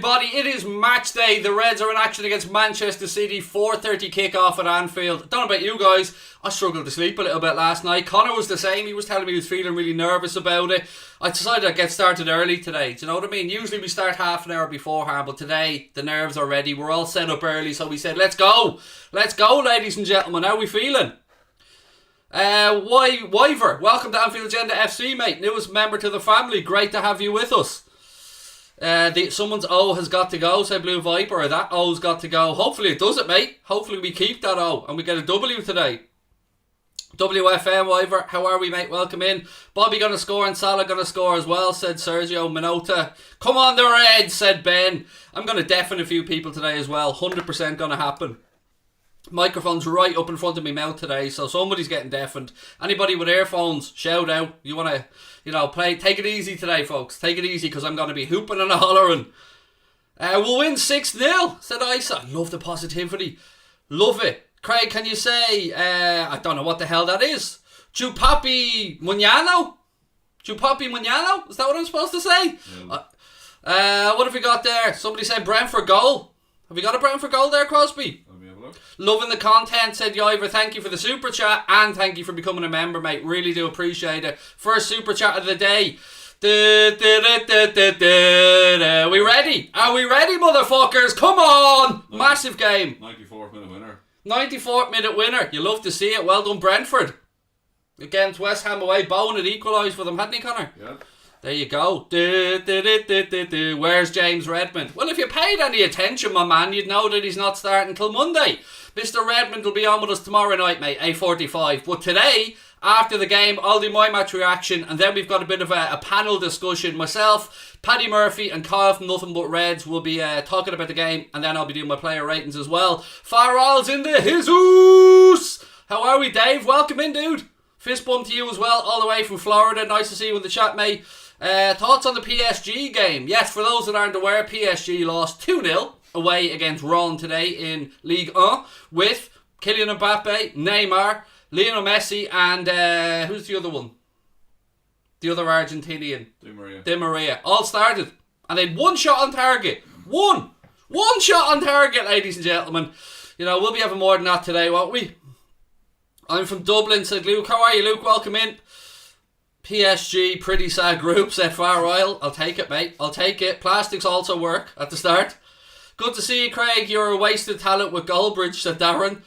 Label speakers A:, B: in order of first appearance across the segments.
A: everybody. It is match day. The Reds are in action against Manchester City. 4:30 kickoff at Anfield. Don't know about you guys. I struggled to sleep a little bit last night. Connor was the same. He was telling me he was feeling really nervous about it. I decided I'd get started early today. Do you know what I mean? Usually we start half an hour beforehand, but today the nerves are ready. We're all set up early, so we said, let's go. Let's go, ladies and gentlemen. How are we feeling? Wyver, welcome to Anfield Agenda FC, mate. Newest member to the family. Great to have you with us. Someone's O has got to go, said Blue Viper, or that O's got to go. Hopefully it does it, mate. Hopefully we keep that O and we get a W today. WFM Wyver, how are we, mate? Welcome in. Bobby gonna score and Salah gonna score as well, said Sergio Minota. Come on the Reds, said Ben. I'm gonna deafen a few people today as well. 100% gonna happen. Microphone's right up in front of my mouth today, so somebody's getting deafened. Anybody with earphones, shout out. You want to, play. Take it easy today, folks. Take it easy, because I'm going to be hooping and hollering. We'll win 6-0, said Isa. Love the positivity. Love it. Craig, can you say, I don't know what the hell that is. Chupapi Muñano? Chupapi Muñano? Is that what I'm supposed to say? Yeah. What have we got there? Somebody said Brentford goal. Have we got a Brentford goal there, Crosby? Loving the content, said Yiver. Thank you for the super chat and thank you for becoming a member, mate. Really do appreciate it. First super chat of the day. Are we ready? Are we ready, motherfuckers? Come on! Massive game.
B: 94th minute winner.
A: 94th minute winner. You love to see it. Well done, Brentford. Against West Ham away. Bowen had equalised for them, hadn't he, Connor?
B: Yeah.
A: There you go. Where's James Redmond? Well, if you paid any attention, my man, you'd know that he's not starting till Monday. Mr. Redmond will be on with us tomorrow night, mate, 8:45. But today, after the game, I'll do my match reaction, and then we've got a bit of a panel discussion. Myself, Paddy Murphy and Kyle from Nothing But Reds will be talking about the game, and then I'll be doing my player ratings as well. Farrell's in the Jesus! How are we, Dave? Welcome in, dude. Fist bump to you as well, all the way from Florida. Nice to see you in the chat, mate. Thoughts on the PSG game? Yes, for those that aren't aware, PSG lost 2-0 away against Rouen today in Ligue 1 with Kylian Mbappe, Neymar, Lionel Messi and who's the other one? The other Argentinian. Di Maria. All started. And they had one shot on target. One shot on target, ladies and gentlemen. We'll be having more than that today, won't we? I'm from Dublin, said Luke. How are you, Luke? Welcome in. PSG, pretty sad group, said Farrell. I'll take it, mate. I'll take it. Plastics also work at the start. Good to see you, Craig. You're a wasted talent with Goldbridge, said Darren.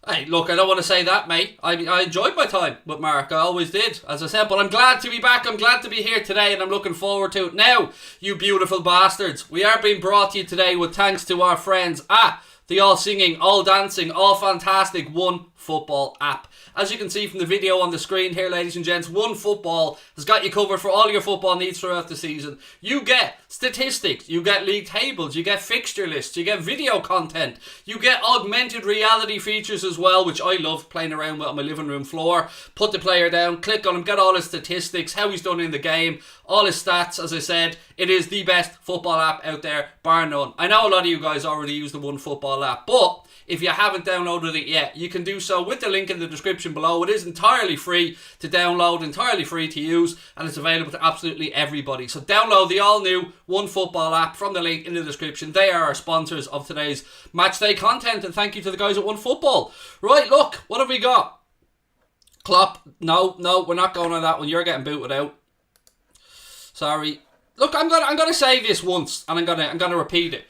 A: Hey, look, I don't want to say that, mate. I enjoyed my time with Mark. I always did, as I said. But I'm glad to be back. I'm glad to be here today, and I'm looking forward to it. Now, you beautiful bastards, we are being brought to you today with thanks to our friends at the All Singing, All Dancing, All Fantastic One Football app. As you can see from the video on the screen here, ladies and gents, One Football has got you covered for all your football needs throughout the season. You get statistics, you get league tables, you get fixture lists, you get video content, you get augmented reality features as well, which I love playing around with on my living room floor. Put the player down, click on him, get all his statistics, how he's done in the game, all his stats. As I said, it is the best football app out there, bar none. I know a lot of you guys already use the One Football app, but if you haven't downloaded it yet, you can do so with the link in the description below. It is entirely free to download, entirely free to use, and it's available to absolutely everybody. So download the all-new One Football app from the link in the description. They are our sponsors of today's matchday content, and thank you to the guys at One Football. Right, look, what have we got? Klopp, no, we're not going on that one. You're getting booted out. Sorry. Look, I'm gonna say this once, and I'm gonna repeat it.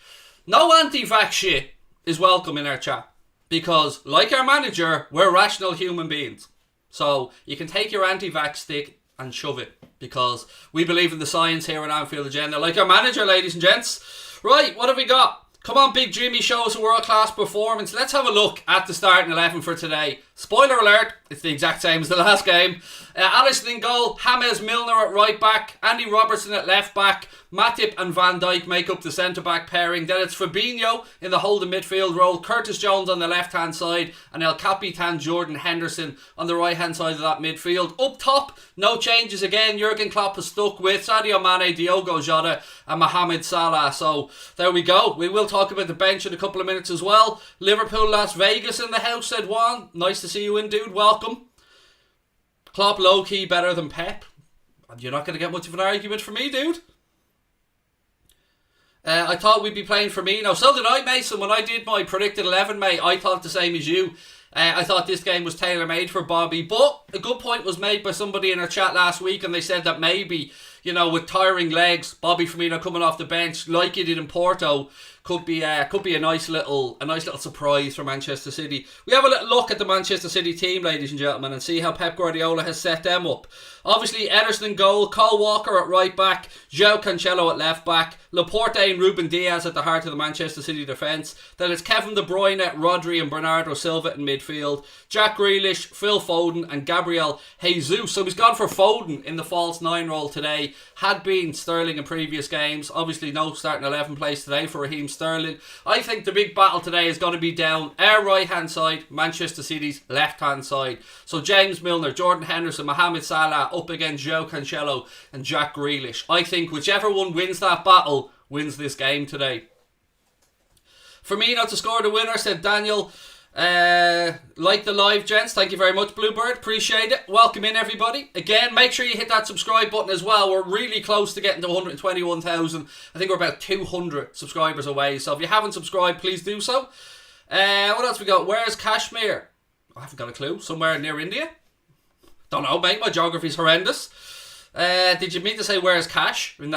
A: No anti-vax shit is welcome in our chat, because like our manager, we're rational human beings. So you can take your anti-vax stick and shove it, because we believe in the science here at Anfield Agenda, like our manager, ladies and gents. Right, what have we got? Come on, Big Jimmy, show us a world-class performance. Let's have a look at the starting 11 for today. Spoiler alert, it's the exact same as the last game. Alisson in goal, James Milner at right back, Andy Robertson at left back, Matip and Van Dijk make up the centre-back pairing. Then it's Fabinho in the holding midfield role, Curtis Jones on the left-hand side, and El Capitan Jordan Henderson on the right-hand side of that midfield. Up top, no changes again. Jurgen Klopp has stuck with Sadio Mane, Diogo Jota and Mohamed Salah. So there we go. We will talk about the bench in a couple of minutes as well. Liverpool, Las Vegas in the house, said Juan. Nice to see you in, dude. Welcome. Klopp low-key better than Pep. You're not going to get much of an argument from me, dude. I thought we'd be playing Firmino. So did I, Mason. When I did my predicted 11, mate, I thought the same as you. I thought this game was tailor-made for Bobby. But a good point was made by somebody in our chat last week, and they said that maybe, with tiring legs, Bobby Firmino coming off the bench like he did in Porto, could be a nice little surprise for Manchester City. We have a little look at the Manchester City team, ladies and gentlemen, and see how Pep Guardiola has set them up. Obviously, Ederson in goal, Cole Walker at right back, João Cancelo at left back, Laporte and Ruben Diaz at the heart of the Manchester City defence. Then it's Kevin De Bruyne, Rodri and Bernardo Silva in midfield, Jack Grealish, Phil Foden and Gabriel Jesus. So he's gone for Foden in the false 9 role today. Had been Sterling in previous games. Obviously no starting 11 place today for Raheem Sterling. I think the big battle today is going to be down our right hand side, Manchester City's left hand side. So James Milner, Jordan Henderson, Mohamed Salah up against João Cancelo and Jack Grealish. I think whichever one wins that battle wins this game today. Firmino to score the winner, said Daniel. Like the live, gents. Thank you very much, Bluebird. Appreciate it. Welcome in, everybody. Again, make sure you hit that subscribe button as well. We're really close to getting to 121,000. I think we're about 200 subscribers away. So if you haven't subscribed, please do so. What else we got? Where's Kashmir? I haven't got a clue. Somewhere near India? Don't know, mate. My geography's horrendous. Did you mean to say where's Cash? In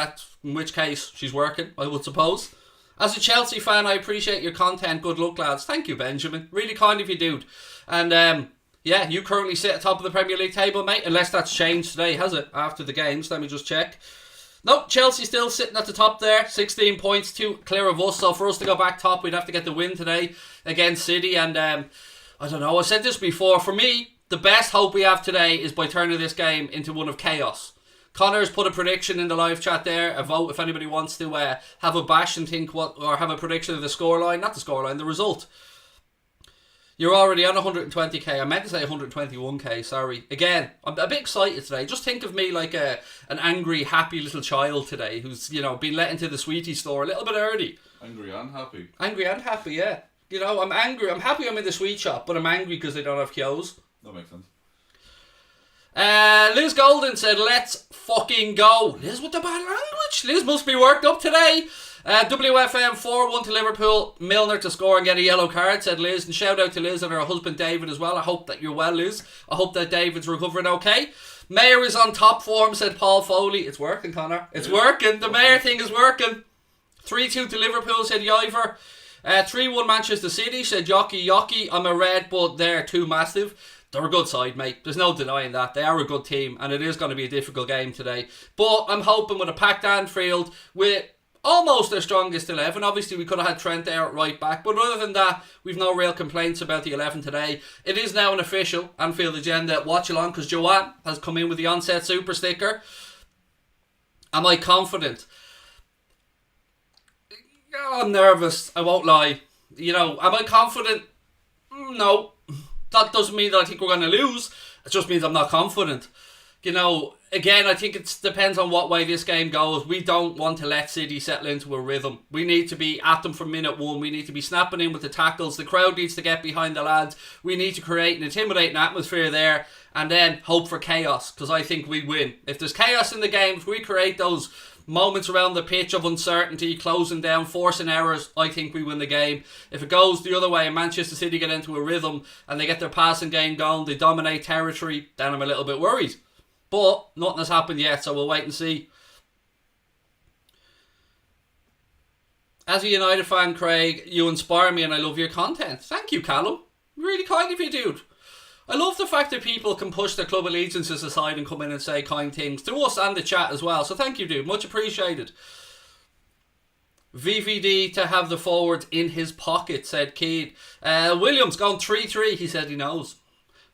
A: which case, she's working, I would suppose. As a Chelsea fan, I appreciate your content. Good luck, lads. Thank you, Benjamin. Really kind of you, dude. And, you currently sit at top of the Premier League table, mate. Unless that's changed today, has it? After the games. Let me just check. Nope, Chelsea still sitting at the top there. 16 points, 2 clear of us. So for us to go back top, we'd have to get the win today against City. And, I don't know. I said this before. For me, the best hope we have today is by turning this game into one of chaos. Connor's put a prediction in the live chat there, a vote if anybody wants to have a bash and think or have a prediction of the scoreline, not the scoreline, the result. You're already on 120k. I meant to say 121k, sorry. Again, I'm a bit excited today. Just think of me like an angry, happy little child today who's, been let into the sweetie store a little bit early.
B: Angry and happy.
A: Angry and happy, yeah. I'm angry. I'm happy I'm in the sweet shop, but I'm angry because they don't have kios.
B: That makes sense.
A: Liz Golden said, let's fucking go. Liz with the bad language. Liz must be worked up today. WFM 4-1 to Liverpool. Milner to score and get a yellow card, said Liz. And shout out to Liz and her husband David as well. I hope that you're well, Liz. I hope that David's recovering okay. Mayor is on top form, said Paul Foley. It's working, Connor. It's working. The Mayor thing is working. 3-2 to Liverpool, said Yiver. 3-1 Manchester City, said Yocky. I'm a red, but they're too massive. They're a good side, mate. There's no denying that. They are a good team, and it is going to be a difficult game today. But I'm hoping with a packed Anfield, with almost their strongest 11. Obviously, we could have had Trent there at right back. But other than that, we've no real complaints about the 11 today. It is now an official Anfield agenda watch along, because Joanne has come in with the onset super sticker. Am I confident? I'm nervous. I won't lie. Am I confident? No. That doesn't mean that I think we're going to lose. It just means I'm not confident. Again, I think it depends on what way this game goes. We don't want to let City settle into a rhythm. We need to be at them from minute 1. We need to be snapping in with the tackles. The crowd needs to get behind the lads. We need to create an intimidating atmosphere there and then hope for chaos, because I think we win. If there's chaos in the game, if we create those moments around the pitch of uncertainty, closing down, forcing errors, I think we win the game. If it goes the other way and Manchester City get into a rhythm and they get their passing game going, they dominate territory, then I'm a little bit worried. But nothing has happened yet, so we'll wait and see. As a United fan, Craig, you inspire me and I love your content. Thank you, Callum. Really kind of you, dude. I love the fact that people can push their club allegiances aside and come in and say kind things to us and the chat as well. So thank you, dude. Much appreciated. VVD to have the forward in his pocket, said Keane. Williams going 3-3. He said he knows.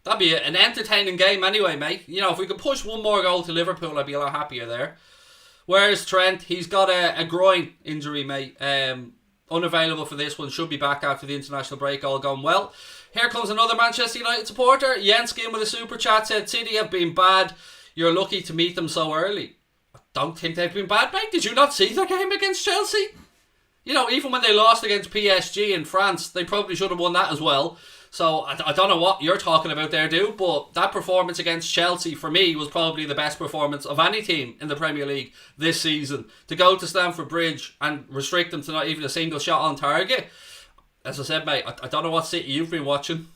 A: That'd be an entertaining game anyway, mate. If we could push one more goal to Liverpool, I'd be a lot happier there. Where's Trent? He's got a groin injury, mate. Unavailable for this one. Should be back after the international break. All gone well. Here comes another Manchester United supporter. Jens came with a super chat, said City have been bad. You're lucky to meet them so early. I don't think they've been bad, mate. Did you not see their game against Chelsea? Even when they lost against PSG in France, they probably should have won that as well. So I don't know what you're talking about there, dude, but that performance against Chelsea for me was probably the best performance of any team in the Premier League this season. To go to Stamford Bridge and restrict them to not even a single shot on target. As I said, mate, I don't know what City you've been watching.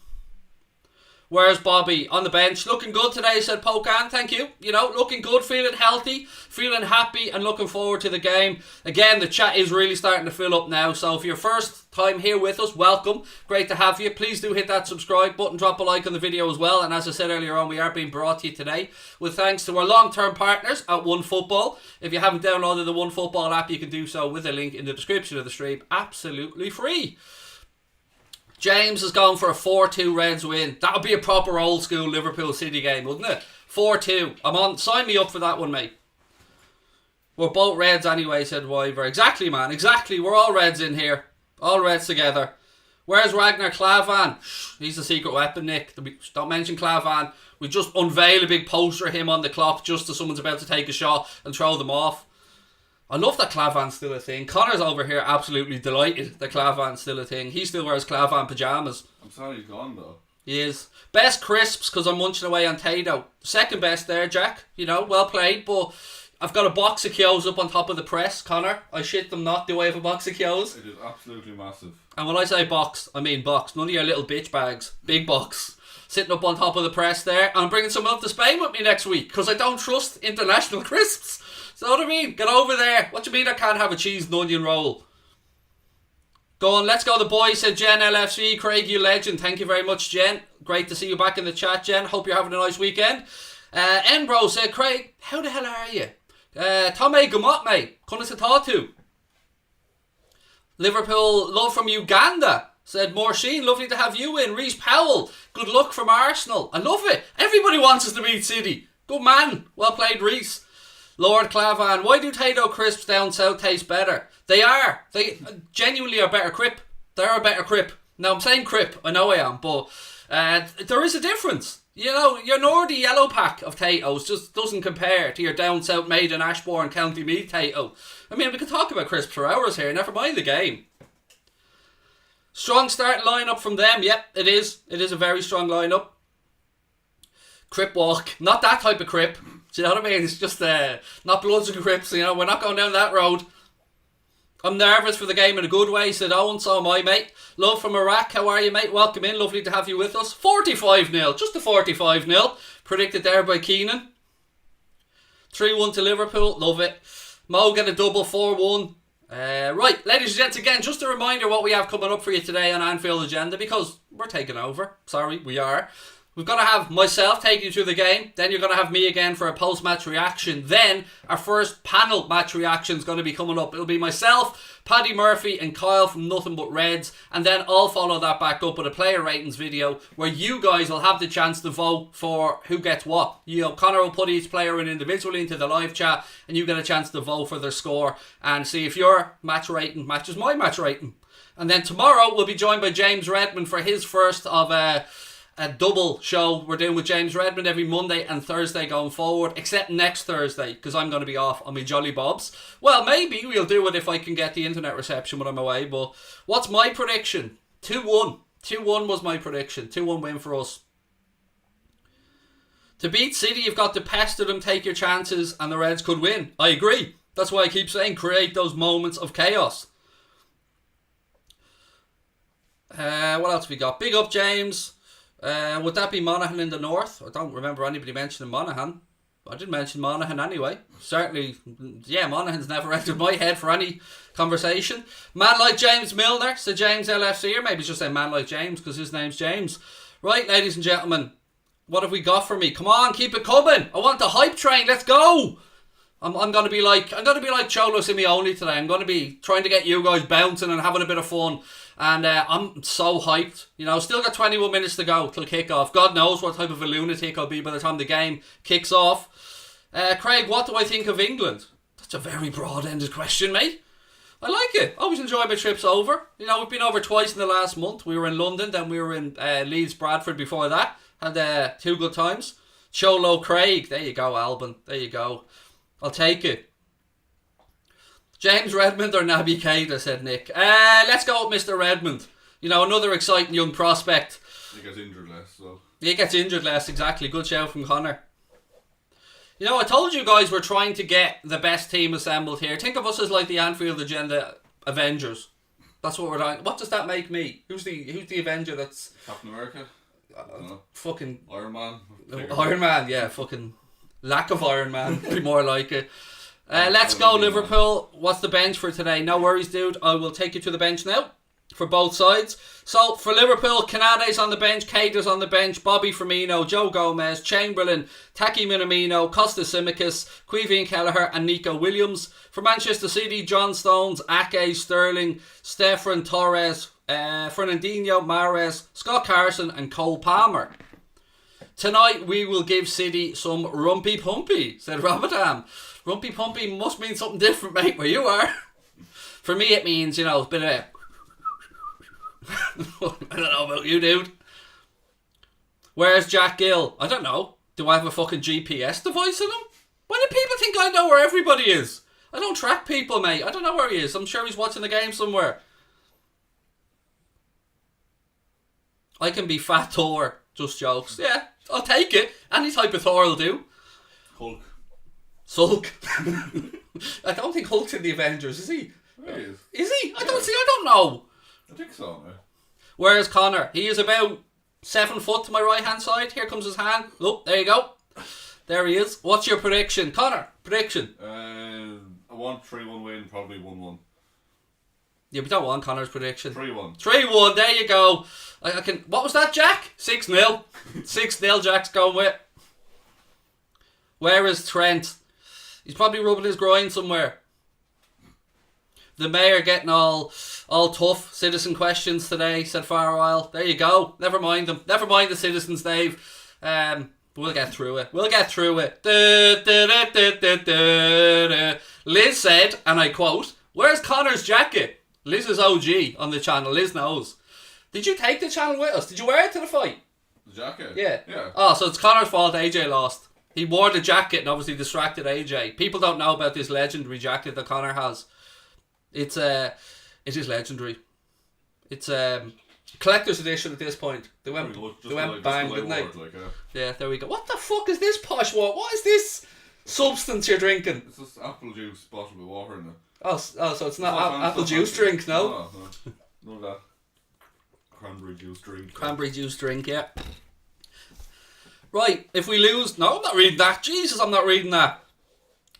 A: Where's Bobby? On the bench. Looking good today, said Pocan. Thank you. You know, looking good, feeling healthy, feeling happy and looking forward to the game. Again, the chat is really starting to fill up now. So if you're first time here with us, welcome. Great to have you. Please do hit that subscribe button. Drop a like on the video as well. And as I said earlier on, we are being brought to you today with thanks to our long-term partners at OneFootball. If you haven't downloaded the OneFootball app, you can do so with a link in the description of the stream. Absolutely free. James has gone for a 4-2 Reds win. That would be a proper old school Liverpool City game, wouldn't it? 4-2. I'm on. Sign me up for that one, mate. We're both Reds anyway, said Wyver. Exactly, man. Exactly. We're all Reds in here. All Reds together. Where's Ragnar Klavan? He's the secret weapon, Nick. Don't mention Klavan. We just unveil a big poster of him on the Klopp just as someone's about to take a shot and throw them off. I love that Klavan's still a thing. Connor's over here absolutely delighted that Klavan's still a thing. He still wears Klavan pyjamas.
B: I'm sorry he's gone though.
A: He is. Best crisps because I'm munching away on Tato. Second best there, Jack. You know, well played. But I've got a box of Kyo's up on top of the press, Connor. I shit them not. Do I have a box of Kyo's?
B: It is absolutely massive.
A: And when I say box, I mean box. None of your little bitch bags. Big box. Sitting up on top of the press there. And I'm bringing some up to Spain with me next week because I don't trust international crisps. So what I mean? Get over there. What do you mean I can't have a cheese and onion roll? Go on, let's go the boys, said Jen LFC. Craig, you legend. Thank you very much, Jen. Great to see you back in the chat, Jen. Hope you're having a nice weekend. Enbro said, Craig, how the hell are you? Tommy Gamot, mate. Couldn't have thought to. Liverpool, love from Uganda, said Morsheen. Lovely to have you in. Reece Powell, good luck from Arsenal. I love it. Everybody wants us to beat City. Good man. Well played, Reece. Lord Clavan, why do Tato crisps down south taste better? They are. They genuinely are better crip. They're a better crip. Now I'm saying crip, I know I am, but there is a difference. You know, your Nordy yellow pack of Tato's just doesn't compare to your down south made in Ashbourne, County Meath Tato. I mean, we could talk about crisps for hours here, never mind the game. Strong starting lineup from them, yep, it is. It is a very strong lineup. Crip walk, not that type of crip. Do you know what I mean? It's just not Bloods and Crips, you know, we're not going down that road. I'm nervous for the game in a good way, said Owen, so am I, mate. Love from Iraq, how are you, mate? Welcome in, lovely to have you with us. 45-0, just a 45-0. Predicted there by Keenan. 3-1 to Liverpool, love it. Mo get a double, 4-1. Right, ladies and gents, again, just a reminder what we have coming up for you today on Anfield Agenda, because we're taking over. Sorry, we are. We've got to have myself take you through the game. Then you're going to have me again for a post-match reaction. Then our first panel match reaction is going to be coming up. It'll be myself, Paddy Murphy and Kyle from Nothing But Reds. And then I'll follow that back up with a player ratings video where you guys will have the chance to vote for who gets what. You know, Connor will put each player in individually into the live chat and you get a chance to vote for their score and see if your match rating matches my match rating. And then tomorrow we'll be joined by James Redmond for his first of a double show we're doing with James Redmond every Monday and Thursday going forward, except next Thursday because I'm going to be off on my jolly bobs. Well, maybe we'll do it if I can get the internet reception when I'm away, but what's my prediction? 2-1. 2-1 was my prediction. 2-1 win for us. To beat City, you've got to pester them, take your chances, and the Reds could win. I agree. That's why I keep saying create those moments of chaos. What else have we got? Big up, James. Would that be Monaghan in the north? I don't remember anybody mentioning Monaghan. I didn't mention Monaghan anyway. Certainly, yeah, Monaghan's never entered my head for any conversation. Man like James Milner, so James LFC, or maybe just say man like James because his name's James. Right, ladies and gentlemen, what have we got for me? Come on, keep it coming. I want the hype train. Let's go. I'm gonna be like Cholo Simeone today. I'm gonna be trying to get you guys bouncing and having a bit of fun. And I'm so hyped. You know, still got 21 minutes to go till kick-off. God knows what type of a lunatic I'll be by the time the game kicks off. Craig, what do I think of England? That's a very broad-ended question, mate. I like it. Always enjoy my trips over. You know, we've been over twice in the last month. We were in London, then we were in Leeds, Bradford before that. Had 2 good times. Cholo Craig. There you go, Alban. There you go. I'll take it. James Redmond or Naby Keita, said Nick. Let's go with Mr. Redmond. You know, another exciting young prospect.
B: He gets injured less, so.
A: He gets injured less, exactly. Good shout from Connor. You know, I told you guys we're trying to get the best team assembled here. Think of us as like the Anfield agenda Avengers. That's what we're doing. What does that make me? Who's the Avenger that's...
B: Captain America?
A: Fucking...
B: Iron Man?
A: Iron Man, yeah. Fucking lack of Iron Man. Be more like it. Let's go, Liverpool. What's the bench for today? No worries, dude. I will take you to the bench now. For both sides. So, for Liverpool, Canade's on the bench, Keita's on the bench, Bobby Firmino, Joe Gomez, Chamberlain, Taki Minamino, Costas Tsimikas, Quevian Kelleher and Nico Williams. For Manchester City, John Stones, Ake, Sterling, Stefan Torres, Fernandinho, Mahrez, Scott Carson and Cole Palmer. Tonight we will give City some rumpy pumpy, said Rabadam. Rumpy pumpy must mean something different, mate, where you are. For me it means, you know, a bit of a... I don't know about you, dude. Where's Jack Gill? I don't know. Do I have a fucking GPS device in him? Why do people think I know where everybody is? I don't track people, mate. I don't know where he is. I'm sure he's watching the game somewhere. I can be Fat Thor. Just jokes. Yeah, I'll take it. Any type of Thor will do.
B: Hulk.
A: Sulk. I don't think Hulk's in the Avengers, is he?
B: He is.
A: Is he? I don't know.
B: I think so, man.
A: Where's Connor? He is about 7 foot to my right hand side. Here comes his hand. Oh, there you go. There he is. What's your prediction? Connor, prediction.
B: I want 3-1 win, probably 1-1.
A: Yeah, we don't want Connor's prediction.
B: 3-1.
A: 3-1, there you go. I can. What was that, Jack? 6-0. 6-0 Jack's going with. Where is Trent? He's probably rubbing his groin somewhere. The mayor getting all tough citizen questions today, said Farwell. There you go. Never mind them. Never mind the citizens, Dave. We'll get through it. We'll get through it. Liz said, and I quote, "Where's Connor's jacket?" Liz is OG on the channel. Liz knows. Did you take the channel with us? Did you wear it to the fight?
B: The jacket?
A: Yeah.
B: Yeah.
A: Oh, so it's Connor's fault AJ lost. He wore the jacket and obviously distracted AJ. People don't know about this legendary jacket that Connor has. It is legendary. It's collector's edition at this point. They went bang, didn't they? Yeah, there we go. What the fuck is this posh water? What is this substance you're drinking?
B: It's just apple juice bottled with water in it.
A: Oh, so it's not apple juice drink, no?
B: No. None of that. Cranberry juice drink.
A: Cranberry juice drink, yeah. Right, if we lose... No, I'm not reading that. Jesus, I'm not reading that.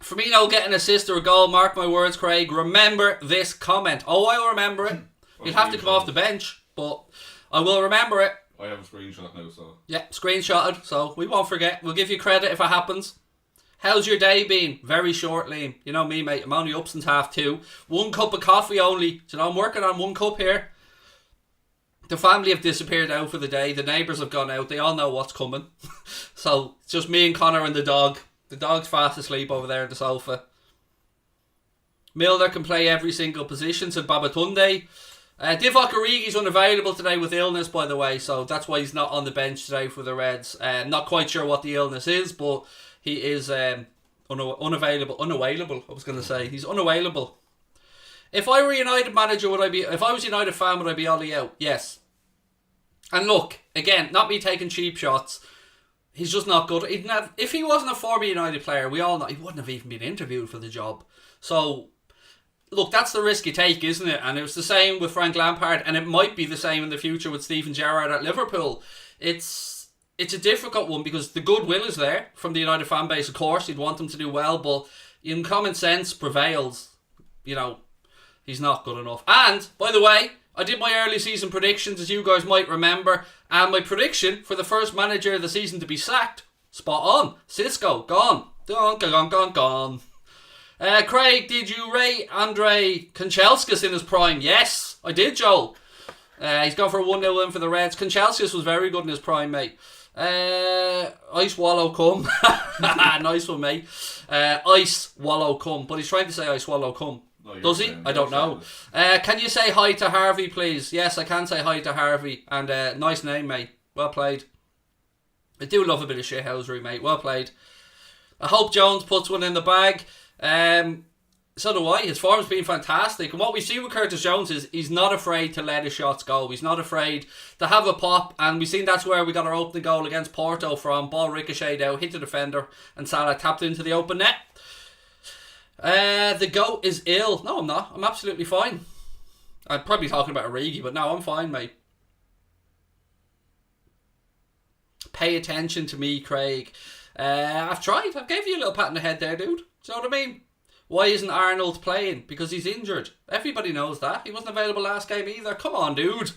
A: Firmino getting an assist or a goal. Mark my words, Craig. Remember this comment. Oh, I'll remember it. You'll have to come off the bench, but I will remember it.
B: I have a screenshot now, so...
A: Yeah, screenshotted, so we won't forget. We'll give you credit if it happens. How's your day been? Very short, Liam. You know me, mate. I'm only up since 2:30. 1 cup of coffee only. So I'm working on 1 cup here. The family have disappeared out for the day. The neighbours have gone out. They all know what's coming. So it's just me and Connor and the dog. The dog's fast asleep over there on the sofa. Milner can play every single position, said Babatunde. Divock Origi's unavailable today with illness, by the way, so that's why he's not on the bench today for the Reds. Not quite sure what the illness is, but he is unavailable. I was going to say. He's unavailable. If I were United manager, if I was United fan, would I be Ollie out? Yes. And look, again, not me taking cheap shots. He's just not good. If he wasn't a former United player, we all know he wouldn't have even been interviewed for the job. So, look, that's the risk you take, isn't it? And it was the same with Frank Lampard, and it might be the same in the future with Steven Gerrard at Liverpool. It's a difficult one because the goodwill is there from the United fan base. Of course, you'd want them to do well, but in common sense prevails. You know, he's not good enough. And, by the way, I did my early season predictions, as you guys might remember, and my prediction for the first manager of the season to be sacked, spot on. Cisco, gone. Gone. Craig, did you rate Andrei Kanchelskis in his prime? Yes, I did, Joel. He's gone for a 1-0 win for the Reds. Kanchelskis was very good in his prime, mate. Ice Wallow come. Nice one, mate. Ice Wallow come. But he's trying to say Ice Wallow come. No, does he? I don't know. Can you say hi to Harvey, please? Yes, I can say hi to Harvey. And nice name, mate. Well played. I do love a bit of shithousery, mate. Well played. I hope Jones puts one in the bag. So do I. His form's been fantastic. And what we see with Curtis Jones is he's not afraid to let his shots go. He's not afraid to have a pop. And we've seen that's where we got our opening goal against Porto from. Ball ricocheted out, hit the defender, and Salah tapped into the open net. The GOAT is ill. No, I'm not. I'm absolutely fine. I'm probably talking about Origi, but no, I'm fine, mate. Pay attention to me, Craig. I've tried. I've gave you a little pat on the head there, dude. Do you know what I mean? Why isn't Arnold playing? Because he's injured. Everybody knows that. He wasn't available last game either. Come on, dude.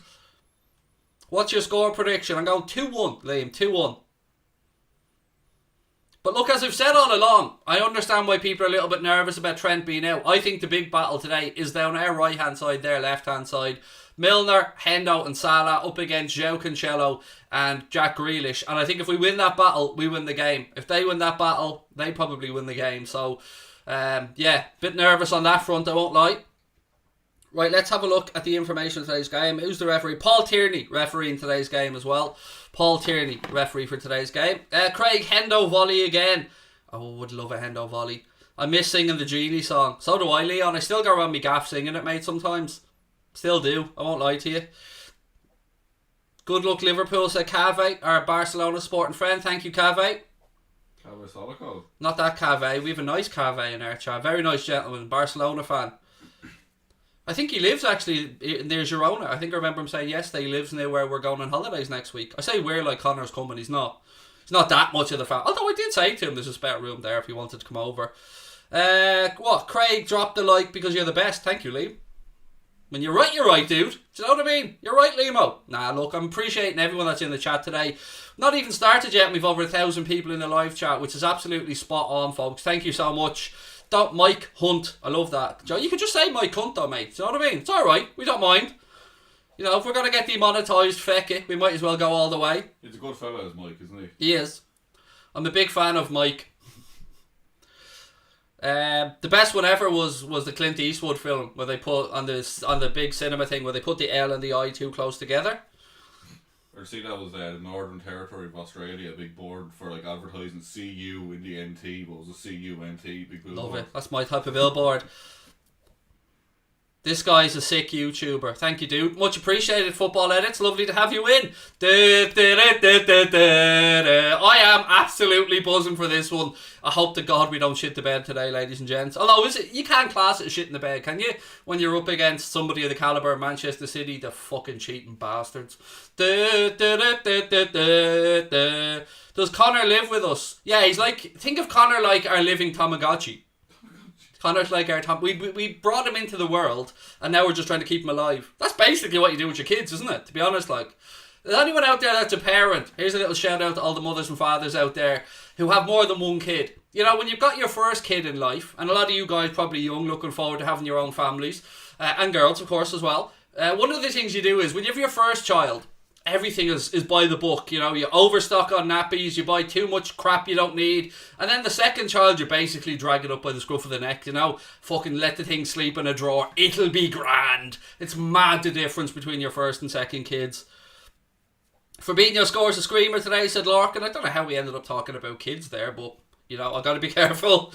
A: What's your score prediction? I'm going 2-1, Liam. 2-1. But look, as I've said all along, I understand why people are a little bit nervous about Trent being out. I think the big battle today is down our right-hand side, their left-hand side. Milner, Hendo and Salah up against João Cancelo and Jack Grealish. And I think if we win that battle, we win the game. If they win that battle, they probably win the game. So... yeah, bit nervous on that front, I won't lie. Right, let's have a look at the information of today's game. Who's the referee? Paul Tierney, refereeing today's game as well. Paul Tierney, referee for today's game. Craig, Hendo volley again. Oh, would love a Hendo volley. I miss singing the Genie song. So do I, Leon. I still go around me gaff singing it, mate, sometimes. Still do. I won't lie to you. Good luck, Liverpool, said Cave, our Barcelona sporting friend. Thank you, Cave. Not that Cave. We have a nice Cave in our chat. Very nice gentleman, Barcelona fan. I think he lives actually near Girona. I think I remember him saying yesterday he lives near where we're going on holidays next week. I say we're like Connor's coming. He's not. He's not that much of the fan. Although I did say to him there's a spare room there if he wanted to come over. Craig, drop the like because you're the best. Thank you, Liam. When you're right, dude. Do you know what I mean? You're right, Limo. Nah, look, I'm appreciating everyone that's in the chat today. Not even started yet, and we've over 1,000 people in the live chat, which is absolutely spot on, folks. Thank you so much. Mike Hunt, I love that. Joe, you could just say Mike Hunt, though, mate. Do you know what I mean? It's alright, we don't mind. You know, if we're going to get demonetised, feck it, we might as well go all the way.
B: He's a good fellow, is Mike, isn't he?
A: He is. I'm a big fan of Mike. The best one ever was the Clint Eastwood film where they put on the big cinema thing where they put the L and the I too close together.
B: Or see, that was the Northern Territory of Australia, a big board for like advertising CU in the NT, but it was a CUNT big billboard.
A: Love it. That's my type of billboard. This guy's a sick YouTuber. Thank you, dude. Much appreciated, Football Edits. Lovely to have you in. I am absolutely buzzing for this one. I hope to God we don't shit the bed today, ladies and gents. Although, you can't class it as shit in the bed, can you? When you're up against somebody of the calibre of Manchester City, the fucking cheating bastards. Does Connor live with us? Yeah, he's like... Think of Connor like our living Tamagotchi. Connor's like our Tom. We brought him into the world, and now we're just trying to keep him alive. That's basically what you do with your kids, isn't it? To be honest, like, is anyone out there that's a parent? Here's a little shout out to all the mothers and fathers out there who have more than one kid. You know, when you've got your first kid in life, and a lot of you guys probably young, looking forward to having your own families, and girls, of course, as well. One of the things you do is when you have your first child, everything is by the book. You know, you overstock on nappies, you buy too much crap you don't need, and then the second child you basically drag it up by the scruff of the neck, you know, fucking let the thing sleep in a drawer, it'll be grand. It's mad the difference between your first and second kids. Fabinho scores a screamer today, said Larkin. I don't know how we ended up talking about kids there, but you know, I've got to be careful.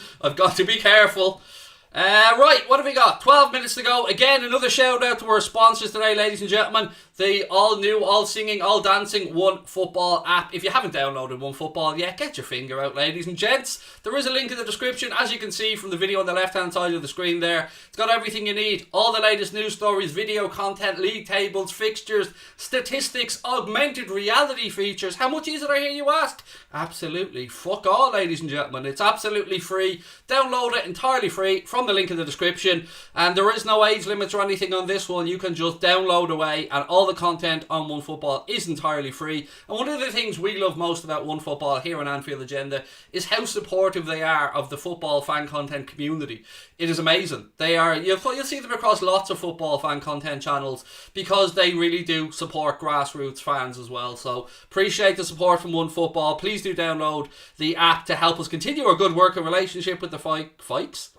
A: Right, what have we got? 12 minutes to go. Again, another shout out to our sponsors today, ladies and gentlemen. The all new, all singing, all dancing One Football app. If you haven't downloaded One Football yet, get your finger out, ladies and gents. There is a link in the description, as you can see from the video on the left hand side of the screen there. It's got everything you need. All the latest news stories, video content, league tables, fixtures, statistics, augmented reality features. How much is it, I hear you ask? Absolutely fuck all, ladies and gentlemen. It's absolutely free. Download it entirely free from the link in the description, and there is no age limits or anything on this one. You can just download away, and all the content on One Football is entirely free. And one of the things we love most about One Football here on Anfield Agenda is how supportive they are of the football fan content community. It is amazing. They are, you'll see them across lots of football fan content channels because they really do support grassroots fans as well. So appreciate the support from One Football. Please do download the app to help us continue our good working relationship with the Fikes.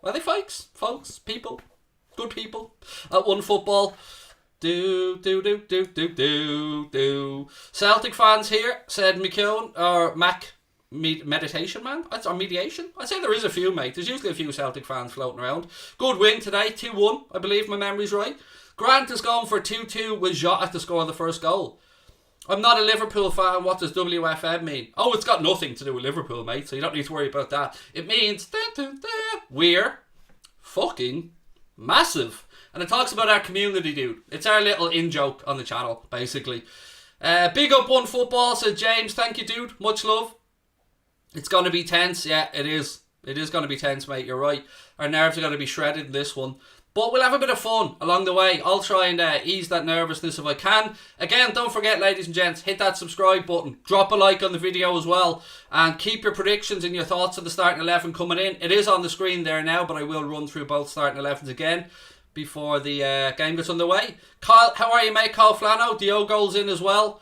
A: Are they Fikes? Folks? People? Good people at One Football. Do. Celtic fans here, said McKeown, or Mac. meditation, man? Or mediation? I'd say there is a few, mate. There's usually a few Celtic fans floating around. Good win today, 2-1, I believe my memory's right. Grant is going for 2-2 with Jota to score the first goal. I'm not a Liverpool fan. What does WFM mean? Oh, it's got nothing to do with Liverpool, mate, so you don't need to worry about that. It means we're fucking massive. And it talks about our community, dude. It's our little in-joke on the channel, basically. Big up One Football, said James. Thank you, dude. Much love. It's going to be tense. Yeah, it is. It is going to be tense, mate. You're right. Our nerves are going to be shredded in this one. But we'll have a bit of fun along the way. I'll try and ease that nervousness if I can. Again, don't forget, ladies and gents, hit that subscribe button. Drop a like on the video as well. And keep your predictions and your thoughts of the starting 11 coming in. It is on the screen there now, but I will run through both starting 11s again before the game gets underway. Kyle, how are you, mate? Kyle Flano, Diogo's in as well.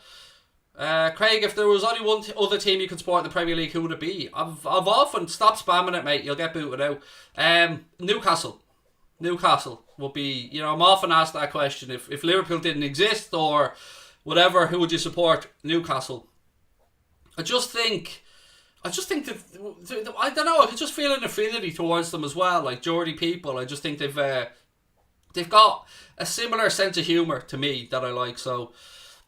A: Craig, if there was only one other team you could support in the Premier League, who would it be? I've often stopped spamming it, mate. You'll get booted out. Newcastle would be, I'm often asked that question. If Liverpool didn't exist or whatever, who would you support? Newcastle. I just think that, I don't know, I could just feel an affinity towards them as well. Like Geordie people, I just think they've got a similar sense of humour to me that I like. So,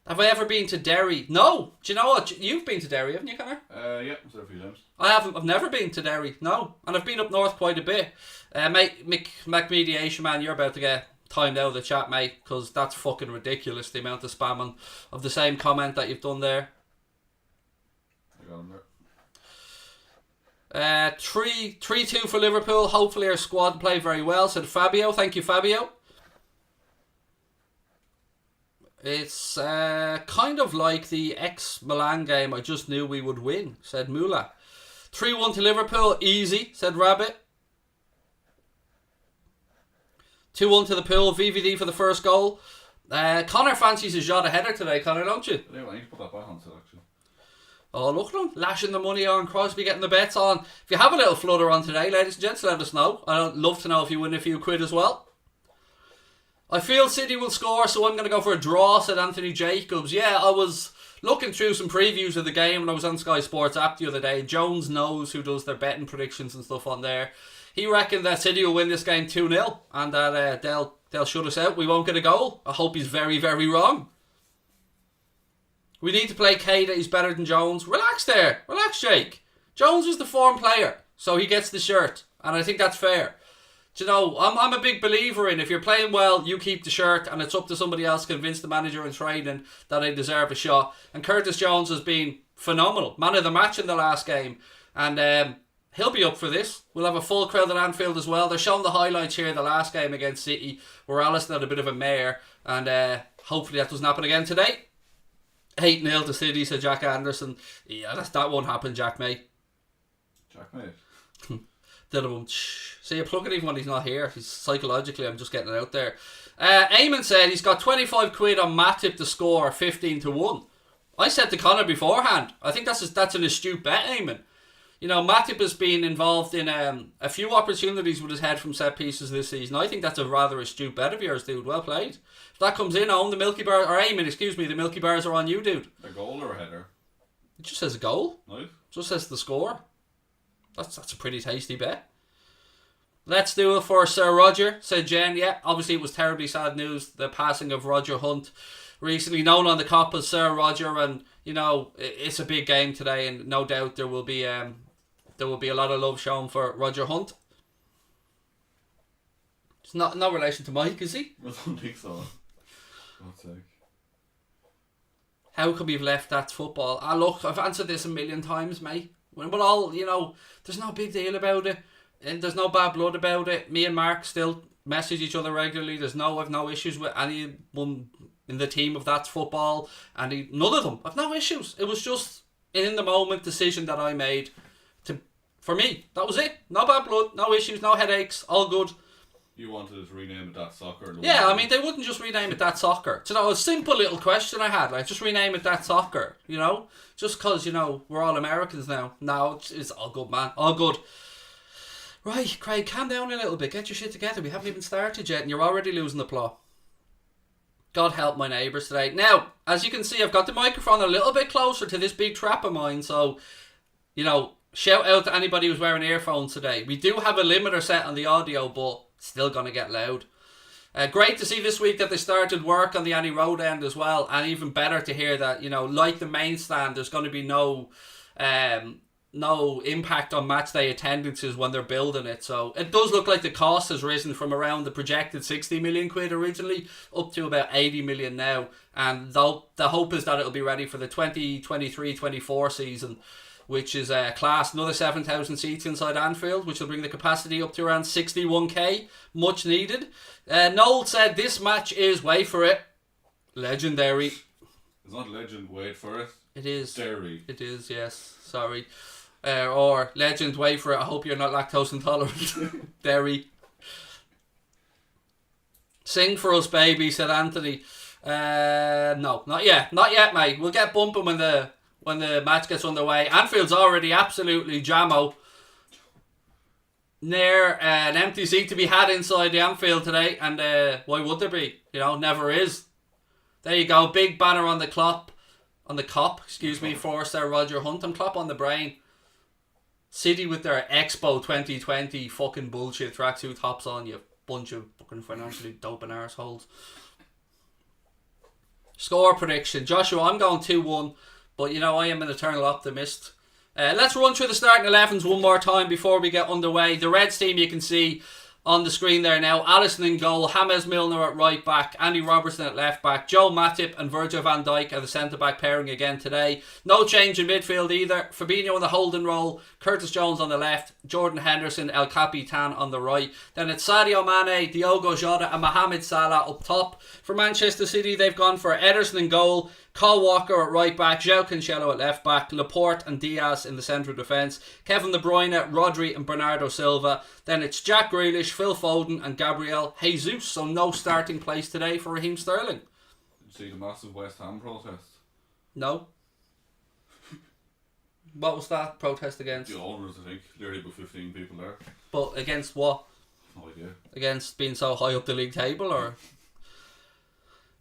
A: have I ever been to Derry? No. Do you know what? You've been to Derry, haven't you, Connor?
B: Yeah, I was there a few times.
A: I haven't. I've never been to Derry. No, and I've been up north quite a bit. Mate, Mac Mediation, man, you're about to get timed out of the chat, mate, because that's fucking ridiculous. The amount of spamming of the same comment that you've done there.
B: I got him there.
A: 3-2 for Liverpool. Hopefully our squad play very well, said Fabio. Thank you, Fabio. It's kind of like the ex-Milan game I just knew we would win, said Mula. 3-1 to Liverpool, easy, said Rabbit. 2-1 to the Pool, VVD for the first goal. Connor fancies a Jota header today, Connor, don't you?
B: Yeah, I need to put that back on selection.
A: Oh, look at him, lashing the money on, Crosby getting the bets on. If you have a little flutter on today, ladies and gents, let us know. I'd love to know if you win a few quid as well. I feel City will score, so I'm going to go for a draw, said Anthony Jacobs. Yeah, I was looking through some previews of the game when I was on Sky Sports app the other day. Jones knows who does their betting predictions and stuff on there. He reckoned that City will win this game 2-0 and that they'll shut us out. We won't get a goal. I hope he's very, very wrong. We need to play Keita. He's better than Jones. Relax there. Relax, Jake. Jones is the form player, so he gets the shirt, and I think that's fair. Do you know, I'm a big believer in if you're playing well, you keep the shirt, and it's up to somebody else to convince the manager in training that they deserve a shot. And Curtis Jones has been phenomenal. Man of the match in the last game. And he'll be up for this. We'll have a full crowd at Anfield as well. They're showing the highlights here, the last game against City, where Alisson had a bit of a mare. And hopefully that doesn't happen again today. 8-0 to City, said Jack Anderson. Yeah, that won't happen, Jack, mate.
B: Jack, mate.
A: See, you plug it even when he's not here. He's psychologically, I'm just getting it out there. Eamon said he's got 25 quid on Matip to score 15-1. I said to Connor beforehand, I think that's an astute bet, Eamon. You know, Matip has been involved in a few opportunities with his head from set pieces this season. I think that's a rather astute bet of yours, dude. Well played. If that comes in, own the Milky Bar, or Eamon, excuse me, the Milky Bars are on you, dude.
B: A goal or a header?
A: It just says a goal.
B: Nice.
A: Just says the score. That's a pretty tasty bet. Let's do it for Sir Roger, said Jen. Yeah, obviously it was terribly sad news, the passing of Roger Hunt, recently known on the cop as Sir Roger, and you know it's a big game today, and no doubt there will be a lot of love shown for Roger Hunt. It's not no relation to Mike, is he?
B: I don't think so. God's sake.
A: How could we have left that football? Look, I've answered this a million times, mate. We're all, there's no big deal about it. And there's no bad blood about it. Me and Mark still message each other regularly. I've no issues with anyone in the team of that football. None of them. I've no issues. It was just an in the moment decision that I made. For me, that was it. No bad blood, no issues, no headaches, all good.
B: You wanted to rename it That Soccer?
A: Yeah, I mean, they wouldn't just rename it That Soccer. You know, a simple little question I had, like, just rename it That Soccer, Just because, we're all Americans now. No, it's all good, man. All good. Right, Craig, calm down a little bit. Get your shit together. We haven't even started yet, and you're already losing the plot. God help my neighbours today. Now, as you can see, I've got the microphone a little bit closer to this big trap of mine, so shout out to anybody who's wearing earphones today. We do have a limiter set on the audio, but still going to get loud. Great to see this week that they started work on the Annie Road end as well, and even better to hear that, like the main stand, there's going to be no impact on match day attendances when they're building it. So it does look like the cost has risen from around the projected 60 million quid originally up to about 80 million now, and the hope is that it'll be ready for the 2023-24 season, which is class another 7,000 seats inside Anfield, which will bring the capacity up to around 61k, much needed. Noel said this match is, wait for it, legendary.
B: It's not legend, wait for it.
A: It is.
B: Dairy.
A: It is, yes. Sorry. Or legend, wait for it, I hope you're not lactose intolerant. Dairy. Sing for us, baby, said Anthony. No, not yet. Not yet, mate. We'll get bumping when the match gets underway. Anfield's already absolutely jammo. Near an empty seat to be had inside the Anfield today, and why would there be? Never is. There you go, big banner on the cop, Forster Roger Hunt. I'm Klopp on the brain. City with their Expo 2020 fucking bullshit tracksuit tops on, you bunch of fucking financially doping arseholes. Score prediction. Joshua, I'm going 2-1, but I am an eternal optimist. Let's run through the starting 11s one more time before we get underway. The Reds team you can see on the screen there now. Alisson in goal, James Milner at right back, Andy Robertson at left back, Joe Matip and Virgil van Dijk are the centre back pairing again today. No change in midfield either. Fabinho in the holding role, Curtis Jones on the left, Jordan Henderson, El Capitan on the right. Then it's Sadio Mane, Diogo Jota and Mohamed Salah up top. For Manchester City, they've gone for Ederson in goal, Kyle Walker at right back, João Cancelo at left back, Laporte and Diaz in the centre of defence, Kevin De Bruyne, Rodri and Bernardo Silva. Then it's Jack Grealish, Phil Foden and Gabriel Jesus. So no starting place today for Raheem Sterling.
B: Did you see the massive West Ham protest?
A: No. What was that protest against?
B: The owners, I think. Literally about 15 people there.
A: But against what?
B: No idea.
A: Against being so high up the league table, or?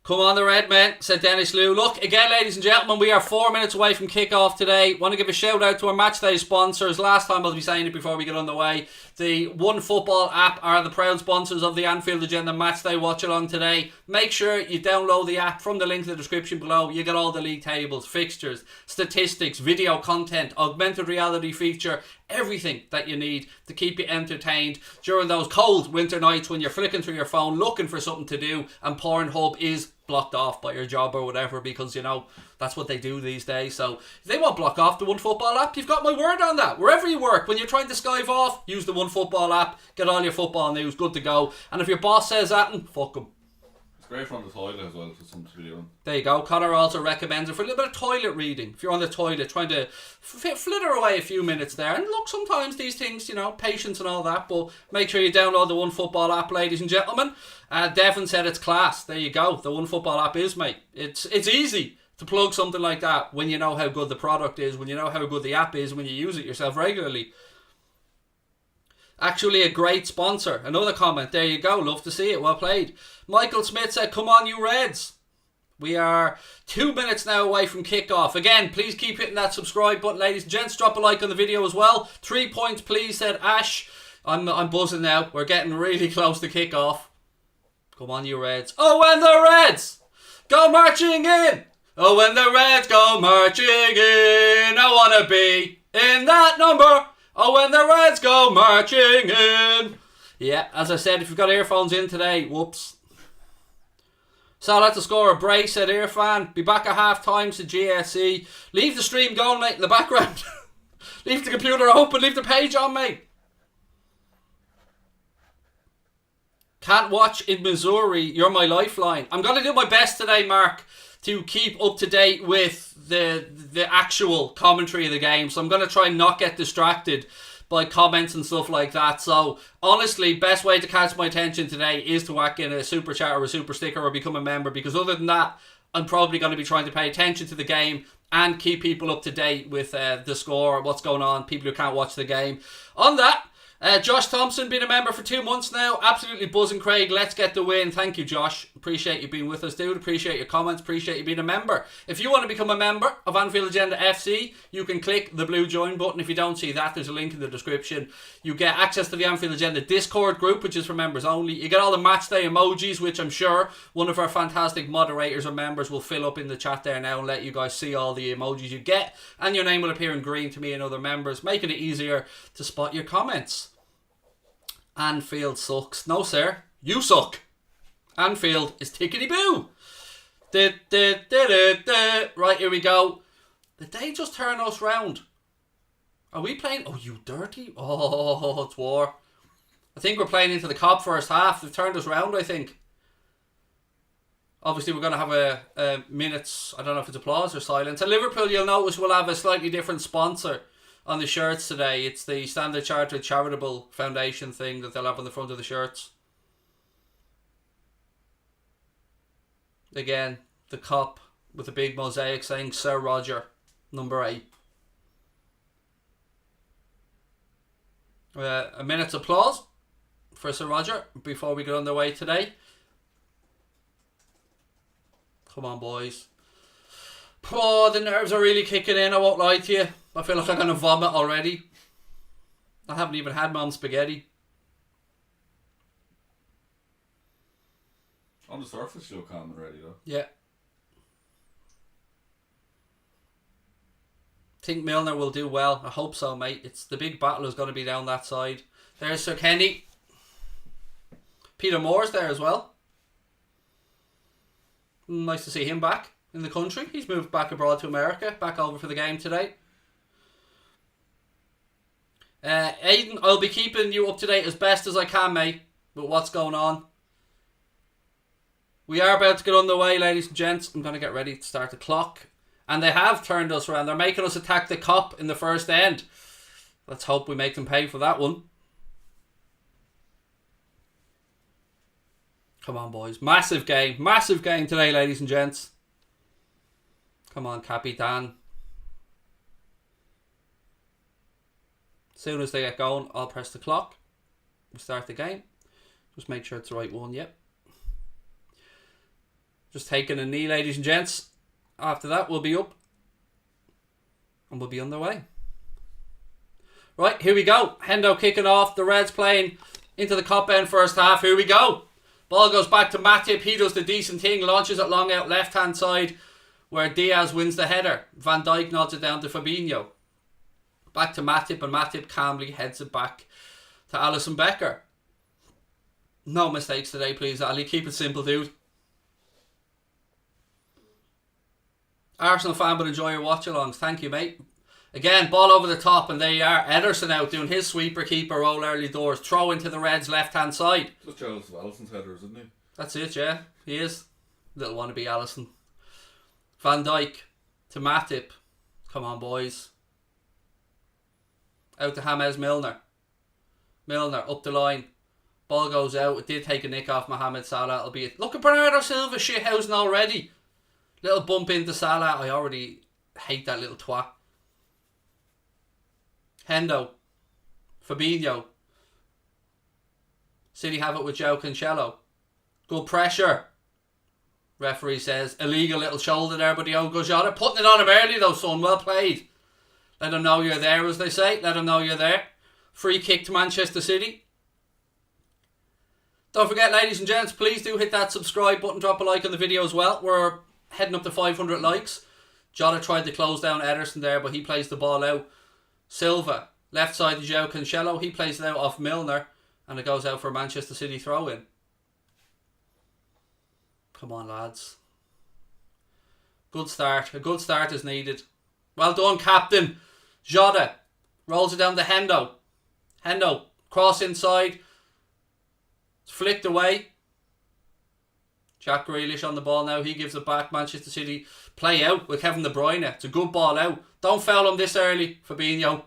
A: Come on the red men, said Dennis Liu. Look, again ladies and gentlemen, we are 4 minutes away from kick-off today. Want to give a shout out to our matchday sponsors. Last time I'll be saying it before we get underway. The One Football app are the proud sponsors of the Anfield Agenda Matchday Watch Along today. Make sure you download the app from the link in the description below. You get all the league tables, fixtures, statistics, video content, augmented reality feature, everything that you need to keep you entertained during those cold winter nights when you're flicking through your phone looking for something to do and Pornhub is blocked off by your job or whatever, because that's what they do these days. So if they won't block off the One Football app, you've got my word on that. Wherever you work, when you're trying to skive off, use the One Football app, get all your football news, good to go. And if your boss says that, fuck him.
B: It's great for on the toilet as well, for something to be doing.
A: There you go. Connor also recommends it for a little bit of toilet reading. If you're on the toilet trying to flitter away a few minutes there. And look, sometimes these things, patience and all that, but make sure you download the One Football app, ladies and gentlemen. Devon said it's class. There you go. The One Football app is, mate. It's easy to plug something like that when you know how good the product is, when you know how good the app is, when you use it yourself regularly. Actually a great sponsor. Another comment. There you go. Love to see it. Well played. Michael Smith said, come on you Reds. We are 2 minutes now away from kickoff. Again, please keep hitting that subscribe button, ladies and gents. Drop a like on the video as well. 3 points please, said Ash. I'm buzzing now. We're getting really close to kickoff. Come on you Reds. Oh, when the Reds go marching in. Oh, when the Reds go marching in. I want to be in that number. Oh, when the Reds go marching in. Yeah, as I said, if you've got earphones in today, whoops. Salah to score a brace, said Irfan. Be back at half time, said GSE. Leave the stream going, mate, in the background. Leave the computer open, leave the page on, mate. Can't watch in Missouri, you're my lifeline. I'm going to do my best today, Mark, to keep up to date with the actual commentary of the game. So I'm going to try and not get distracted by comments and stuff like that. So honestly, best way to catch my attention today is to whack in a super chat or a super sticker or become a member, because other than that, I'm probably going to be trying to pay attention to the game and keep people up to date with the score, what's going on, people who can't watch the game. On that, Josh Thompson, been a member for 2 months now. Absolutely buzzing, Craig. Let's get the win. Thank you, Josh. Appreciate you being with us, dude. Appreciate your comments. Appreciate you being a member. If you want to become a member of Anfield Agenda FC, you can click the blue join button. If you don't see that, there's a link in the description. You get access to the Anfield Agenda Discord group, which is for members only. You get all the match day emojis, which I'm sure one of our fantastic moderators or members will fill up in the chat there now and let you guys see all the emojis you get. And your name will appear in green to me and other members, making it easier to spot your comments. Anfield sucks. No, sir. You suck. Anfield is tickety-boo. Right, here we go. Did they just turn us round? Are we playing? Oh, you dirty. Oh, it's war. I think we're playing into the cop first half. They've turned us round, I think. Obviously, we're going to have a minute's, I don't know if it's applause or silence. At Liverpool, you'll notice we'll have a slightly different sponsor on the shirts today. It's the Standard Chartered Charitable Foundation thing that they'll have on the front of the shirts. Again, the cop with a big mosaic saying Sir Roger, number 8. A minute's applause for Sir Roger before we get underway today. Come on, boys. Oh, the nerves are really kicking in, I won't lie to you. I feel like I'm going to vomit already. I haven't even had mum spaghetti.
B: On the surface, you look calm and ready, though.
A: Yeah. Think Milner will do well. I hope so, mate. It's the big battle is going to be down that side. There's Sir Kenny. Peter Moore's there as well. Nice to see him back in the country. He's moved back abroad to America. Back over for the game today. Aidan, I'll be keeping you up to date as best as I can, mate, with what's going on. We are about to get underway, ladies and gents. I'm going to get ready to start the clock. And they have turned us around. They're making us attack the cop in the first end. Let's hope we make them pay for that one. Come on, boys. Massive game. Massive game today, ladies and gents. Come on, Capitan. As soon as they get going, I'll press the clock. We start the game. Just make sure it's the right one. Yep. Just taking a knee, ladies and gents. After that, we'll be up. And we'll be underway. Right, here we go. Hendo kicking off. The Reds playing into the cop end first half. Here we go. Ball goes back to Matip. He does the decent thing. Launches it long out left-hand side where Diaz wins the header. Van Dijk nods it down to Fabinho. Back to Matip, and Matip calmly heads it back to Alisson Becker. No mistakes today, please, Ali. Keep it simple, dude. Arsenal fan, but enjoy your watch-alongs. Thank you, mate. Again, ball over the top, and there you are. Ederson out doing his sweeper keeper roll early doors. Throw into the Reds' left-hand side.
B: Just jealous of Alisson's headers, isn't he?
A: That's it, yeah. He is. Little wannabe Alisson. Van Dijk to Matip. Come on, boys. Out to James Milner. Milner up the line. Ball goes out. It did take a nick off Mohamed Salah, albeit. Look at Bernardo Silva shithousing already. Little bump into Salah. I already hate that little twat. Hendo. Fabinho. City have it with João Cancelo. Good pressure. Referee says illegal little shoulder there by Diogo Jota. Putting it on him early though, son. Well played. Let him know you're there, as they say. Let him know you're there. Free kick to Manchester City. Don't forget, ladies and gents, please do hit that subscribe button. Drop a like on the video as well. We're heading up to 500 likes. Jota tried to close down Ederson there, but he plays the ball out. Silva, left side to João Cancelo. He plays it out off Milner, and it goes out for a Manchester City throw-in. Come on, lads. Good start. A good start is needed. Well done, captain. Jota rolls it down to Hendo. Hendo, cross inside. It's flicked away. Jack Grealish on the ball now. He gives it back. Manchester City play out with Kevin De Bruyne. It's a good ball out. Don't foul him this early, Fabinho.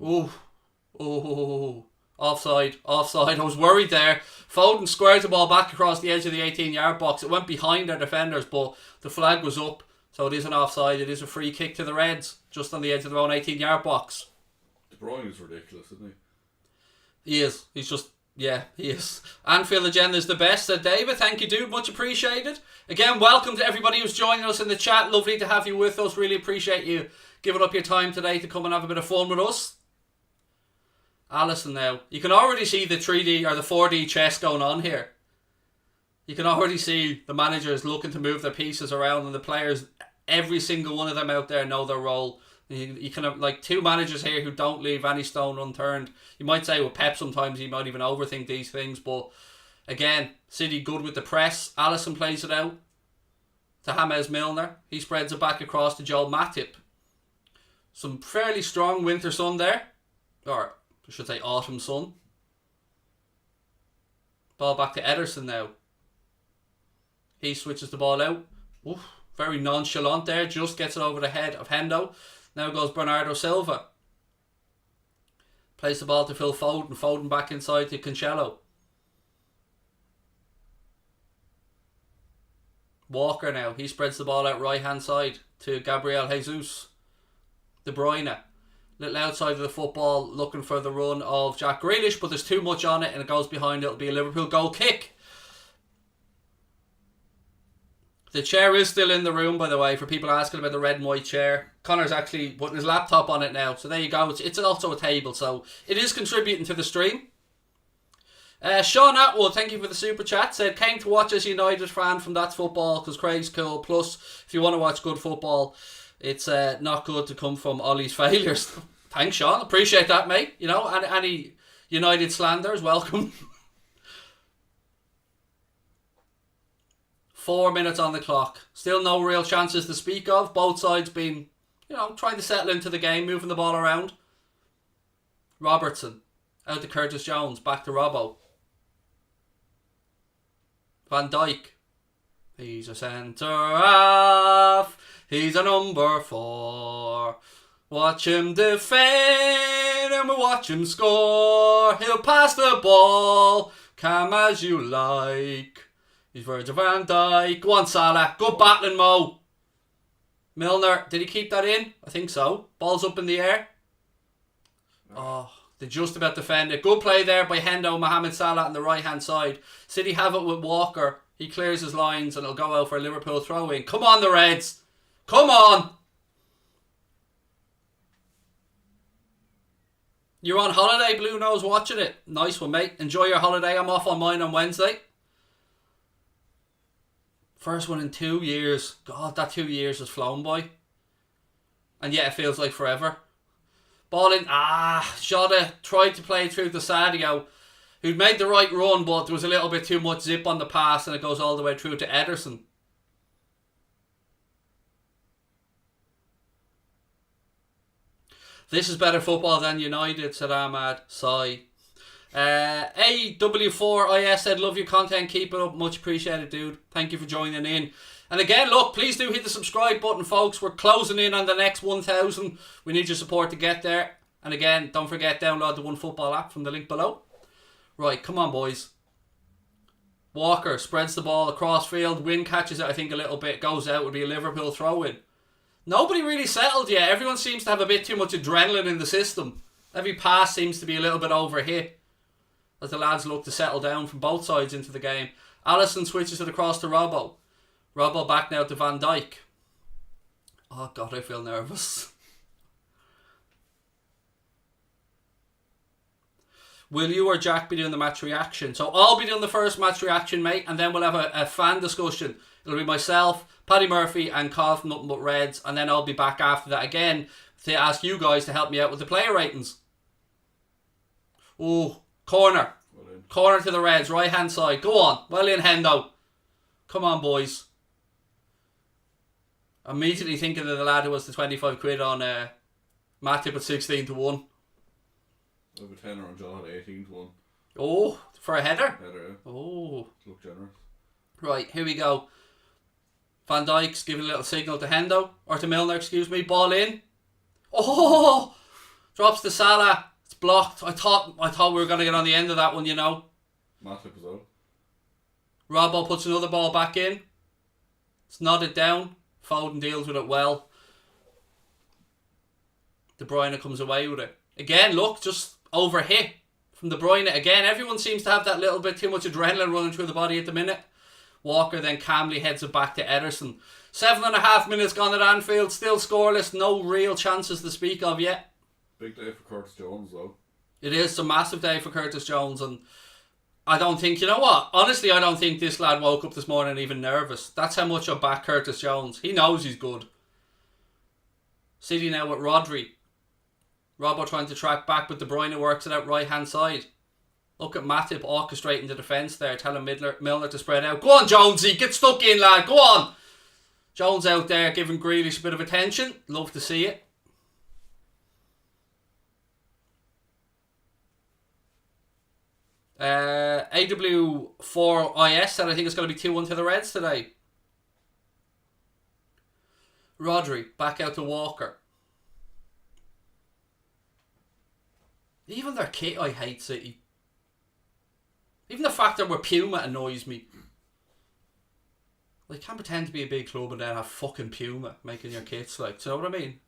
A: Ooh. Oh. Offside. Offside. I was worried there. Foden squares the ball back across the edge of the 18-yard box. It went behind our defenders, but the flag was up. So it is an offside. It is a free kick to the Reds, just on the edge of their own 18-yard box.
B: De Bruyne is ridiculous, isn't
A: he? He is. He's just... Yeah, he is. Anfield agenda is the best, said David. Thank you, dude. Much appreciated. Again, welcome to everybody who's joining us in the chat. Lovely to have you with us. Really appreciate you giving up your time today to come and have a bit of fun with us. Alisson now. You can already see the 3D or the 4D chess going on here. You can already see the managers looking to move their pieces around, and the players, every single one of them out there know their role. You can have like two managers here who don't leave any stone unturned. You might say with Pep sometimes he might even overthink these things, but again, City good with the press. Alisson plays it out to James Milner. He spreads it back across to Joel Matip. Some fairly strong winter sun there, or I should say autumn sun. Ball back to Ederson now. He switches the ball out. Oof, very nonchalant there. Just gets it over the head of Hendo. Now goes Bernardo Silva. Plays the ball to Phil Foden. Foden back inside to Cancelo. Walker now. He spreads the ball out right hand side to Gabriel Jesus. De Bruyne. Little outside of the football, looking for the run of Jack Grealish, but there's too much on it and it goes behind. It'll be a Liverpool goal kick. The chair is still in the room, by the way, for people asking about the red and white chair. Connor's actually putting his laptop on it now. So there you go. It's also a table, so it is contributing to the stream. Sean Atwood, thank you for the super chat. Said, came to watch as a United fan from That's Football because Craig's cool. Plus, if you want to watch good football, it's not good to come from Ollie's failures. Thanks, Sean. Appreciate that, mate. You know, any United slanders, welcome. 4 minutes on the clock. Still no real chances to speak of. Both sides been, trying to settle into the game, moving the ball around. Robertson. Out to Curtis Jones. Back to Robbo. Van Dijk. He's a centre-half. He's a number 4. Watch him defend and we'll watch him score. He'll pass the ball. Come as you like. He's Virgil van Dijk. Go on, Salah. Good battling, Mo. Milner. Did he keep that in? I think so. Ball's up in the air. Oh, they just about defend it. Good play there by Hendo, Mohamed Salah on the right-hand side. City have it with Walker. He clears his lines and it'll go out for a Liverpool throw-in. Come on, the Reds. Come on. You're on holiday, Blue Nose, watching it. Nice one, mate. Enjoy your holiday. I'm off on mine on Wednesday. First one in 2 years. God, that 2 years has flown by. And yet it feels like forever. Ball in. Jota tried to play through to Sadio, who'd made the right run, but there was a little bit too much zip on the pass and it goes all the way through to Ederson. This is better football than United, said Ahmad. Sigh. AW4IS said, love your content, keep it up, much appreciated, dude. Thank you for joining in. And again, look, please do hit the subscribe button, folks. We're closing in on the next 1,000. We need your support to get there. And again, don't forget, download the OneFootball app from the link below. Right, come on, boys. Walker spreads the ball across field. Win catches it, I think, a little bit. Goes out. Would be a Liverpool throw-in. Nobody really settled yet. Everyone seems to have a bit too much adrenaline in the system. Every pass seems to be a little bit overhit as the lads look to settle down from both sides into the game. Alisson switches it across to Robbo. Robbo back now to Van Dijk. Oh, God, I feel nervous. Will you or Jack be doing the match reaction? So I'll be doing the first match reaction, mate, and then we'll have a fan discussion. It'll be myself, Paddy Murphy and Carl from Nothing But Reds, and then I'll be back after that again to ask you guys to help me out with the player ratings. Oh, corner. Corner to the Reds, right hand side. Go on. Well in, Hendo. Come on, boys. Immediately thinking of the lad who was the 25 quid on Matip at 16 to 1.
B: I have a tenner on John at 18 to 1.
A: Oh, for a header?
B: Header, yeah.
A: Oh.
B: Look generous.
A: Right, here we go. Van Dijk's giving a little signal to Hendo, or to Milner, excuse me. Ball in. Oh! Drops to Salah. It's blocked. I thought we were going to get on the end of that one,
B: Matip as well.
A: Robbo puts another ball back in. It's nodded down. Foden deals with it well. De Bruyne comes away with it. Again, look, just overhit from De Bruyne. Again, everyone seems to have that little bit too much adrenaline running through the body at the minute. Walker then calmly heads it back to Ederson. 7.5 minutes gone at Anfield, still scoreless, no real chances to speak of yet.
B: Big day for Curtis Jones, though.
A: It is a massive day for Curtis Jones, and I don't think, you know what? Honestly, I don't think this lad woke up this morning even nervous. That's how much I back Curtis Jones. He knows he's good. City now with Rodri. Robbo trying to track back, but De Bruyne works it out right hand side. Look at Matip orchestrating the defence there, telling Milner to spread out. Go on, Jonesy, get stuck in, lad, go on. Jones out there giving Grealish a bit of attention. Love to see it. AW4IS said I think it's going to be 2-1 to the Reds today. Rodri back out to Walker. Even their kit I hate, City. Even the fact that we're Puma annoys me. Like, can't pretend to be a big club and then have fucking Puma making your kits, like, do you know what I mean?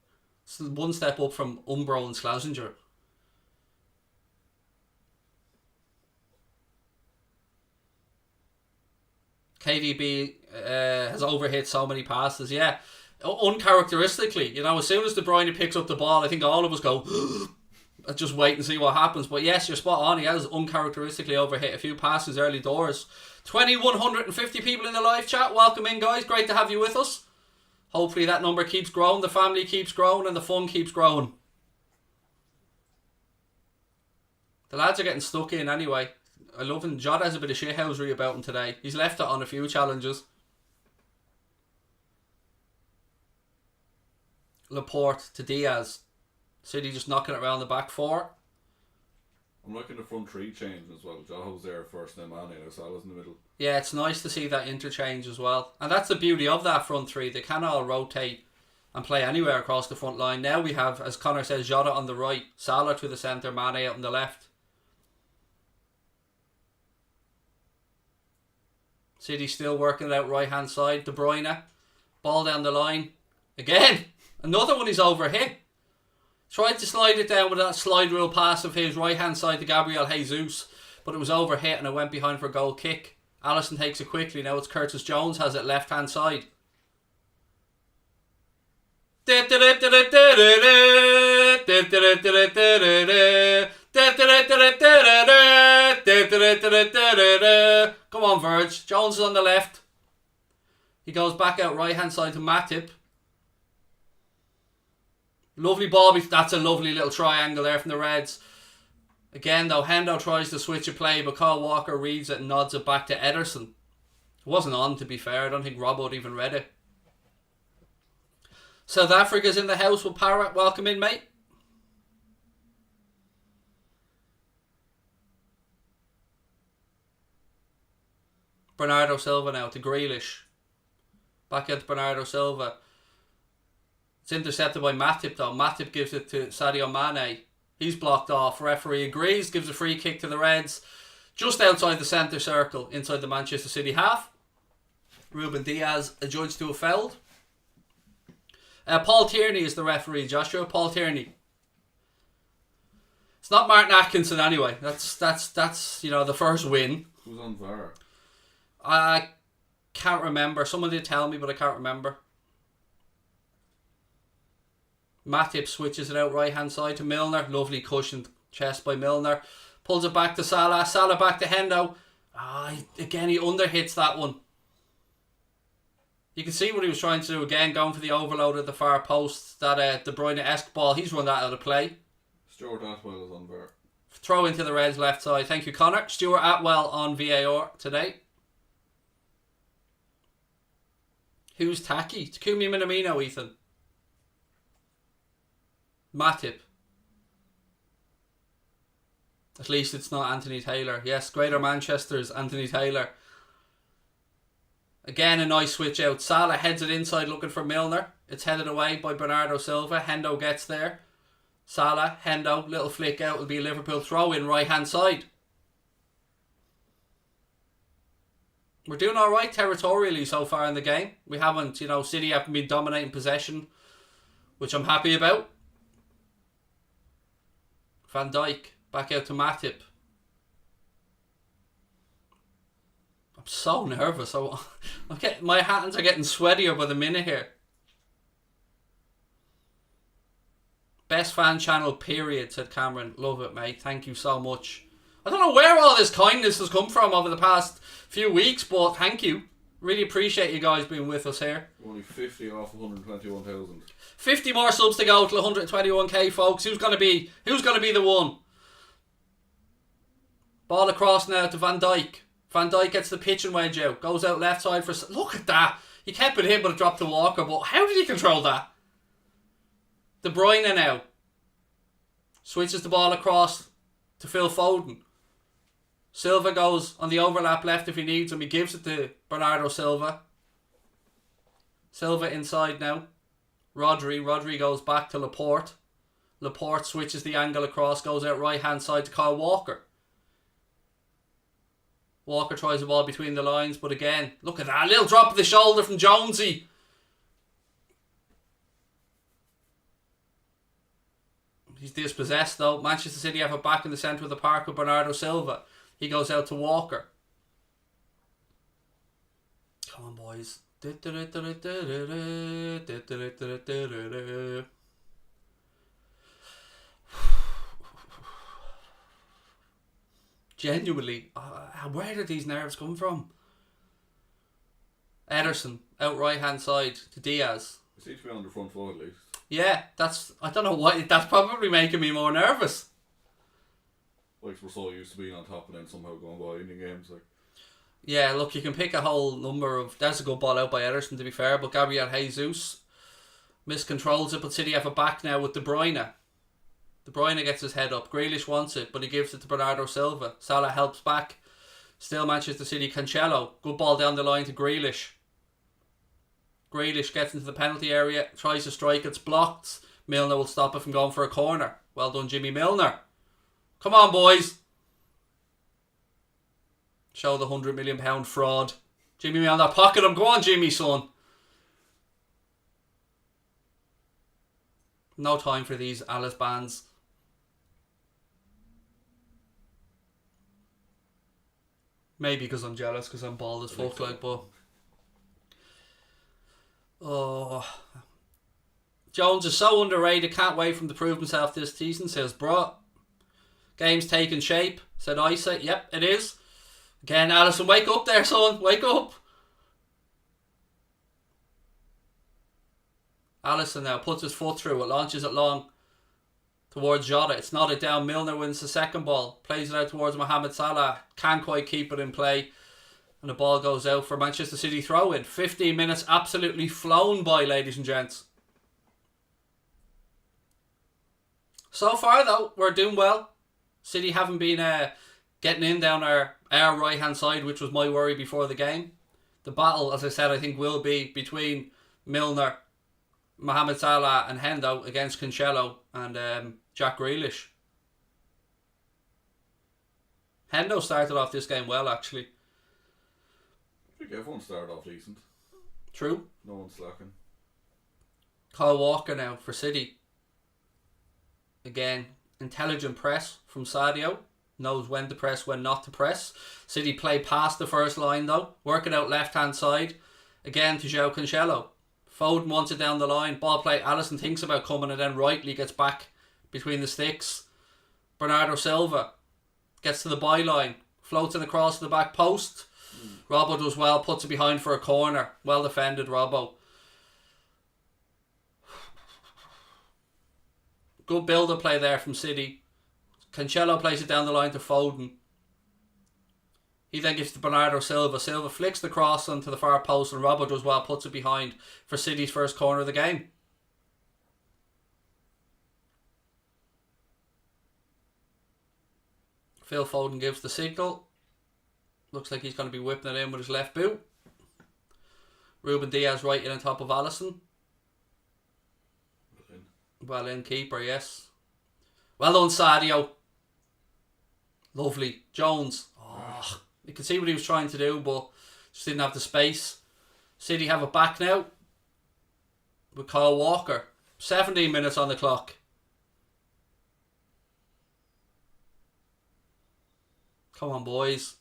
A: It's one step up from Umbro and Schlesinger. KDB has overhit so many passes, yeah. Uncharacteristically, you know, as soon as De Bruyne picks up the ball, I think all of us go, just wait and see what happens. But yes, you're spot on. He has uncharacteristically overhit a few passes early doors. 2,150 people in the live chat. Welcome in, guys. Great to have you with us. Hopefully that number keeps growing, the family keeps growing, and the fun keeps growing. The lads are getting stuck in anyway. I love him. Jota has a bit of shithousery about him today. He's left it on a few challenges. Laporte to Diaz. City just knocking it around the back four.
B: I'm liking the front three change as well. Jota's there first, then Mane, and Salah's in the middle.
A: Yeah, it's nice to see that interchange as well. And that's the beauty of that front three. They can all rotate and play anywhere across the front line. Now we have, as Connor says, Jota on the right, Salah to the centre, Mane out on the left. City still working it out right hand side. De Bruyne, ball down the line. Again, another one he's overhit. Tried to slide it down with that slide rule pass of his right hand side to Gabriel Jesus, but it was overhit and it went behind for a goal kick. Alisson takes it quickly. Now it's Curtis Jones has it left hand side. Come on, Verge. Jones is on the left. He goes back out right hand side to Matip. Lovely ball. That's a lovely little triangle there from the Reds. Again though, Hendo tries to switch a play, but Kyle Walker reads it and nods it back to Ederson. It wasn't on, to be fair. I don't think Robbo had even read it. South Africa's in the house with Parrot. Welcome in, mate. Bernardo Silva now to Grealish. Back out to Bernardo Silva. It's intercepted by Matip though. Matip gives it to Sadio Mane. He's blocked off. Referee agrees. Gives a free kick to the Reds. Just outside the centre circle. Inside the Manchester City half. Ruben Diaz adjudged to have fouled. Paul Tierney is the referee. Joshua. Paul Tierney. It's not Martin Atkinson anyway. That's you know, the first win.
B: Who's on VAR?
A: I can't remember. Someone did tell me, but I can't remember. Matip switches it out right hand side to Milner. Lovely cushioned chest by Milner. Pulls it back to Salah. Salah back to Hendo. Again he underhits that one. You can see what he was trying to do again, going for the overload at the far post. That De Bruyne-esque ball. He's run that out of play.
B: Stuart Atwell is on VAR.
A: Throw into the Reds left side. Thank you, Connor. Stuart Atwell on VAR today. Who's tacky? Takumi Minamino, Ethan. Matip. At least it's not Anthony Taylor. Yes, Greater Manchester's Anthony Taylor. Again, a nice switch out. Salah heads it inside looking for Milner. It's headed away by Bernardo Silva. Hendo gets there. Salah, Hendo, little flick out. It'll be a Liverpool throw in right hand side. we're doing all right territorially so far in the game. We haven't, City haven't been dominating possession, which I'm happy about. Van Dijk back out to Matip. I'm so nervous. My hands are getting sweatier by the minute here. Best fan channel, period, said Cameron. Love it, mate. Thank you so much. I don't know where all this kindness has come from over the past few weeks, but thank you. Really appreciate you guys being with us here.
B: Only 50 off 121,000. 50
A: more subs to go to 121k, folks. Who's gonna be the one? Ball across now to Van Dijk. Van Dijk gets the pitching wedge out. Goes out left side for... Look at that. He kept it in, but it dropped to Walker. But how did he control that? De Bruyne now. Switches the ball across to Phil Foden. Silva goes on the overlap left if he needs him. He gives it to Bernardo Silva. Silva inside now. Rodri goes back to Laporte. Laporte switches the angle across. Goes out right hand side to Kyle Walker. Walker tries the ball between the lines, but again, look at that little drop of the shoulder from Jonesy. He's dispossessed though. Manchester City have it back in the centre of the park with Bernardo Silva. He goes out to Walker. Come on, boys. Genuinely, where did these nerves come from? Ederson out right hand side to Diaz.
B: He seems to be on the front foot at least.
A: Yeah, I don't know why. That's probably making me more nervous.
B: Like we're so used to being on top and then somehow going by in the games.
A: Yeah, look, you can pick a whole number of... There's a good ball out by Ederson, to be fair, but Gabriel Jesus miscontrols it, but City have it back now with De Bruyne. De Bruyne gets his head up. Grealish wants it, but he gives it to Bernardo Silva. Salah helps back. Still Manchester City. Cancelo. Good ball down the line to Grealish. Grealish gets into the penalty area, tries to strike, it's blocked. Milner will stop it from going for a corner. Well done, Jimmy Milner. Come on, boys. Show the £100 million fraud. Jimmy Milner, pocket him. Go on, Jimmy, son. No time for these Alice bands. Maybe because I'm jealous, because I'm bald as fuck, like, but... Oh, Jones is so underrated. Can't wait for him to prove himself this season, says bro. Game's taking shape, said Isa. Yep, it is. Again, Allison, wake up there, son. Wake up. Allison now puts his foot through it, launches it long towards Jota. It's nodded down. Milner wins the second ball, plays it out towards Mohamed Salah. Can't quite keep it in play. And the ball goes out for Manchester City throw-in. 15 minutes absolutely flown by, ladies and gents. So far, though, we're doing well. City haven't been getting in down our right-hand side, which was my worry before the game. The battle, as I said, I think will be between Milner, Mohamed Salah and Hendo against Cancelo and Jack Grealish. Hendo started off this game well, actually.
B: I think everyone started off decent.
A: True.
B: No one's slacking.
A: Kyle Walker now for City. Again, intelligent press from Sadio. Knows when to press, when not to press. City play past the first line though. Work it out left hand side. Again to João Cancelo. Foden wants it down the line. Ball play. Alisson thinks about coming and then rightly gets back between the sticks. Bernardo Silva gets to the byline. Floats it across to the back post. Robbo does well. Puts it behind for a corner. Well defended, Robbo. Good build-up play there from City. Cancelo plays it down the line to Foden. He then gives to Bernardo Silva. Silva flicks the cross onto the far post and Robbo does well, puts it behind for City's first corner of the game. Phil Foden gives the signal. Looks like he's going to be whipping it in with his left boot. Ruben Diaz right in on top of Alisson. Well in, keeper, yes. Well done, Sadio. Lovely. Jones. Oh, you can see what he was trying to do, but Just didn't have the space. City have it back now with Kyle Walker. 17 minutes on the clock. Come on, boys.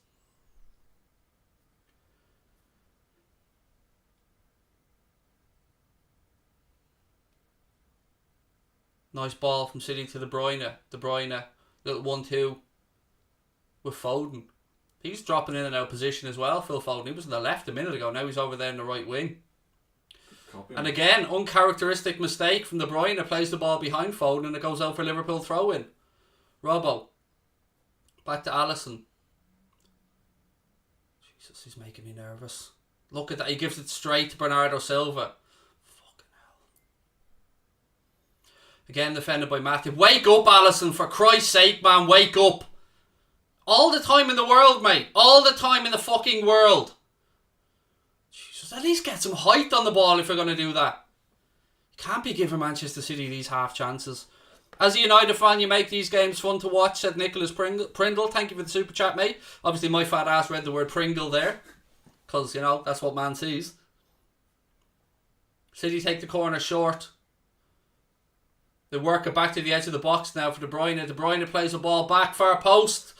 A: Nice ball from City to De Bruyne. De Bruyne, little 1-2 with Foden. He's dropping in and out of position as well, Phil Foden. He was on the left a minute ago. Now he's over there in the right wing. And again, uncharacteristic mistake from De Bruyne. Plays the ball behind Foden and it goes out for Liverpool throw-in. Robbo. Back to Alisson. Jesus, he's making me nervous. Look at that. He gives it straight to Bernardo Silva. Fucking hell. Again defended by Matip. Wake up, Alisson. For Christ's sake, man. Wake up. All the time in the world, mate. All the time in the fucking world. Jesus, at least get some height on the ball if you're going to do that. You can't be giving Manchester City these half chances. As a United fan, you make these games fun to watch, said Nicholas Prindle. Thank you for the super chat, mate. Obviously, my fat ass read the word Pringle there. Because, you know, that's what man sees. City take the corner short. They work it back to the edge of the box now for De Bruyne. De Bruyne plays the ball back, far post.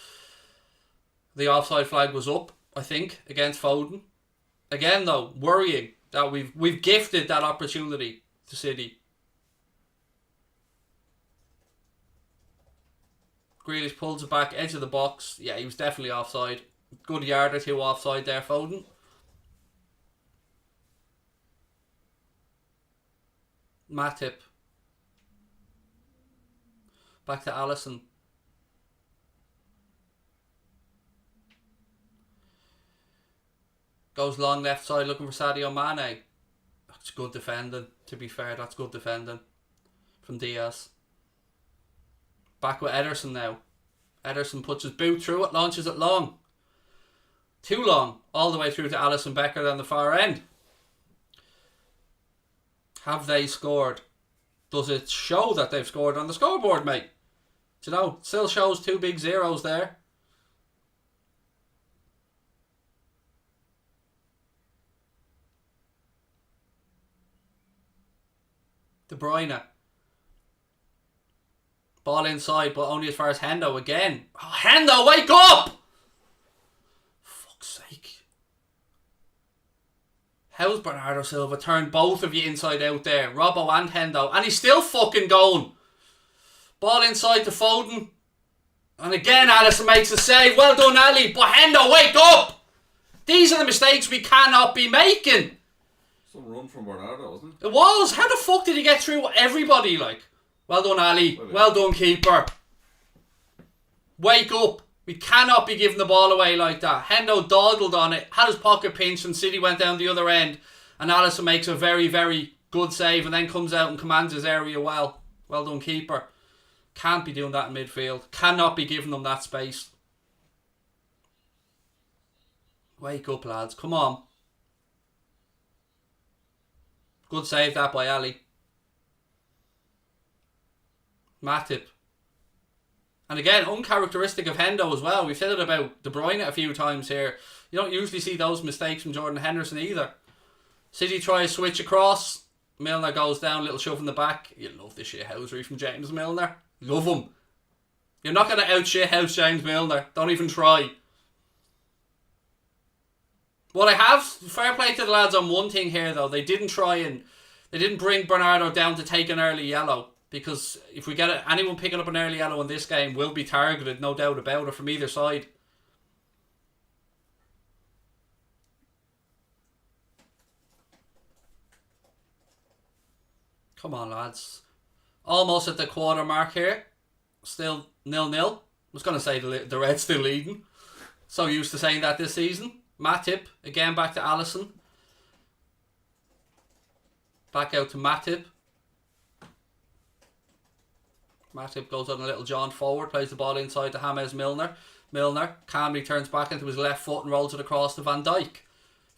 A: The offside flag was up, I think, against Foden. Again, though, worrying that we've gifted that opportunity to City. Grealish pulls it back, edge of the box. Yeah, he was definitely offside. Good yard or two offside there, Foden. Matip. Back to Alisson. Goes long left side looking for Sadio Mane. That's good defending, to be fair. That's good defending from Diaz. Back with Ederson now. Ederson puts his boot through it, launches it long. Too long. All the way through to Alisson Becker down the far end. Have they scored? Does it show that they've scored on the scoreboard, mate? Do you know, still shows 2 big zeros there. De Bruyne. Ball inside, but only as far as Hendo again. Oh, Hendo, wake up! Fuck's sake. How's Bernardo Silva turned both of you inside out there? Robbo and Hendo. And he's still fucking going. Ball inside to Foden. And again, Alisson makes a save. Well done, Ali. But Hendo, wake up! These are the mistakes we cannot be making.
B: Some run from Bernardo, wasn't
A: it? It was. How the fuck did he get through everybody, like? Well done, Ali. Well done, keeper. Wake up. We cannot be giving the ball away like that. Hendo dawdled on it, had his pocket pinched, and City went down the other end. And Alisson makes a very, very good save and then comes out and commands his area well. Well done, keeper. Can't be doing that in midfield. Cannot be giving them that space. Wake up, lads. Come on. Good save that by Ali. Matip. And again, uncharacteristic of Hendo as well. We've said it about De Bruyne a few times here. You don't usually see those mistakes from Jordan Henderson either. City try to switch across. Milner goes down, little shove in the back. You love this shithousery from James Milner. Love him. You're not going to out-shithouse James Milner. Don't even try. Well, I have fair play to the lads on one thing here, though. They didn't bring Bernardo down to take an early yellow. Because if we get anyone picking up an early yellow in this game will be targeted, no doubt about it, from either side. Come on, lads. Almost at the quarter mark here. Still 0-0. I was going to say the Reds still leading. So used to saying that this season. Matip, again back to Alisson. Back out to Matip. Matip goes on a little jaunt forward, plays the ball inside to James Milner. Milner calmly turns back into his left foot and rolls it across to Van Dijk.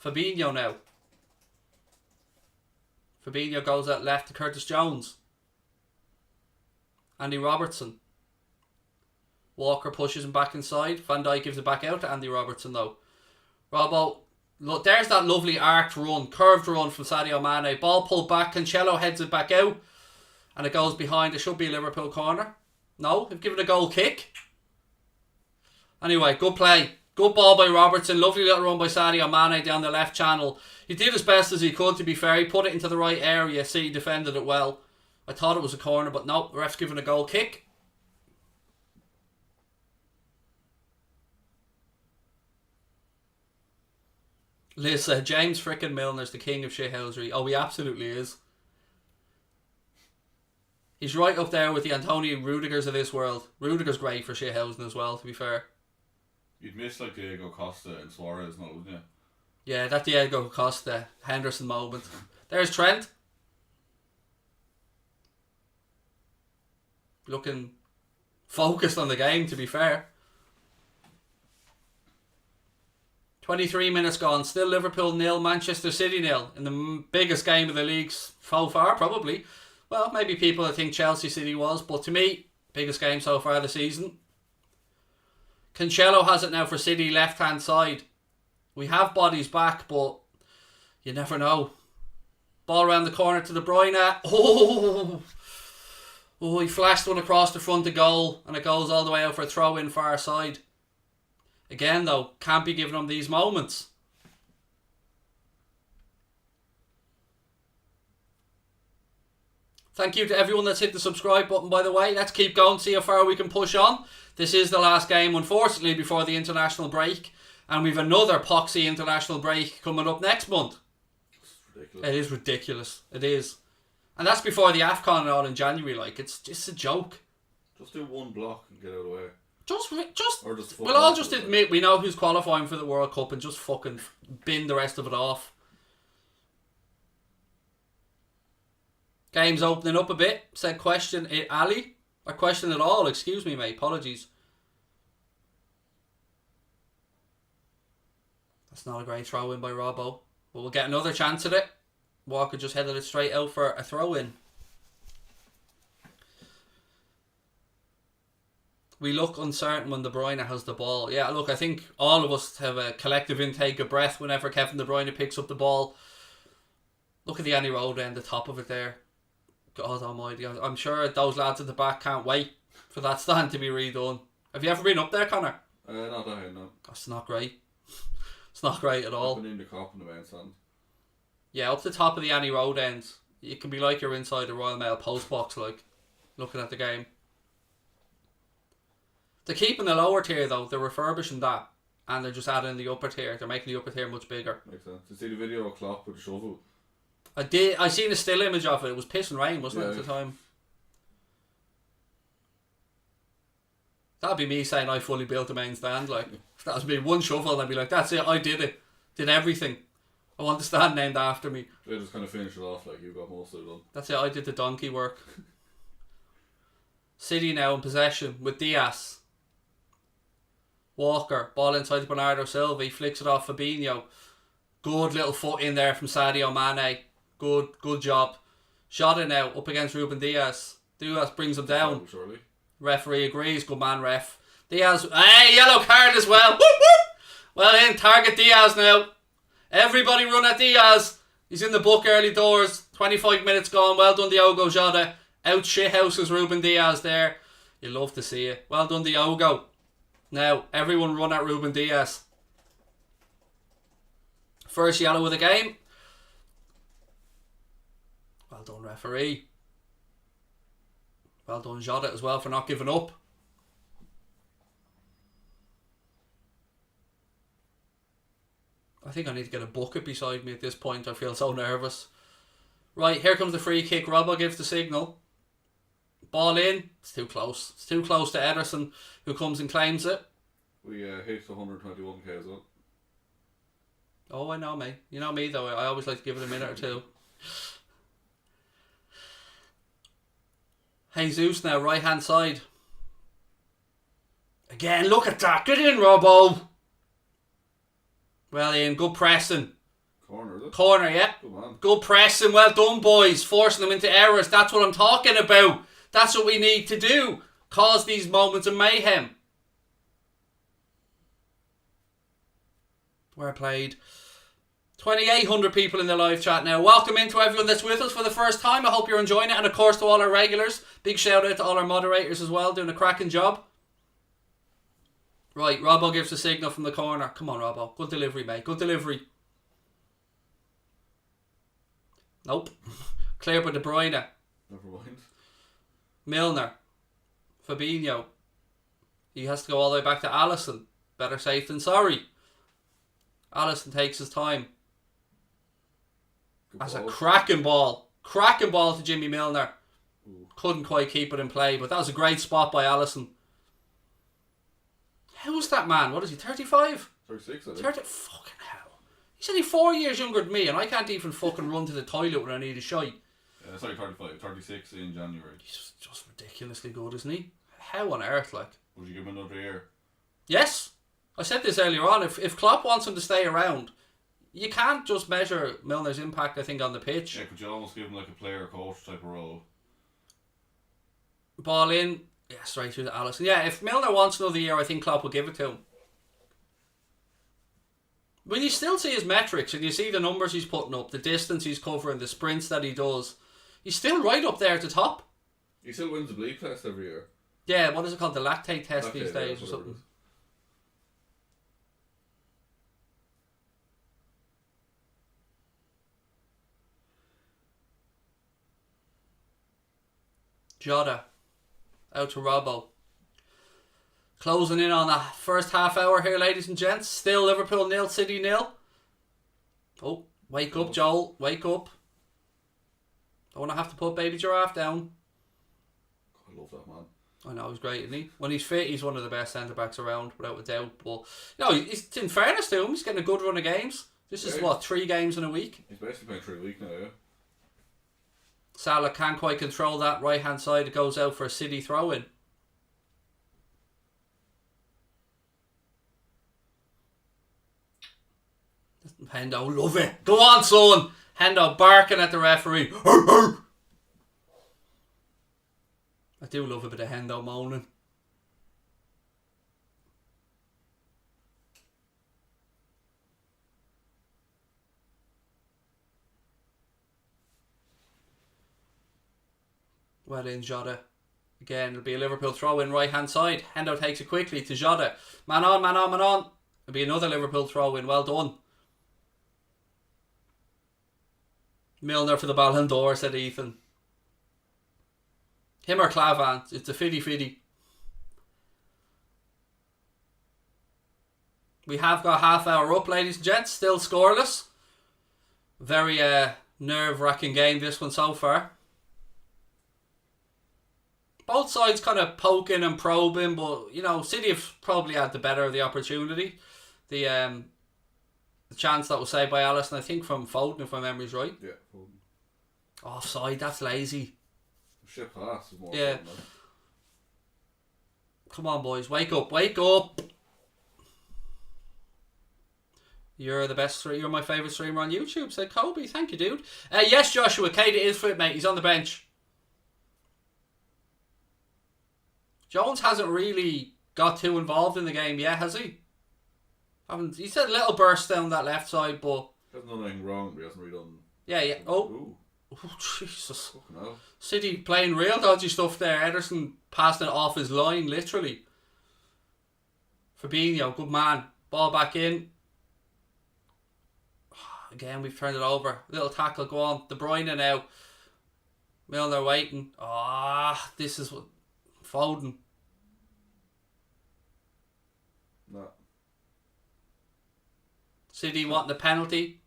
A: Fabinho now. Fabinho goes out left to Curtis Jones. Andy Robertson. Walker pushes him back inside. Van Dijk gives it back out to Andy Robertson though. Robbo Look, there's that lovely arced run, curved run from Sadio Mane. Ball pulled back. Cancelo heads it back out. And it goes behind. It should be a Liverpool corner. No, they've given a goal kick. Anyway, good play. Good ball by Robertson. Lovely little run by Sadio Mane down the left channel. He did as best as he could, to be fair. He put it into the right area. City defended it well. I thought it was a corner, but no, the ref's given a goal kick. Liz said, James frickin' Milner's the king of shithousery. Oh, he absolutely is. He's right up there with the Antonio Rudigers of this world. Rudiger's great for shithousing as well, to be fair.
B: You'd miss like Diego Costa and Suarez, no, wouldn't you?
A: Yeah, that Diego Costa, Henderson moment. There's Trent. Looking focused on the game, to be fair. 23 minutes gone. Still Liverpool 0, Manchester City 0. In the biggest game of the league so far, probably. Well, maybe people think Chelsea City was, but to me, biggest game so far this season. Cancelo has it now for City, left-hand side. We have bodies back, but you never know. Ball around the corner to De Bruyne. Oh, he flashed one across the front of goal, and it goes all the way out for a throw-in far side. Again, though, can't be giving him these moments. Thank you to everyone that's hit the subscribe button, by the way. Let's keep going, see how far we can push on. This is the last game, unfortunately, before the international break. And we've another poxy international break coming up next month.
B: Ridiculous.
A: It is ridiculous. It is. And that's before the AFCON and all in January. Like, it's just a joke.
B: Just do one block and get out of the way.
A: We'll all just admit we know who's qualifying for the World Cup and just fucking bin the rest of it off. Game's opening up a bit. Said question it Ali. Or question at all. Excuse me, mate. Apologies. That's not a great throw in by Robbo. But we'll get another chance at it. Walker just headed it straight out for a throw in. We look uncertain when De Bruyne has the ball. Yeah, look, I think all of us have a collective intake of breath whenever Kevin De Bruyne picks up the ball. Look at the Annie Road end, the top of it there. God almighty. I'm sure those lads at the back can't wait for that stand to be redone. Have you ever been up there, Connor?
B: Not that, no.
A: That's not great. It's not great at all.
B: I've been in the Kop and the main stand.
A: Yeah, up the top of the Annie Road end. It can be like you're inside the Royal Mail post box, like, looking at the game. They're keeping the lower tier, though. They're refurbishing that. And they're just adding the upper tier. They're making the upper tier much bigger.
B: Makes sense. You see the video of Klopp with the shovel?
A: I seen a still image of it. It was piss and rain, wasn't it, at the time? That'd be me saying I fully built the main stand. Like, if that was me, one shovel, I'd be like, that's it, I did it. Did everything. I want the stand named after me.
B: They just kind of finish it off like you got most of it done.
A: That's it, I did the donkey work. City now in possession with Diaz. Walker, ball inside to Bernardo Silva. He flicks it off Fabinho. Good little foot in there from Sadio Mane. Good job. Shot it now up against Ruben Diaz. Diaz brings him down.
B: Surely.
A: Referee agrees. Good man, ref. Diaz. Hey, yellow card as well. Whoop, whoop. Well in, target Diaz now. Everybody run at Diaz. He's in the book early doors. 25 minutes gone. Well done, Diogo Jota. Out shithouses Ruben Diaz there. You love to see it. Well done, Diogo. Now, everyone run at Ruben Diaz. First yellow of the game. Well done, referee. Well done, Jota, as well, for not giving up. I think I need to get a bucket beside me at this point. I feel so nervous. Right, here comes the free kick. Robbo gives the signal. Ball in. It's too close. It's too close to Ederson, who comes and claims it.
B: We hit 121k as well.
A: Oh, I know, mate. You know me, though. I always like to give it a minute or two. Jesus now, right-hand side. Again, look at that. Get in, Robbo. Well, Ian, good pressing.
B: Corner, is it?
A: Corner, yeah.
B: Good man.
A: Good pressing. Well done, boys. Forcing them into errors. That's what I'm talking about. That's what we need to do. Cause these moments of mayhem. Well played. 2,800 people in the live chat now. Welcome into everyone that's with us for the first time. I hope you're enjoying it. And of course to all our regulars. Big shout out to all our moderators as well, doing a cracking job. Right, Robbo gives a signal from the corner. Come on, Robbo. Good delivery, mate. Good delivery. Nope. Clear by De Bruyne.
B: Never mind.
A: Milner. Fabinho. He has to go all the way back to Alisson. Better safe than sorry. Alisson takes his time.
B: Good
A: That's
B: ball.
A: a cracking ball. Cracking ball to Jimmy Milner.
B: Ooh.
A: Couldn't quite keep it in play, but that was a great spot by Alisson. Who's that man? What is he, 35?
B: 36, I think.
A: 30? Fucking hell. He's only 4 years younger than me, and I can't even fucking run to the toilet when I need a shite.
B: Sorry, 35. 36 in January.
A: He's just ridiculously good, isn't he? How on earth, like?
B: Would you give him another year?
A: Yes. I said this earlier on. If Klopp wants him to stay around, you can't just measure Milner's impact, I think, on the pitch.
B: Yeah, could you almost give him like a player-coach type of role?
A: Ball in. Yeah, straight through to Alisson. Yeah, if Milner wants another year, I think Klopp will give it to him. When you still see his metrics and you see the numbers he's putting up, the distance he's covering, the sprints that he does, he's still right up there at the top.
B: He still wins the bleep test every year.
A: Yeah, what is it called? The lactate test these
B: Yeah,
A: days or
B: whatever
A: something.
B: it is.
A: Jota. Out to Robbo. Closing in on that first half hour here, ladies and gents. Still Liverpool 0, City 0. Oh, wake up, Joel. Wake up. Don't want to have to put baby giraffe down.
B: I love that man.
A: I know, he's great, isn't he? When he's fit, he's one of the best centre-backs around, without a doubt. But, you know, he's, in fairness to him, he's getting a good run of games. This is, what, 3 games in a week?
B: He's basically playing 3 a week now, yeah.
A: Salah can't quite control that right-hand side. It goes out for a City throw-in. Hendo, love it. Go on, son. Hendo barking at the referee. I do love a bit of Hendo moaning. Well in, Jota. Again, it'll be a Liverpool throw in right hand side. Hendo takes it quickly to Jota. Man on, man on, man on. It'll be another Liverpool throw in. Well done. Milner for the Ballon d'Or, said Ethan. Him or Clavan. It's a fiddy. We have got half hour up, ladies and gents. Still scoreless. Very nerve-wracking game, this one so far. Both sides kind of poking and probing, but, you know, City have probably had the better of the opportunity. The chance that was saved by Alisson, I think from Foden, if my memory's right.
B: Yeah, Foden.
A: Offside, that's lazy.
B: Shit pass is more
A: Yeah.
B: fun, man.
A: Come on, boys, wake up, wake up. You're the best, you're my favourite streamer on YouTube, said Kobe. Thank you, dude. Yes, Joshua, Keita is fit, mate. He's on the bench. Jones hasn't really got too involved in the game yet, has he? He said a little burst down that left side, but...
B: He hasn't done anything wrong, but he hasn't really done...
A: Yeah. Oh.
B: Ooh,
A: Oh, Jesus.
B: fucking hell.
A: City playing real dodgy stuff there. Ederson passed it off his line, literally. Fabinho, good man. Ball back in. Again, we've turned it over. Little tackle, go on. De Bruyne now. Milner waiting. This is what... Foden.
B: No.
A: City wanting the penalty.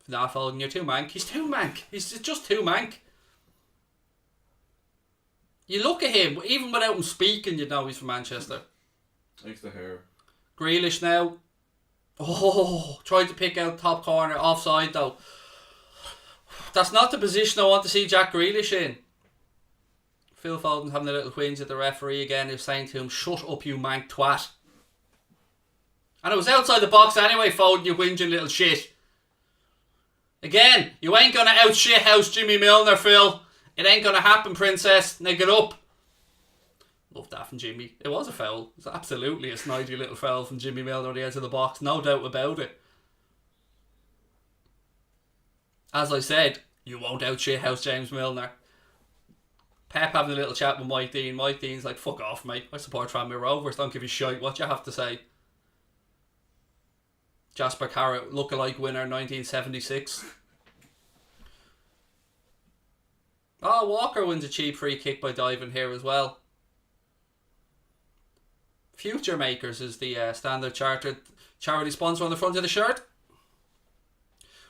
A: Nah, Foden, you're too mank. He's too mank. He's just too mank. You look at him, even without him speaking, you know he's from Manchester.
B: Makes the hair.
A: Grealish now. Oh, tried to pick out top corner. Offside though. That's not the position I want to see Jack Grealish in. Phil Foden having a little whinge at the referee again, who's saying to him, "Shut up, you mank twat." And it was outside the box anyway, Foden, you whinging little shit. Again, you ain't gonna out shit house Jimmy Milner, Phil. It ain't gonna happen, princess. Now get up. Love that from Jimmy. It was a foul. It was absolutely a snidey little foul from Jimmy Milner on the edge of the box. No doubt about it. As I said, you won't out shithouse James Milner. Pep having a little chat with Mike Dean. Mike Dean's like, fuck off, mate. I support Tranmere Rovers. Don't give a shite what you have to say. Jasper Carrott, lookalike winner 1976. Oh, Walker wins a cheap free kick by diving here as well. Future Makers is the standard charity sponsor on the front of the shirt.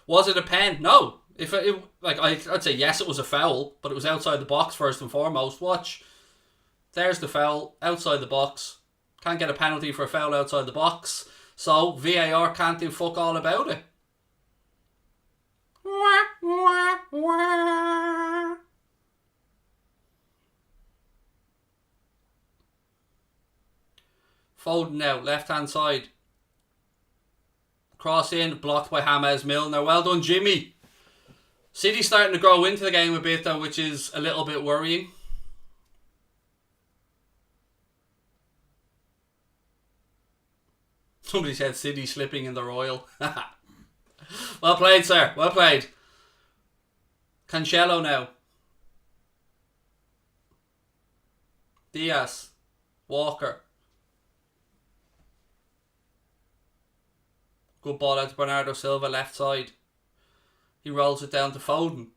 A: Was it a pen? No. I'd say yes, it was a foul, but it was outside the box first and foremost. Watch. There's the foul outside the box. Can't get a penalty for a foul outside the box. So VAR can't do fuck all about it. Foden now, left hand side. Cross in, blocked by James Milner. Well done, Jimmy. City's starting to grow into the game a bit though, which is a little bit worrying. Somebody said City slipping in the Royal. Well played, sir. Well played. Cancelo now. Diaz. Walker. Good ball out to Bernardo Silva, left side. He rolls it down to Foden.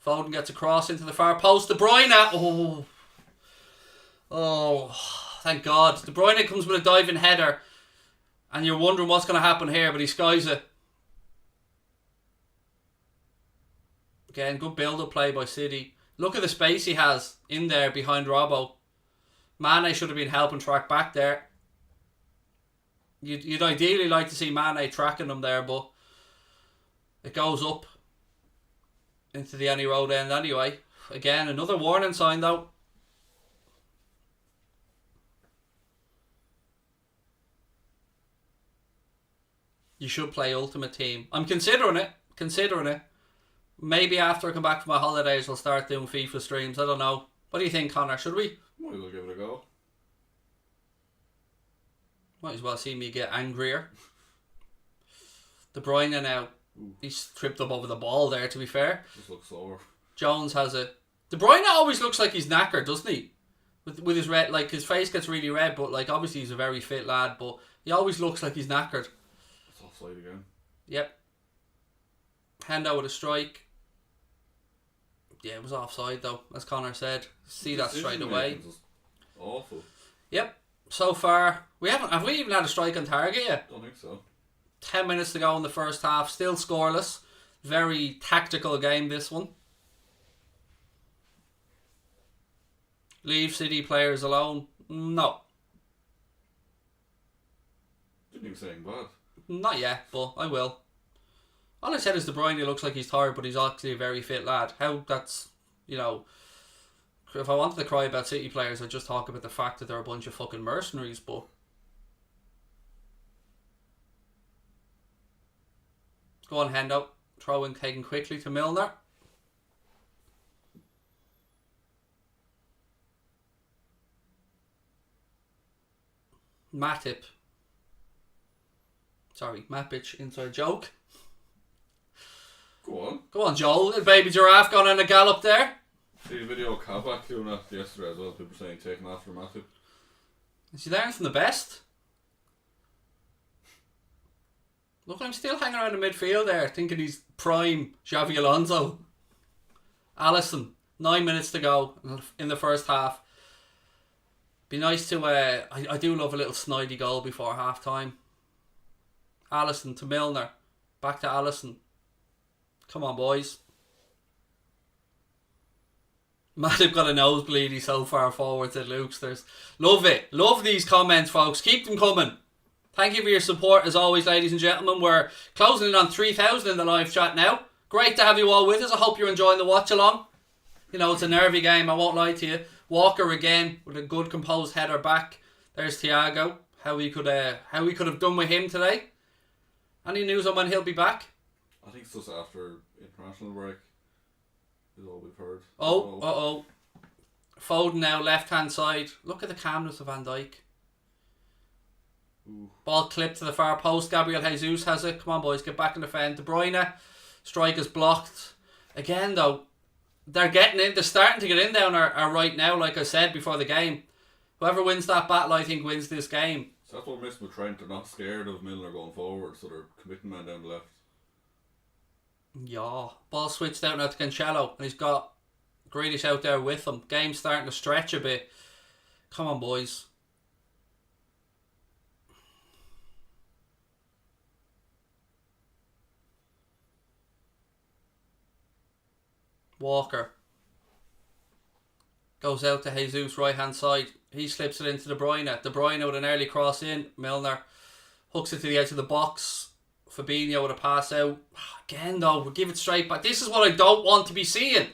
A: Foden gets a cross into the far post. De Bruyne. Oh, thank God. De Bruyne comes with a diving header. And you're wondering what's going to happen here, but he skies it. Again, good build-up play by City. Look at the space he has in there behind Robbo. Mane should have been helping track back there. You'd ideally like to see Mane tracking him there, but it goes up into the Any Road end anyway. Again, another warning sign though. You should play Ultimate Team. I'm considering it. Maybe after I come back from my holidays I'll start doing FIFA streams. I don't know. What do you think, Connor? Should we?
B: Might as well give it a go.
A: Might as well see me get angrier. De Bruyne now.
B: Ooh.
A: He's tripped up over the ball there, to be fair.
B: Just looks slower.
A: Jones has it. De Bruyne always looks like he's knackered, doesn't he? With his red, like his face gets really red, but like obviously he's a very fit lad, but he always looks like he's knackered.
B: It's offside again.
A: Yep. Hendo with a strike. Yeah, it was offside though, as Connor said. See that straight away.
B: Awful.
A: Yep. So far, have we even had a strike on target yet?
B: Don't think so.
A: 10 minutes to go in the first half, still scoreless. Very tactical game, this one. Leave City players alone? No.
B: Didn't even say anything bad.
A: Not yet, but I will. All I said is De Bruyne looks like he's tired, but he's actually a very fit lad. How that's, if I wanted to cry about City players, I'd just talk about the fact that they're a bunch of fucking mercenaries, but... Go on, Hendo. Throw in taken quickly to Milner. Matip. Sorry, Mapic, inside joke.
B: Go
A: on, Joel. Little baby giraffe gone on a gallop there.
B: See the video of Kabak doing that yesterday as well. People saying taking after Matip.
A: Is he learning from the best? Look, I'm still hanging around the midfield there, thinking he's prime Xavi Alonso. Alisson, 9 minutes to go in the first half. Be nice to, I do love a little snidey goal before half time. Alisson to Milner. Back to Alisson. Come on, boys. Matip got a nosebleed, he's so far forward, said Luke's. Love it. Love these comments, folks. Keep them coming. Thank you for your support as always, ladies and gentlemen. We're closing in on 3,000 in the live chat now. Great to have you all with us. I hope you're enjoying the watch along. It's a nervy game, I won't lie to you. Walker again with a good composed header back. There's Thiago. How we could have done with him today. Any news on when he'll be back?
B: I think it's just after international break is all we've heard.
A: Foden now, left-hand side. Look at the calmness of Van Dijk.
B: Ooh.
A: Ball clipped to the far post. Gabriel Jesus has it. Come on, boys, get back in the defend. De Bruyne. Strike is blocked. Again, though, they're getting in. They're starting to get in down our right now, like I said before the game. Whoever wins that battle, I think, wins this game.
B: So that's what we're missing with Trent. They're not scared of Milner going forward, so they're committing man down the left.
A: Yeah. Ball switched out now to Cancelo, and he's got Grealish out there with him. Game's starting to stretch a bit. Come on, boys. Walker goes out to Jesus, right hand side. He slips it into De Bruyne. De Bruyne with an early cross in. Milner hooks it to the edge of the box. Fabinho with a pass out. Again, though, we'll give it straight back. This is what I don't want to be seeing.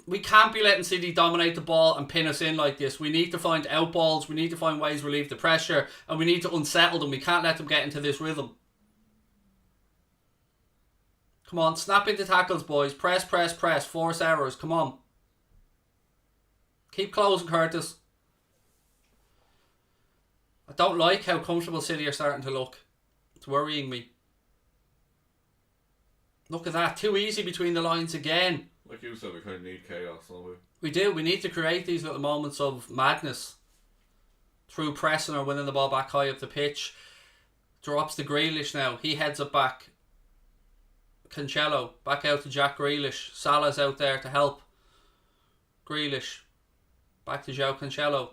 A: We can't be letting City dominate the ball and pin us in like this. We need to find out balls. We need to find ways to relieve the pressure, and we need to unsettle them. We can't let them get into this rhythm. Come on, snap into tackles, boys. Press, press, press. Force errors. Come on. Keep closing, Curtis. I don't like how comfortable City are starting to look. It's worrying me. Look at that. Too easy between the lines again.
B: Like you said, we kind of need chaos, don't we?
A: We do. We need to create these little moments of madness through pressing or winning the ball back high up the pitch. Drops to Grealish now. He heads it back. Cancelo back out to Jack Grealish. Salah's out there to help. Grealish back to João Cancelo.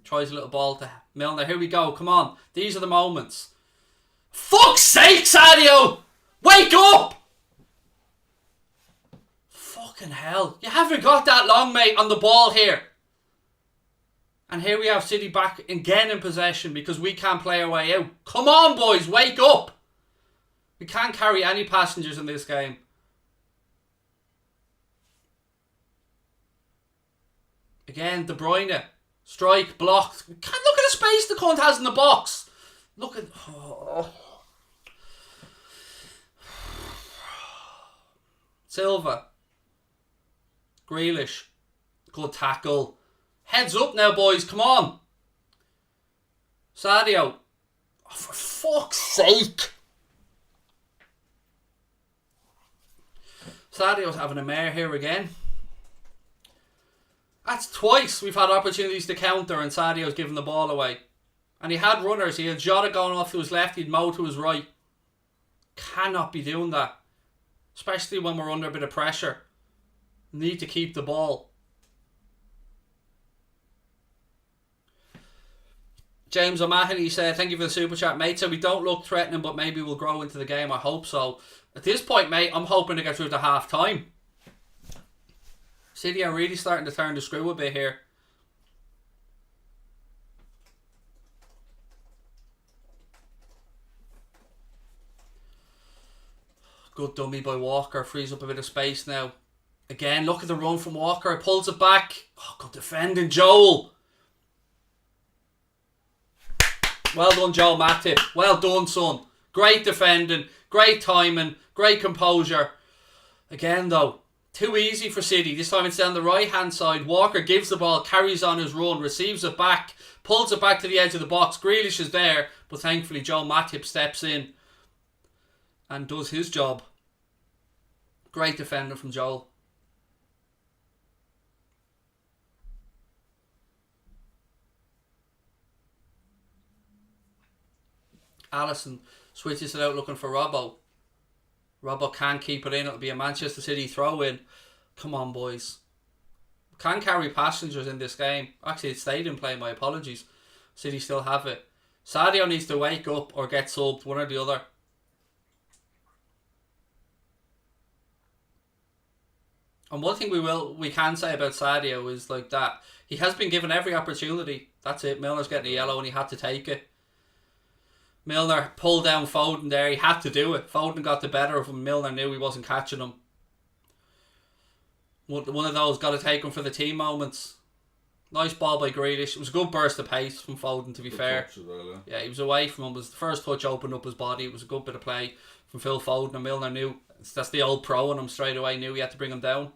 A: Tries a little ball to Milner. Here we go. Come on. These are the moments. Fuck's sake, Sadio! Wake up! Fucking hell. You haven't got that long, mate, on the ball here. And here we have City back again in possession because we can't play our way out. Come on, boys. Wake up. We can't carry any passengers in this game. Again, De Bruyne. Strike, blocked. Can't look at the space the cunt has in the box. Look at... Oh. Silva. Grealish. Good tackle. Heads up now, boys. Come on. Sadio. Oh, for fuck's sake. Sadio's having a mare here again. That's twice we've had opportunities to counter and Sadio's given the ball away. And he had runners. He had Jota going off to his left. He'd Mo to his right. Cannot be doing that. Especially when we're under a bit of pressure. Need to keep the ball. James O'Mahony said, thank you for the super chat, mate. So we don't look threatening, but maybe we'll grow into the game. I hope so. At this point, mate, I'm hoping to get through to half time. City are really starting to turn the screw a bit here. Good dummy by Walker. Frees up a bit of space now. Again, look at the run from Walker. Pulls it back. Oh, good defending, Joel. Well done, Joel Matip. Well done, son. Great defending. Great timing. Great composure. Again, though, too easy for City. This time it's down the right-hand side. Walker gives the ball, carries on his run, receives it back, pulls it back to the edge of the box. Grealish is there, but thankfully Joel Matip steps in and does his job. Great defender from Joel. Alisson switches it out looking for Robbo. Robbo can't keep it in. It'll be a Manchester City throw in. Come on, boys. Can carry passengers in this game. Actually, it stayed in play. My apologies. City still have it. Sadio needs to wake up or get subbed. One or the other. And one thing we can say about Sadio is like that. He has been given every opportunity. That's it. Milner's getting a yellow and he had to take it. Milner pulled down Foden there. He had to do it. Foden got the better of him. Milner knew he wasn't catching him. One of those got to take him for the team moments. Nice ball by Grealish. It was a good burst of pace from Foden, to be fair.
B: Well,
A: yeah, he was away from him. It was the first touch opened up his body. It was a good bit of play from Phil Foden, and Milner knew. That's the old pro in him straight away. Knew he had to bring him down.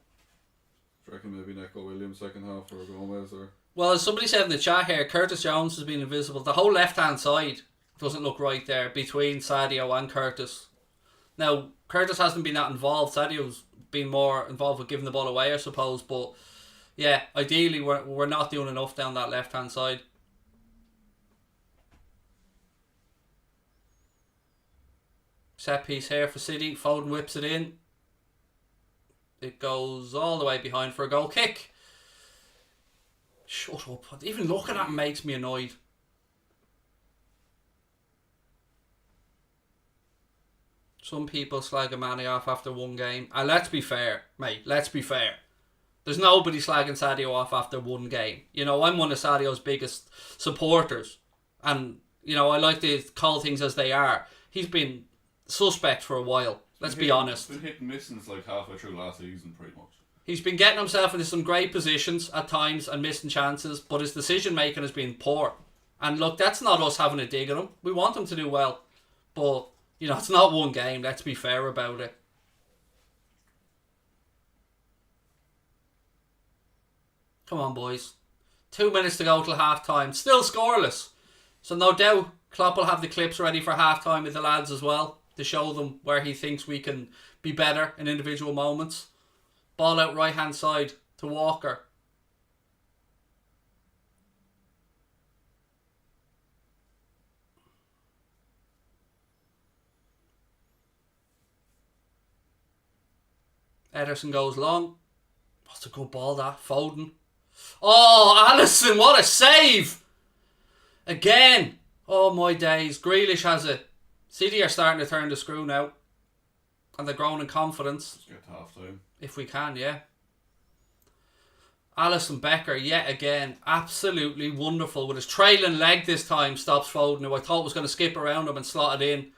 B: Do you reckon maybe Neco Williams second half or Gomez or?
A: Well, as somebody said in the chat here, Curtis Jones has been invisible. The whole left-hand side doesn't look right there between Sadio and Curtis. Now, Curtis hasn't been that involved. Sadio's been more involved with giving the ball away, I suppose. But yeah, ideally we're not doing enough down that left-hand side. Set piece here for City. Foden whips it in. It goes all the way behind for a goal kick. Shut up. Even looking at him makes me annoyed. Some people slag Mane off after one game. And let's be fair, mate. Let's be fair. There's nobody slagging Sadio off after one game. You know, I'm one of Sadio's biggest supporters. And, you know, I like to call things as they are. He's been suspect for a while. Let's be honest.
B: Been hit and miss since like halfway through last season, pretty much.
A: He's been getting himself into some great positions at times and missing chances, but his decision making has been poor. And look, that's not us having a dig at him. We want him to do well. But, you know, it's not one game. Let's be fair about it. Come on, boys. 2 minutes to go till half time. Still scoreless. So no doubt Klopp will have the clips ready for half time with the lads as well, to show them where he thinks we can be better in individual moments. Ball out right hand side to Walker. Ederson goes long. What's a good ball that? Foden. Oh, Alisson, what a save! Again. Oh my days. Grealish has it. City are starting to turn the screw now. And they're growing in confidence.
B: Let's get to half time.
A: If we can, yeah. Alisson Becker, yet again, absolutely wonderful. With his trailing leg this time, stops Foden, who I thought was going to skip around him and slot it in.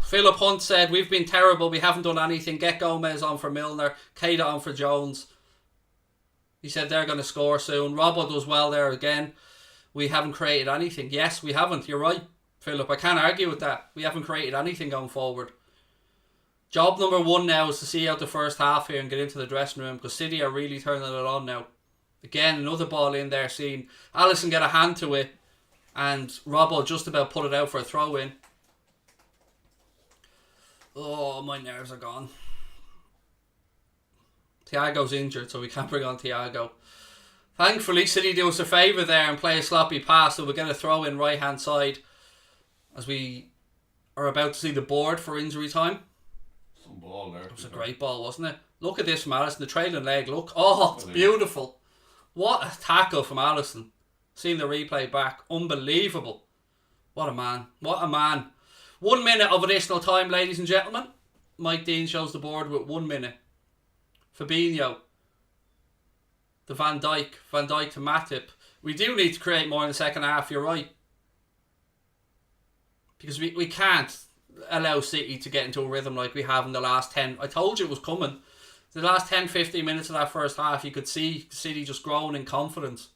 A: Philip Hunt said, we've been terrible, we haven't done anything. Get Gomez on for Milner, Keita on for Jones. He said they're going to score soon. Robbo does well there again. We haven't created anything. Yes, we haven't. You're right, Philip. I can't argue with that. We haven't created anything going forward. Job number one now is to see out the first half here and get into the dressing room, because City are really turning it on now. Again, another ball in there, seeing Alisson get a hand to it, and Robbo just about put it out for a throw in. Oh, my nerves are gone. Thiago's injured, so we can't bring on Thiago. Thankfully, City do us a favour there and play a sloppy pass, so we're going to throw in right hand side as we are about to see the board for injury time.
B: Some ball there.
A: It was a great ball, wasn't it? Look at this from Alisson, the trailing leg. Look, oh, it's beautiful. What a tackle from Alisson. Seeing the replay back, unbelievable. What a man. What a man. 1 minute of additional time, ladies and gentlemen. Mike Dean shows the board with 1 minute. Fabinho. To Van Dijk. Van Dijk to Matip. We do need to create more in the second half, you're right. Because we can't allow City to get into a rhythm like we have in the last 10. I told you it was coming. The last 10-15 minutes of that first half, you could see City just growing in confidence.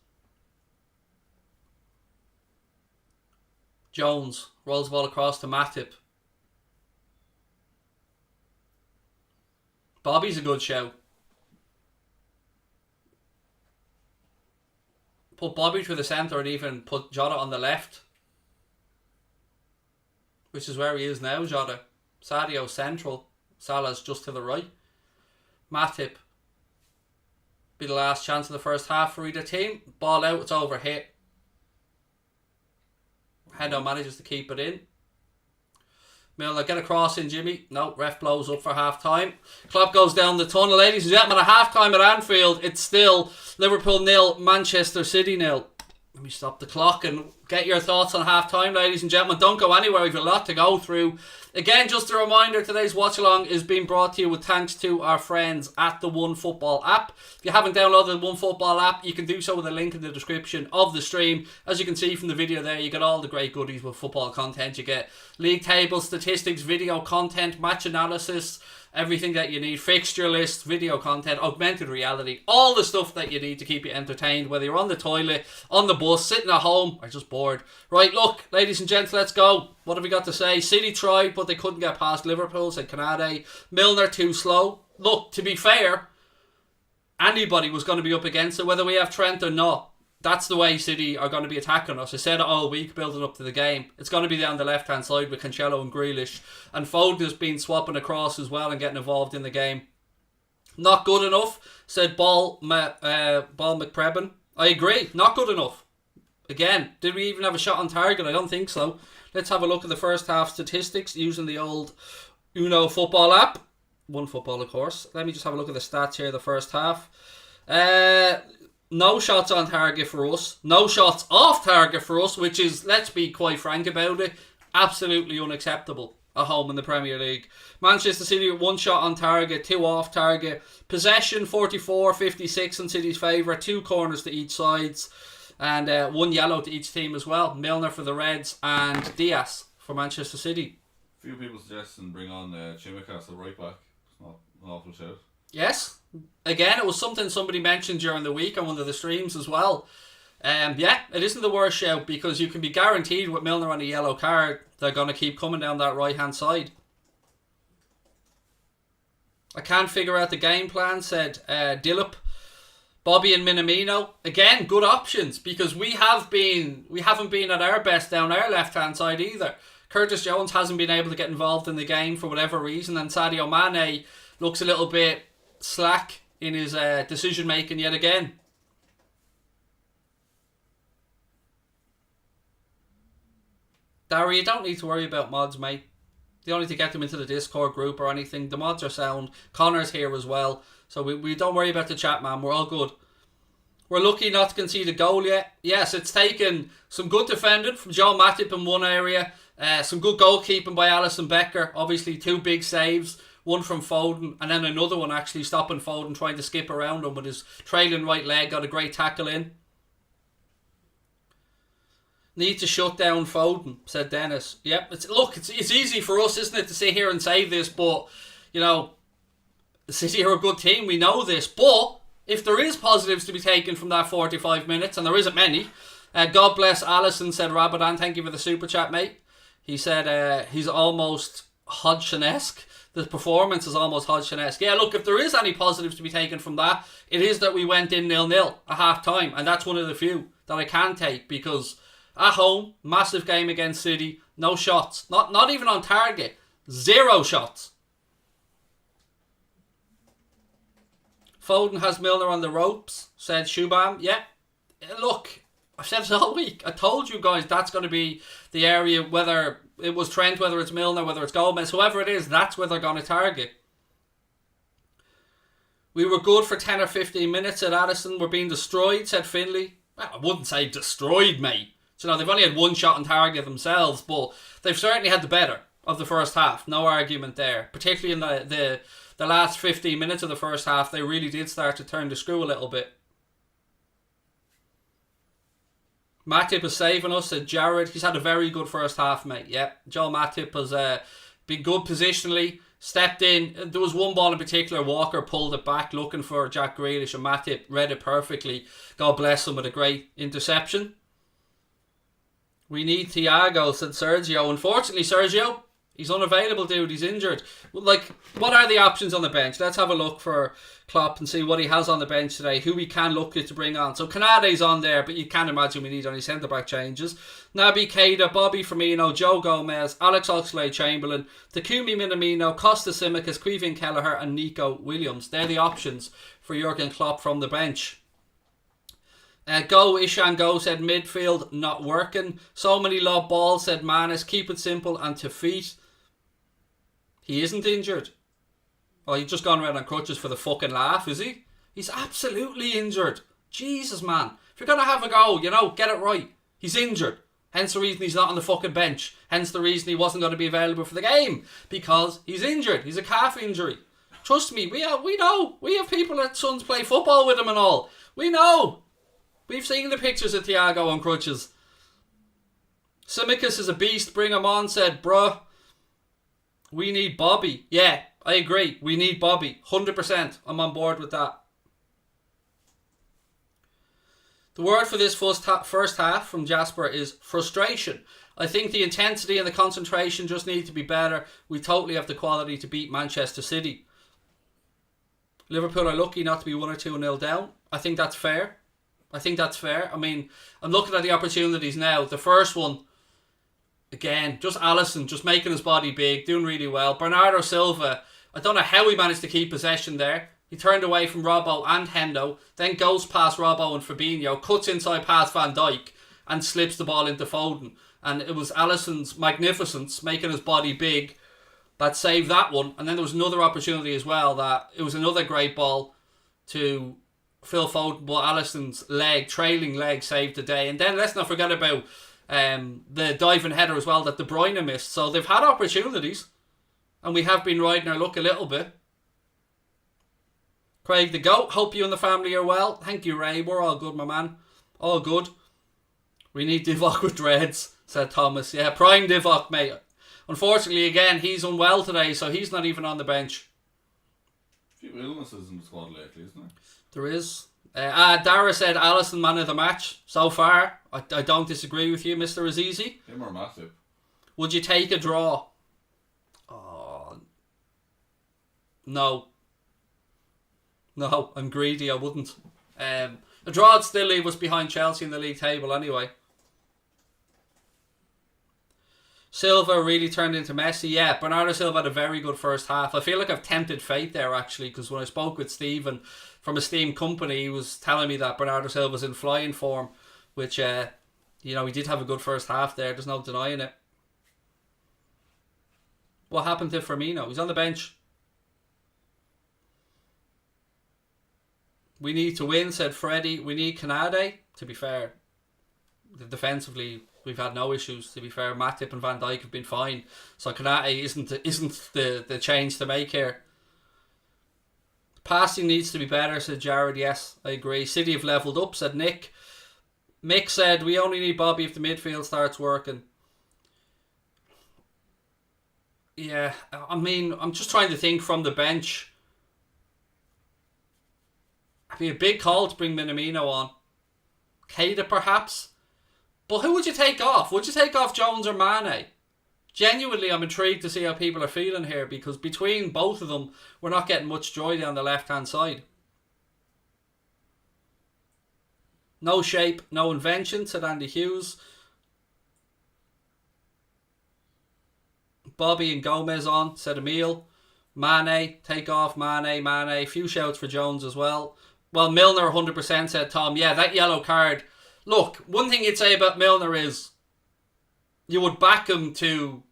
A: Jones rolls the ball across to Matip. Bobby's a good shout. Put Bobby through the centre and even put Jota on the left. Which is where he is now, Jota. Sadio central. Salah's just to the right. Matip. Be the last chance of the first half for either team. Ball out, it's over hit. Hendo manages to keep it in. Milner, get a cross in, Jimmy. No, ref blows up for half time. Klopp goes down the tunnel. Ladies and gentlemen, at half time at Anfield, it's still Liverpool 0, Manchester City 0. Let me stop the clock and get your thoughts on half time, ladies and gentlemen. Don't go anywhere, we've a lot to go through. Again, just a reminder, today's watch along is being brought to you with thanks to our friends at the One Football app. If you haven't downloaded the One Football app, you can do so with a link in the description of the stream. As you can see from the video there, you get all the great goodies with football content. You get league tables, statistics, video content, match analysis, everything that you need, fixture lists, video content, augmented reality, all the stuff that you need to keep you entertained, whether you're on the toilet, on the bus, sitting at home, or just bored. Right, look, ladies and gents, let's go. What have we got to say? City tried, but they couldn't get past Liverpool, said Canade. Milner too slow. Look, to be fair, anybody was going to be up against it, whether we have Trent or not. That's the way City are going to be attacking us. I said it all week building up to the game. It's going to be down the left-hand side with Cancelo and Grealish. And Foden has been swapping across as well and getting involved in the game. Not good enough, said Ball McPrebin. I agree, not good enough. Again, did we even have a shot on target? I don't think so. Let's have a look at the first half statistics using the old Uno football app. One football, of course. Let me just have a look at the stats here, the first half. No shots on target for us. No shots off target for us, which is, let's be quite frank about it, absolutely unacceptable at home in the Premier League. Manchester City with 1 shot on target, 2 off target. Possession 44-56 in City's favour. 2 corners to each sides. And 1 yellow to each team as well. Milner for the Reds and Diaz for Manchester City.
B: A few people suggesting bring on Chimikas at right back. It's not an awful shout.
A: Yes. Again, it was something somebody mentioned during the week on one of the streams as well. Yeah, it isn't the worst shout because you can be guaranteed with Milner on a yellow card, they're going to keep coming down that right hand side. I can't figure out the game plan, said Dillop. Bobby and Minamino, again, good options because we haven't been at our best down our left hand side either. Curtis Jones hasn't been able to get involved in the game for whatever reason, and Sadio Mane looks a little bit slack in his decision making yet again. Darry, you don't need to worry about mods, mate. You don't need to get them into the Discord group or anything. The mods are sound. Connor's here as well. So we don't worry about the chat, man. We're all good. We're lucky not to concede a goal yet. Yes, it's taken some good defending from Joe Matip in one area. Some good goalkeeping by Alisson Becker. Obviously 2 big saves. One from Foden. And then another one actually stopping Foden, trying to skip around him with his trailing right leg. Got a great tackle in. Need to shut down Foden, said Dennis. Yep, it's easy for us, isn't it, to sit here and say this, but, you know, City are a good team, we know this, but if there is positives to be taken from that 45 minutes, and there isn't many, God bless Allison, said Rabadan, thank you for the super chat, mate. He said he's almost Hodgson-esque. The performance is almost Hodgson-esque. Yeah, look, if there is any positives to be taken from that, it is that we went in 0-0 at half time, and that's one of the few that I can take, because at home, massive game against City, no shots, not even on target, 0 shots. Foden has Milner on the ropes, said Shubham. Yeah, look, I've said this all week. I told you guys that's going to be the area, whether it was Trent, whether it's Milner, whether it's Gomez, whoever it is, that's where they're going to target. We were good for 10 or 15 minutes at Addison. We're being destroyed, said Finley. Well, I wouldn't say destroyed, mate. So, they've only had 1 shot on target themselves, but they've certainly had the better of the first half. No argument there. Particularly in the last 15 minutes of the first half, they really did start to turn the screw a little bit. Matip is saving us, said Jared. He's had a very good first half, mate. Yep. Joel Matip has been good positionally, stepped in. There was one ball in particular, Walker pulled it back looking for Jack Grealish, and Matip read it perfectly. God bless him with a great interception. We need Thiago, said Sergio. Unfortunately, Sergio, he's unavailable, dude. He's injured. Like, what are the options on the bench? Let's have a look for Klopp and see what he has on the bench today, who we can look at to bring on. So Canade's on there, but you can't imagine we need any centre-back changes. Naby Keita, Bobby Firmino, Joe Gomez, Alex Oxlade-Chamberlain, Takumi Minamino, Costa Tsimikas, Queven Kelleher and Nico Williams. They're the options for Jurgen Klopp from the bench. Ishan Go said midfield not working. So many lob balls, said Manis. Keep it simple and to feet. He isn't injured. Oh, he's just gone around on crutches for the fucking laugh, is he? He's absolutely injured. Jesus, man. If you're going to have a go, get it right. He's injured. Hence the reason he's not on the fucking bench. Hence the reason he wasn't going to be available for the game. Because he's injured. He's a calf injury. Trust me, we know. We have people at Suns play football with him and all. We know. We've seen the pictures of Thiago on crutches. Tsimikas is a beast. Bring him on, said bruh. We need Bobby. Yeah, I agree. We need Bobby. 100%. I'm on board with that. The word for this first half from Jasper is frustration. I think the intensity and the concentration just need to be better. We totally have the quality to beat Manchester City. Liverpool are lucky not to be 1 or 2-0 down. I think that's fair. I mean, I'm looking at the opportunities now. The first one, again, just Alisson, just making his body big, doing really well. Bernardo Silva, I don't know how he managed to keep possession there. He turned away from Robbo and Hendo, then goes past Robbo and Fabinho, cuts inside past Van Dijk and slips the ball into Foden. And it was Alisson's magnificence, making his body big, that saved that one. And then there was another opportunity as well, that it was another great ball to Phil Foden, but Alisson's trailing leg saved the day. And then let's not forget about the diving header as well that De Bruyne missed. So they've had opportunities, and we have been riding our luck a little bit. Craig the Goat, hope you and the family are well. Thank you, Ray. We're all good, my man. All good. We need Divock with dreads, said Thomas. Yeah, prime Divock, mate. Unfortunately, again, he's unwell today, so he's not even on the bench.
B: A few illnesses in the squad lately, isn't there?
A: There is. Dara said Alisson man of the match so far. I don't disagree with you, Mr. Azizi.
B: Him or Matip?
A: Would you take a draw? Oh, no. No, I'm greedy. I wouldn't. A draw would still leave us behind Chelsea in the league table anyway. Silva really turned into Messi. Yeah, Bernardo Silva had a very good first half. I feel like I've tempted fate there actually, because when I spoke with Stephen from a Steam company, he was telling me that Bernardo Silva's in flying form, which, he did have a good first half there. There's no denying it. What happened to Firmino? He's on the bench. We need to win, said Freddie. We need Canade. To be fair, defensively, we've had no issues. To be fair, Matip and Van Dijk have been fine. So Canade isn't the change to make here. Passing needs to be better, said Jared. Yes, I agree. City have levelled up, said Nick. Mick said, we only need Bobby if the midfield starts working. Yeah, I mean, I'm just trying to think from the bench. It'd be a big call to bring Minamino on. Keita, perhaps. But who would you take off? Would you take off Jones or Mane? Genuinely, I'm intrigued to see how people are feeling here, because between both of them, we're not getting much joy down the left-hand side. No shape, no invention, said Andy Hughes. Bobby and Gomez on, said Emil. Mane, take off Mane. A few shouts for Jones as well. Well, Milner 100%, said Tom. Yeah, that yellow card. Look, one thing you'd say about Milner is you would back him to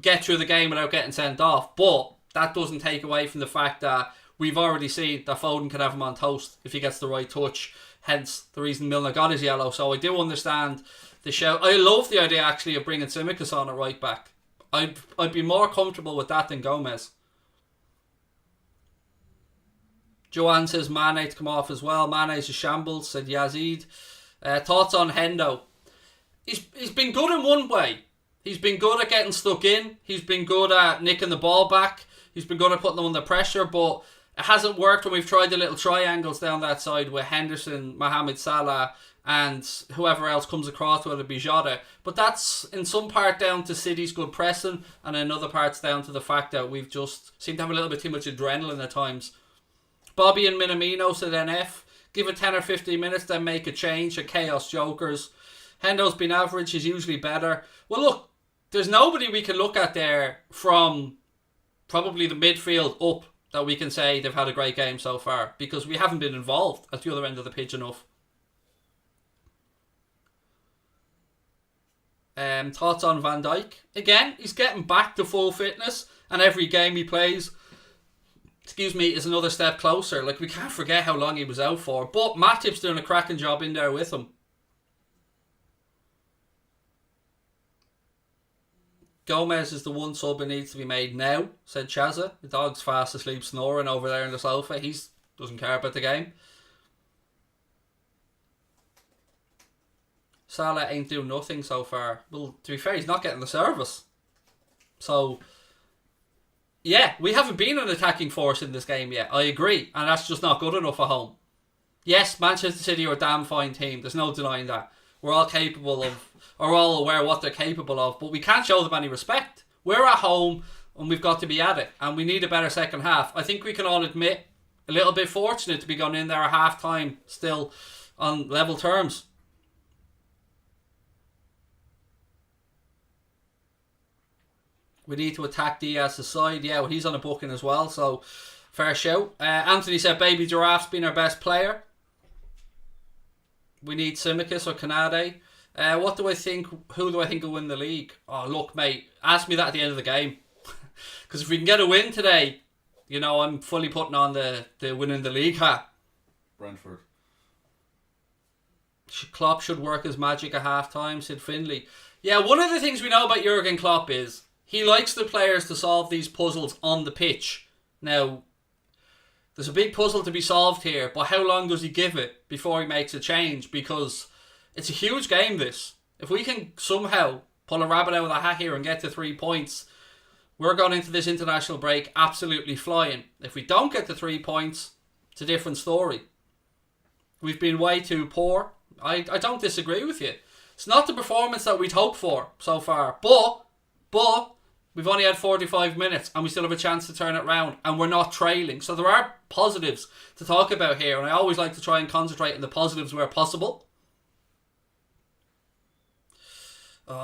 A: get through the game without getting sent off. But that doesn't take away from the fact that we've already seen that Foden can have him on toast if he gets the right touch. Hence the reason Milner got his yellow. So I do understand the shout. I love the idea actually of bringing Tsimikas on at right back. I'd be more comfortable with that than Gomez. Joanne says Mane to come off as well. Mane's a shambles, said Yazid. Thoughts on Hendo? He's been good in one way. He's been good at getting stuck in. He's been good at nicking the ball back. He's been good at putting them under pressure, but it hasn't worked when we've tried the little triangles down that side with Henderson, Mohamed Salah, and whoever else comes across, whether it be Jota. But that's in some part down to City's good pressing, and in other parts down to the fact that we've just seemed to have a little bit too much adrenaline at times. Bobby and Minamino, said NF. Give it 10 or 15 minutes, then make a change. A chaos jokers. Hendo's been average, he's usually better. Well, look, there's nobody we can look at there from probably the midfield up that we can say they've had a great game so far, because we haven't been involved at the other end of the pitch enough. Thoughts on Van Dijk? Again, he's getting back to full fitness, and every game he plays, is another step closer. Like, we can't forget how long he was out for. But Matip's doing a cracking job in there with him. Gomez is the one sub that needs to be made now, said Chazza. The dog's fast asleep snoring over there on the sofa. He doesn't care about the game. Salah ain't doing nothing so far. Well, to be fair, he's not getting the service. So, yeah, we haven't been an attacking force in this game yet. I agree. And that's just not good enough at home. Yes, Manchester City are a damn fine team. There's no denying that. We're all capable of, or all aware what they're capable of. But we can't show them any respect. We're at home and we've got to be at it. And we need a better second half. I think we can all admit a little bit fortunate to be going in there at half time still on level terms. We need to attack Diaz's side. Yeah, well, he's on a booking as well, so fair shout. Anthony said Baby Giraffe's been our best player. We need Tsimikas or Kanade. What do I think? Who do I think will win the league? Oh, look, mate, ask me that at the end of the game. Because if we can get a win today, you know, I'm fully putting on the winning the league hat.
B: Brentford.
A: Klopp should work his magic at half time, said Finley. Yeah, one of the things we know about Jurgen Klopp is he likes the players to solve these puzzles on the pitch. Now, there's a big puzzle to be solved here, but how long does he give it before he makes a change? Because it's a huge game, this. If we can somehow pull a rabbit out of the hat here and get to 3 points, we're going into this international break absolutely flying. If we don't get the 3 points, it's a different story. We've been way too poor. I don't disagree with you. It's not the performance that we'd hoped for so far, but we've only had 45 minutes and we still have a chance to turn it round and we're not trailing. So there are positives to talk about here, and I always like to try and concentrate on the positives where possible.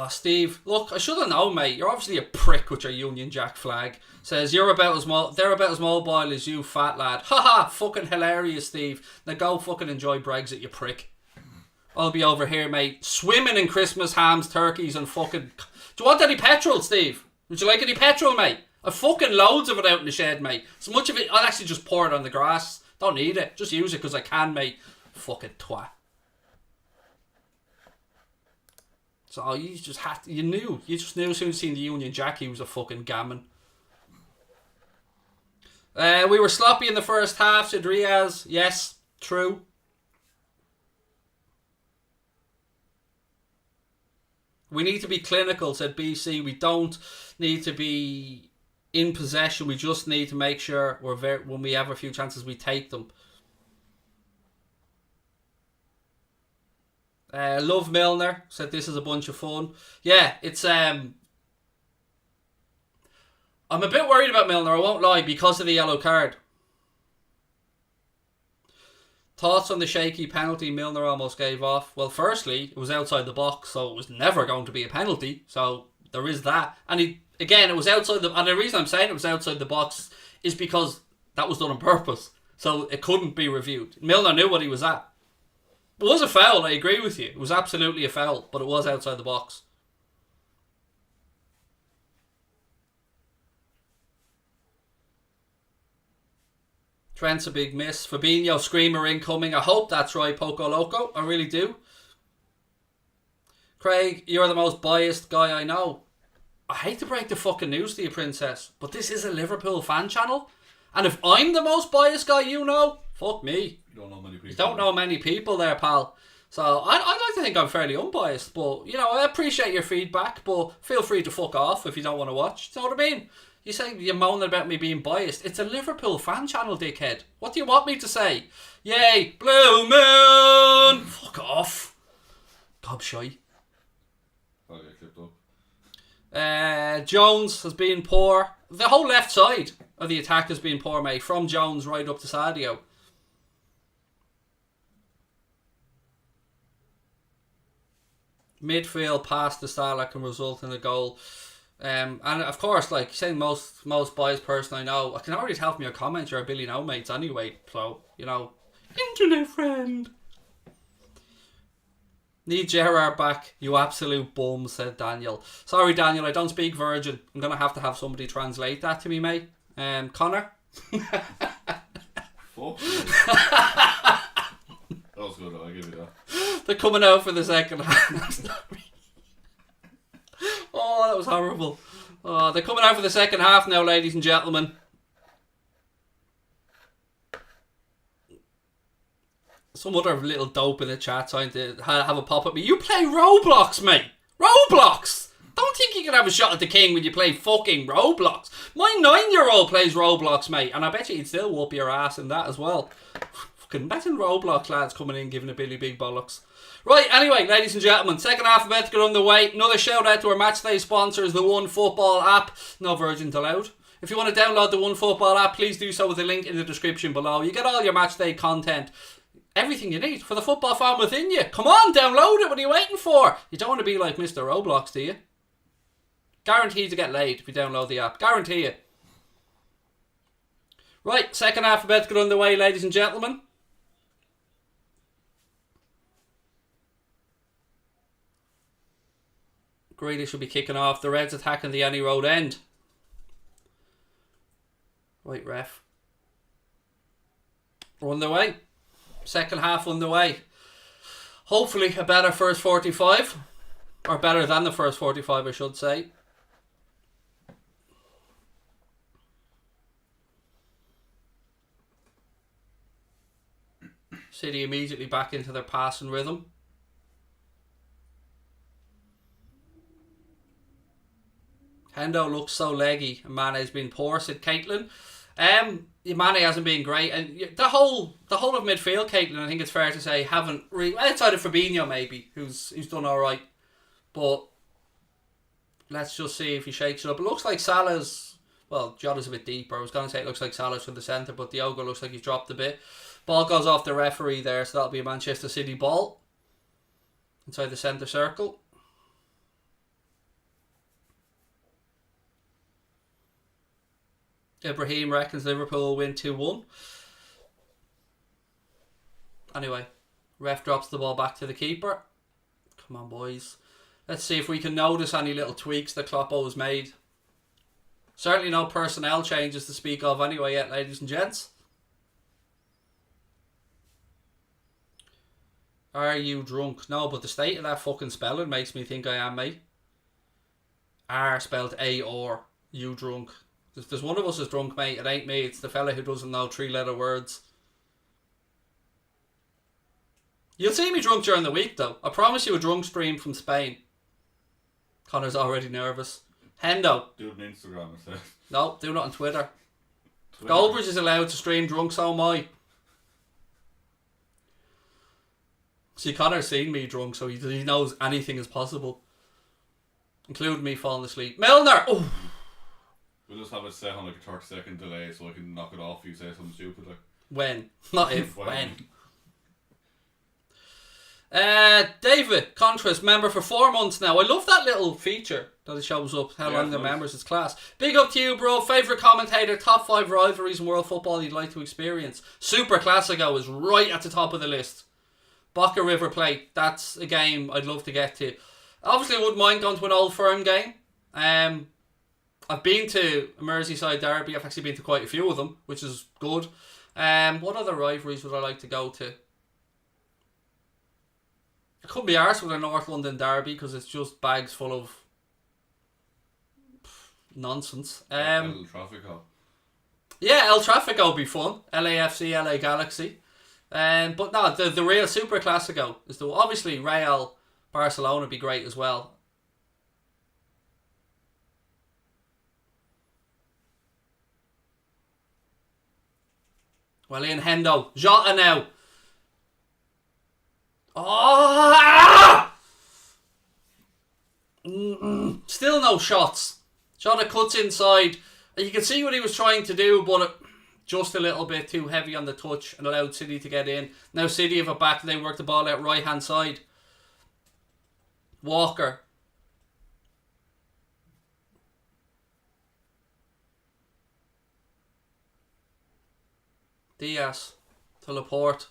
A: Steve, look, I should have known, mate. You're obviously a prick with your Union Jack flag. Says, they're about as mobile as you, fat lad. Haha, fucking hilarious, Steve. Now go fucking enjoy Brexit, you prick. I'll be over here, mate, swimming in Christmas hams, turkeys and fucking... Do you want any petrol, Steve? Would you like any petrol, mate? I've fucking loads of it out in the shed, mate. So much of it, I'll actually just pour it on the grass. Don't need it. Just use it because I can, mate. Fucking twat. So you just had to, you just knew as soon as you seen the Union Jack he was a fucking gammon. We were sloppy in the first half, said Riaz. Yes, true. We need to be clinical, said BC. We don't need to be in possession. We just need to make sure when we have a few chances, we take them. Love Milner said this is a bunch of fun. Yeah, it's I'm a bit worried about Milner, I won't lie, because of the yellow card. Thoughts on the shaky penalty Milner almost gave off? Well, firstly, it was outside the box, so it was never going to be a penalty. So there is that. And it was outside and the reason I'm saying it was outside the box is because that was done on purpose. So it couldn't be reviewed. Milner knew what he was at. It was a foul, I agree with you. It was absolutely a foul, but it was outside the box. Trent's a big miss. Fabinho, screamer incoming. I hope that's right, Poco Loco. I really do. Craig, you're the most biased guy I know. I hate to break the fucking news to you, Princess, but this is a Liverpool fan channel. And if I'm the most biased guy you know, fuck me.
B: You don't know many people.
A: You don't know many people there, pal. So I'd like to think I'm fairly unbiased, but, you know, I appreciate your feedback, but feel free to fuck off if you don't want to watch. Do you know what I mean? You say you're moaning about me being biased. It's a Liverpool fan channel, dickhead. What do you want me to say? Yay, Blue Moon! Fuck off. Gobshite.
B: I'll get clipped up.
A: Jones has been poor. The whole left side of the attack has been poor, mate. From Jones right up to Sadio. Midfield pass to Salah can result in a goal. And of course, like saying most biased person I know, I can already tell from your comments you're a Billy No mates anyway. So, you know, internet friend. Need Gerrard back, you absolute bum, said Daniel. Sorry, Daniel, I don't speak Virgin. I'm going to have somebody translate that to me, mate. Connor?
B: Fuck. That was good, I'll give you that.
A: They're coming out for the second half. Oh, that was horrible. Oh, they're coming out for the second half now, ladies and gentlemen. Some other little dope in the chat trying to have a pop at me. You play Roblox, mate. Roblox. Don't think you can have a shot at the king when you play fucking Roblox. My 9-year-old plays Roblox, mate. And I bet you he'd still whoop your ass in that as well. Fucking imagine Roblox lads coming in giving a Billy big bollocks. Right, anyway, ladies and gentlemen, second half about to get underway. Another shout out to our matchday sponsors, the One Football app. No Virgins allowed. If you want to download the OneFootball app, please do so with the link in the description below. You get all your matchday content, everything you need for the football fan within you. Come on, download it. What are you waiting for? You don't want to be like Mr. Roblox, do you? Guaranteed to get laid if you download the app. Guarantee it. Right, second half about to get underway, ladies and gentlemen. Grealish will be kicking off. The Reds attacking the Annie Road end. Right, ref. We're underway. Second half underway. Hopefully a better first 45. Or better than the first 45, I should say. City immediately back into their passing rhythm. Hendo looks so leggy and Mane's been poor, said Caitlin. Mane hasn't been great, and the whole of midfield, Caitlin, I think it's fair to say, haven't really, outside of Fabinho maybe, who's done alright. But let's just see if he shakes it up. It looks like Salah's, well, Jota's a bit deeper. I was going to say it looks like Salah's from the centre, but Diogo looks like he's dropped a bit. Ball goes off the referee there, so that'll be a Manchester City ball. Inside the centre circle. Ibrahim reckons Liverpool will win 2-1. Anyway, ref drops the ball back to the keeper. Come on, boys. Let's see if we can notice any little tweaks that Klopp has made. Certainly no personnel changes to speak of anyway yet, ladies and gents. Are you drunk? No, but the state of that fucking spelling makes me think I am, mate. R spelled A-R. You drunk. If there's one of us is drunk, mate, it ain't me. It's the fella who doesn't know 3-letter words. You'll see me drunk during the week, though. I promise you a drunk stream from Spain. Connor's already nervous. Hendo.
B: Do it on Instagram instead.
A: No, do it on Twitter. Goldbridge is allowed to stream drunk, so am I. See, Connor's seen me drunk, so he knows anything is possible. Including me falling asleep. Milner! Oh!
B: We'll just have it set on like a 30-second delay so I can knock it off if you say something stupid like.
A: When? Not if, when. David, Contrast, member for 4 months now. I love that little feature that it shows up, how long the members, it's class. Big up to you, bro. Favourite commentator, top 5 rivalries in world football you'd like to experience. Super Classico is right at the top of the list. Boca River Plate, that's a game I'd love to get to. Obviously I wouldn't mind going to an Old Firm game. I've been to a Merseyside derby. I've actually been to quite a few of them, which is good. What other rivalries would I like to go to? I couldn't be arsed with a North London derby because it's just bags full of nonsense.
B: El Trafico.
A: Yeah, El Trafico would be fun. LAFC, LA Galaxy. But no, the real Super Classico is the obviously Real Barcelona would be great as well. Well, Ian Hendo. Jota now. Oh! Still no shots. Jota cuts inside. You can see what he was trying to do, but just a little bit too heavy on the touch and allowed City to get in. Now City have it back and they work the ball out right hand side. Walker. Diaz to Laporte.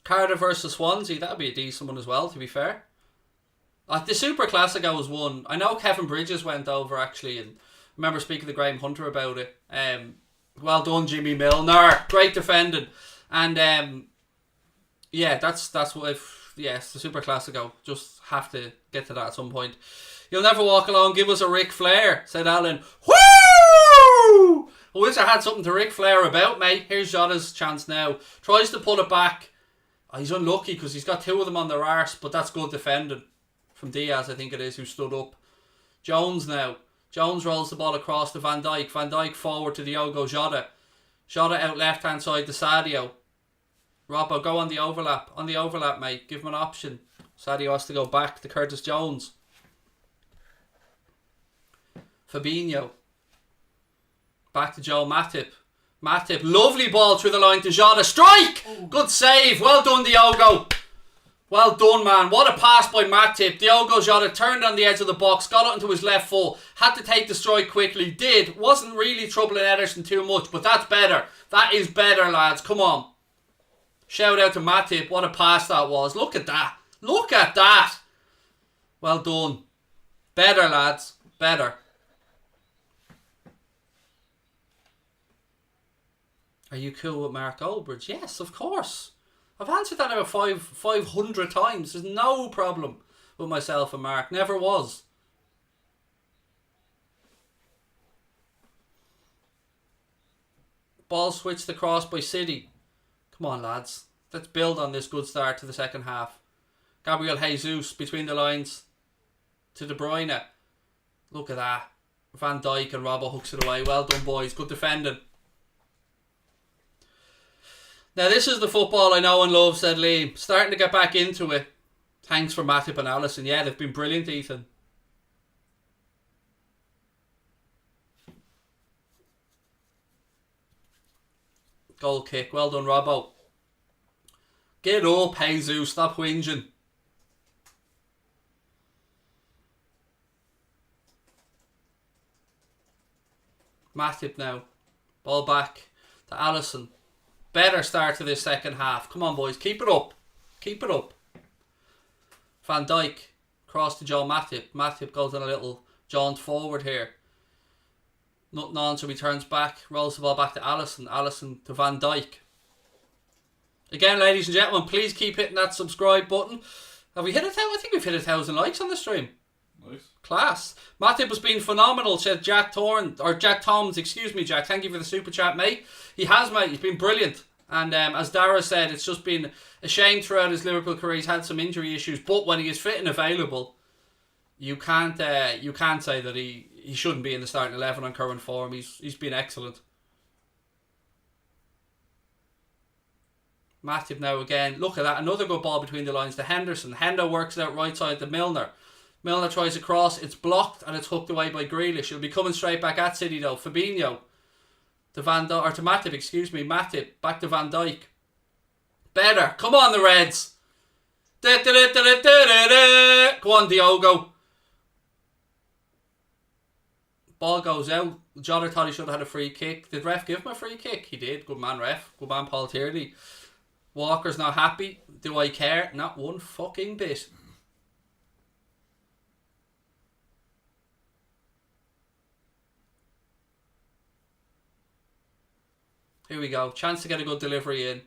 A: Cardiff versus Swansea, that'd be a decent one as well, to be fair. The Super Classico was one. I know Kevin Bridges went over actually, and I remember speaking to Graham Hunter about it. Well done, Jimmy Milner. Great defending. And yeah, that's what if yes, the Super Classico. Just have to get to that at some point. You'll never walk alone. Give us a Ric Flair, said Alan. Woo! I wish I had something to Ric Flair about, mate. Here's Jota's chance now. Tries to pull it back. Oh, he's unlucky because he's got 2 of them on their arse, but that's good defending from Diaz, I think it is, who stood up. Jones now. Jones rolls the ball across to Van Dijk. Van Dijk forward to Diogo Jota. Jota out left hand side to Sadio. Robbo, go on the overlap. On the overlap, mate. Give him an option. Sadio has to go back to Curtis Jones. Fabinho. Back to Joe Matip. Matip, lovely ball through the line to Jota. Strike! Good save. Well done, Diogo. Well done, man. What a pass by Matip. Diogo Jota turned on the edge of the box, got it into his left foot, had to take the strike quickly. Did. Wasn't really troubling Ederson too much, but that's better. That is better, lads. Come on. Shout out to Matip. What a pass that was. Look at that. Look at that. Well done. Better, lads. Better. Are you cool with Mark Goldbridge? Yes, of course. I've answered that about 500 times. There's no problem with myself and Mark. Never was. Ball switched across by City. Come on, lads. Let's build on this good start to the second half. Gabriel Jesus between the lines to De Bruyne. Look at that. Van Dijk and Robbo hooks it away. Well done, boys. Good defending. Now, this is the football I know and love, said Liam. Starting to get back into it. Thanks for Matip and Alisson. Yeah, they've been brilliant, Ethan. Goal kick. Well done, Robbo. Get up, Jesus. Stop whinging. Matip now. Ball back to Alisson. Better start to this second half. Come on, boys. Keep it up. Keep it up. Van Dijk. Cross to Joe Matip. Matip goes on a little jaunt forward here. Nothing on, so he turns back. Rolls the ball back to Alisson. Alisson to Van Dijk. Again, ladies and gentlemen, please keep hitting that subscribe button. Have we hit 1,000? I think we've hit 1,000 likes on the stream.
B: Nice. Class.
A: Matip has been phenomenal, said Jack Toms, excuse me, Jack. Thank you for the super chat, mate. He has, mate. He's been brilliant. And as Dara said, it's just been a shame throughout his Liverpool career. He's had some injury issues, but when he is fit and available, you can't say that he shouldn't be in the starting 11 on current form. He's been excellent. Matip now again. Look at that. Another good ball between the lines to Henderson. Hendo works it out right side to Milner. Milner tries a cross. It's blocked and it's hooked away by Grealish. It'll be coming straight back at City though. Fabinho to Matip, excuse me. Matip back to Van Dijk. Better. Come on, the Reds. Go on, Diogo. Ball goes out. Jota thought he should have had a free kick. Did ref give him a free kick? He did. Good man, ref. Good man, Paul Tierney. Walker's not happy. Do I care? Not one fucking bit. Here we go. Chance to get a good delivery in.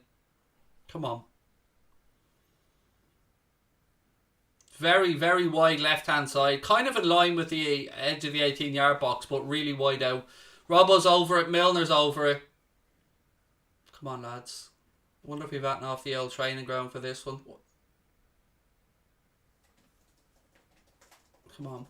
A: Come on. Very, very wide left-hand side. Kind of in line with the edge of the 18-yard box, but really wide out. Robbo's over it. Milner's over it. Come on, lads. I wonder if we've gotten off the old training ground for this one. Come on.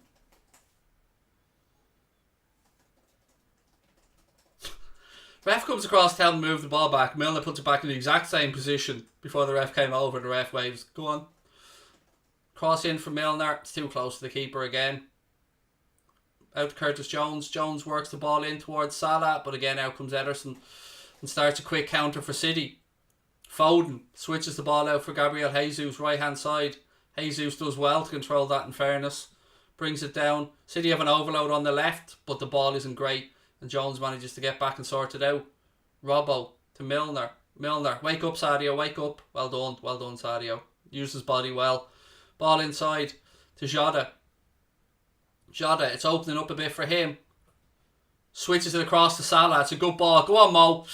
A: Ref comes across, tell him to move the ball back. Milner puts it back in the exact same position before the ref came over. The ref waves. Go on. Cross in from Milner. It's too close to the keeper again. Out to Curtis Jones. Jones works the ball in towards Salah, but again out comes Ederson and starts a quick counter for City. Foden switches the ball out for Gabriel Jesus, right hand side. Jesus does well to control that in fairness. Brings it down. City have an overload on the left, but the ball isn't great. And Jones manages to get back and sort it out. Robbo to Milner. Milner, wake up, Sadio, wake up. Well done, Sadio. Used his body well. Ball inside to Jota. Jota, it's opening up a bit for him. Switches it across to Salah. It's a good ball. Go on, Mo.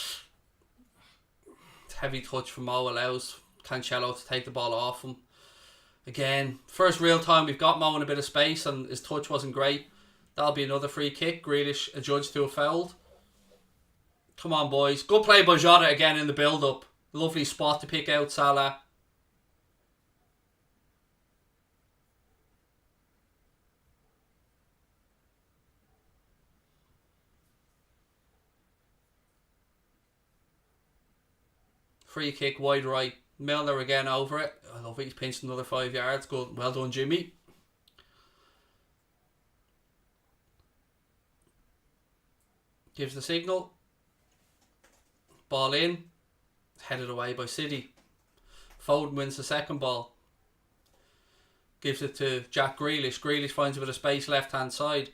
A: Heavy touch from Mo allows Cancelo to take the ball off him. Again, first real time we've got Mo in a bit of space and his touch wasn't great. That'll be another free kick. Grealish adjudged to have fouled. Come on, boys. Good play by Jota again in the build-up. Lovely spot to pick out Salah. Free kick wide right. Milner again over it. I love it. He's pinched another 5 yards. Good. Well done, Jimmy. Gives the signal. Ball in. Headed away by City. Foden wins the second ball. Gives it to Jack Grealish. Grealish finds a bit of space left hand side.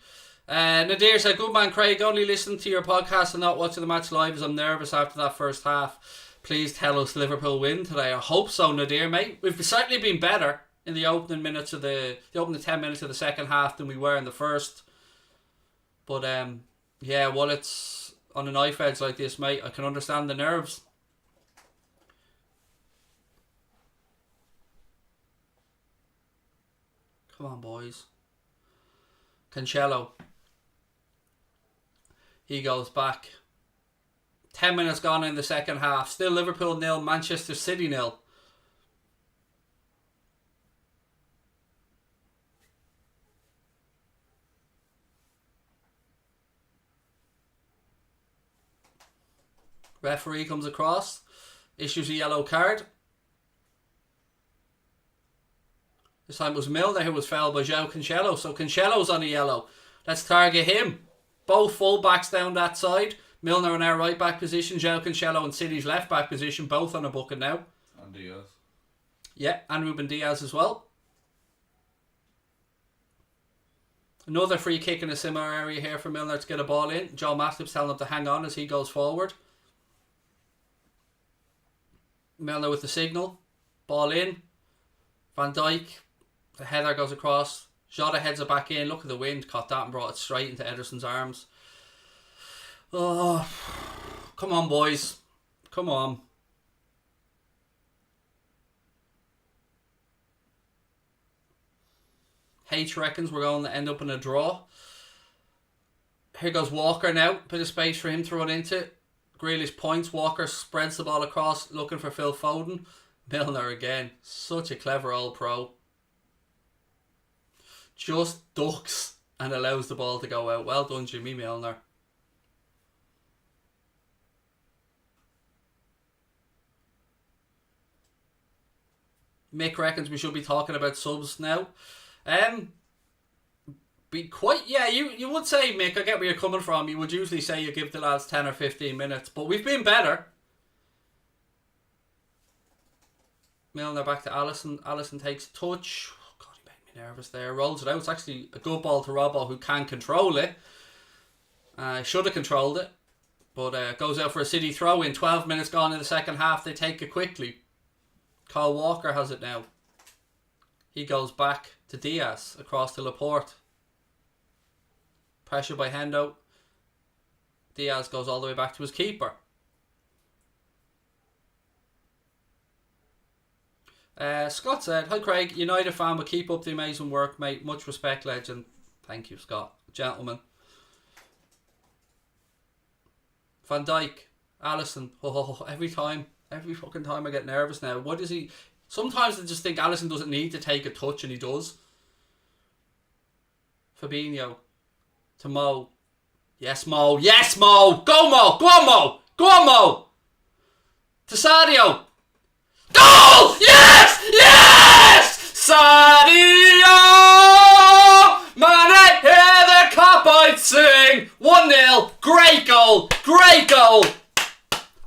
A: Nadir said, good man Craig, only listening to your podcast and not watching the match live as I'm nervous after that first half. Please tell us Liverpool win today. I hope so, Nadir, mate. We've certainly been better in the opening minutes of the opening 10 minutes of the second half than we were in the first. But yeah, well, it's on a knife edge like this, mate. I can understand the nerves. Come on, boys. Cancelo. He goes back. 10 minutes gone in the second half. Still Liverpool 0, Manchester City 0. Referee comes across. Issues a yellow card. This time it was Milner who was fouled by João Cancelo. So Cancelo's on a yellow. Let's target him. Both full backs down that side. Milner in our right back position. João Cancelo in City's left back position. Both on a booking now.
B: And Diaz.
A: Yeah, and Ruben Diaz as well. Another free kick in a similar area here for Milner to get a ball in. Joe Matip's telling him to hang on as he goes forward. Milner with the signal. Ball in. Van Dijk. The header goes across. Jota heads it back in. Look at the wind. Caught that and brought it straight into Ederson's arms. Oh, come on, boys. Come on. H reckons we're going to end up in a draw. Here goes Walker now. Bit of space for him to run into. Grealish points. Walker spreads the ball across, looking for Phil Foden. Milner again. Such a clever old pro. Just ducks and allows the ball to go out. Well done, Jimmy Milner. Mick reckons we should be talking about subs now. Be quite, yeah, you would say, Mick, I get where you're coming from. You would usually say you give the lads 10 or 15 minutes, but we've been better. Milner back to Alisson. Alisson takes a touch. Oh, God, he made me nervous there. Rolls it out. It's actually a good ball to Robbo, who can control it. Should have controlled it, but goes out for a City throw in. 12 minutes gone in the second half. They take it quickly. Kyle Walker has it now. He goes back to Diaz across to Laporte. Pressure by Hendo. Diaz goes all the way back to his keeper. Scott said, hi Craig, United fan, but keep up the amazing work, mate. Much respect, legend. Thank you, Scott. Gentlemen. Van Dijk. Alisson. Oh, every fucking time I get nervous now. What is he? Sometimes I just think Alisson doesn't need to take a touch, and he does. Fabinho. To Mo. Yes, Mo. Yes, Mo. Go, Mo. Go on, Mo. Go on, Mo. To Sadio. Goal! Yes! Yes! Sadio! Mane, hear the Coppites sing. 1-0. Great goal. Great goal.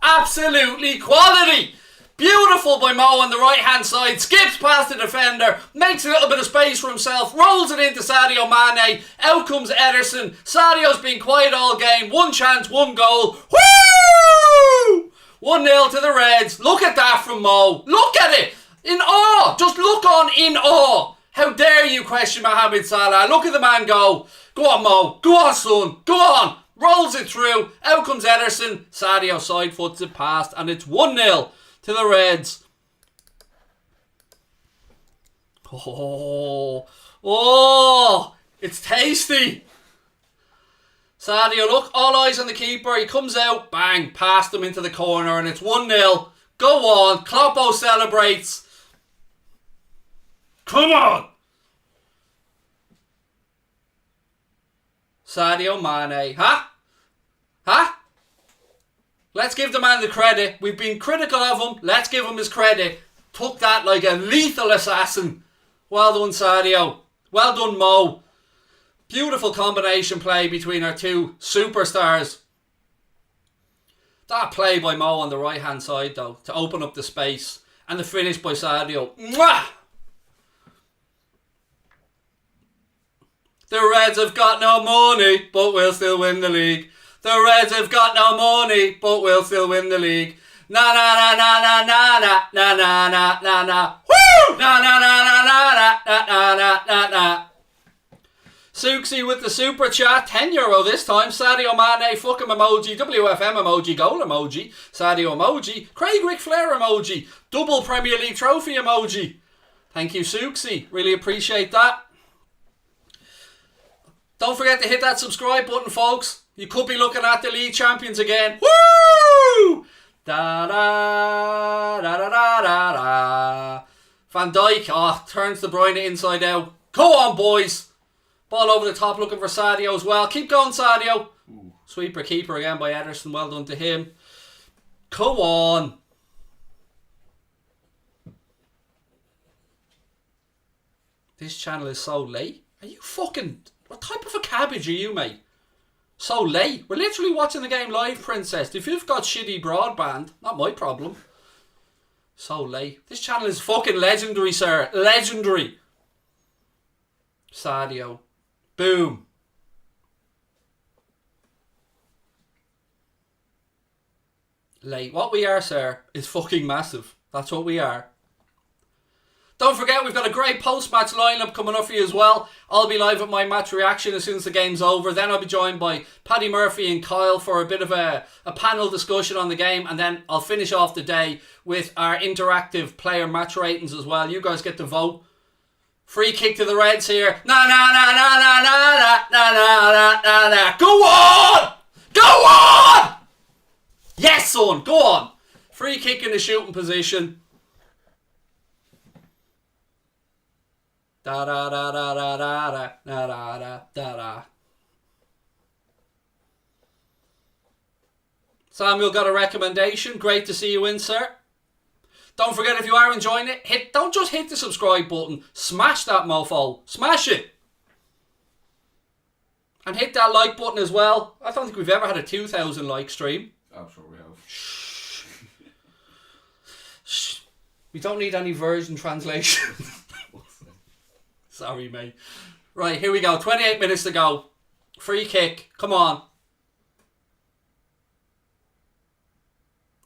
A: Absolutely quality. Beautiful by Mo on the right hand side. Skips past the defender. Makes a little bit of space for himself. Rolls it into Sadio Mane. Out comes Ederson. Sadio's been quiet all game. One chance, one goal. Woo! 1-0 to the Reds. Look at that from Mo. Look at it. In awe. Just look on in awe. How dare you question Mohamed Salah. Look at the man go. Go on, Mo. Go on, son. Go on. Rolls it through. Out comes Ederson. Sadio side foots it past. And it's 1-0 to the Reds. Oh, it's tasty. Sadio, look, all eyes on the keeper. He comes out, bang, past him into the corner, and it's 1-0. Go on. Kloppo celebrates. Come on. Sadio Mane. Huh? Let's give the man the credit. We've been critical of him. Let's give him his credit. Took that like a lethal assassin. Well done, Sadio. Well done, Mo. Beautiful combination play between our two superstars. That play by Mo on the right hand side though, to open up the space. And the finish by Sadio. Mwah! The Reds have got no money, but we'll still win the league. The Reds have got no money, but we'll still win the league. Na na na na na na na na na na na na. Woo! Na na na na na na na na na na. Suxy with the super chat, €10 this time. Sadio Mane, fuck him emoji, WFM emoji, goal emoji, Sadio emoji, Craig Ric Flair emoji, double Premier League trophy emoji. Thank you, Suxy. Really appreciate that. Don't forget to hit that subscribe button, folks. You could be looking at the league champions again. Woo! Da da da da da da da. Van Dijk, turns De Bruyne inside out. Go on, boys. Ball over the top, looking for Sadio as well. Keep going, Sadio.
B: Ooh.
A: Sweeper keeper again by Ederson. Well done to him. Go on. This channel is so late. Are you fucking... What type of a cabbage are you, mate? So late. We're literally watching the game live, Princess. If you've got shitty broadband, not my problem. So late. This channel is fucking legendary, sir. Legendary. Sadio. Boom. Late. What we are, sir, is fucking massive. That's what we are. Don't forget, we've got a great post-match lineup coming up for you as well. I'll be live with my match reaction as soon as the game's over. Then I'll be joined by Paddy Murphy and Kyle for a bit of a panel discussion on the game. And then I'll finish off the day with our interactive player match ratings as well. You guys get to vote. Free kick to the Reds here. Na na na na na na na na na na na. Go on! Go on! Yes, son, go on. Free kick in the shooting position. Da da da da da da da da da da da. Samuel got a recommendation. Great to see you in, sir. Don't forget, if you are enjoying it, don't just hit the subscribe button. Smash that mofo. Smash it. And hit that like button as well. I don't think we've ever had a 2,000 like stream.
B: I'm sure we have.
A: Shh. We don't need any version translation. Sorry, mate. Right, here we go. 28 minutes to go. Free kick. Come on.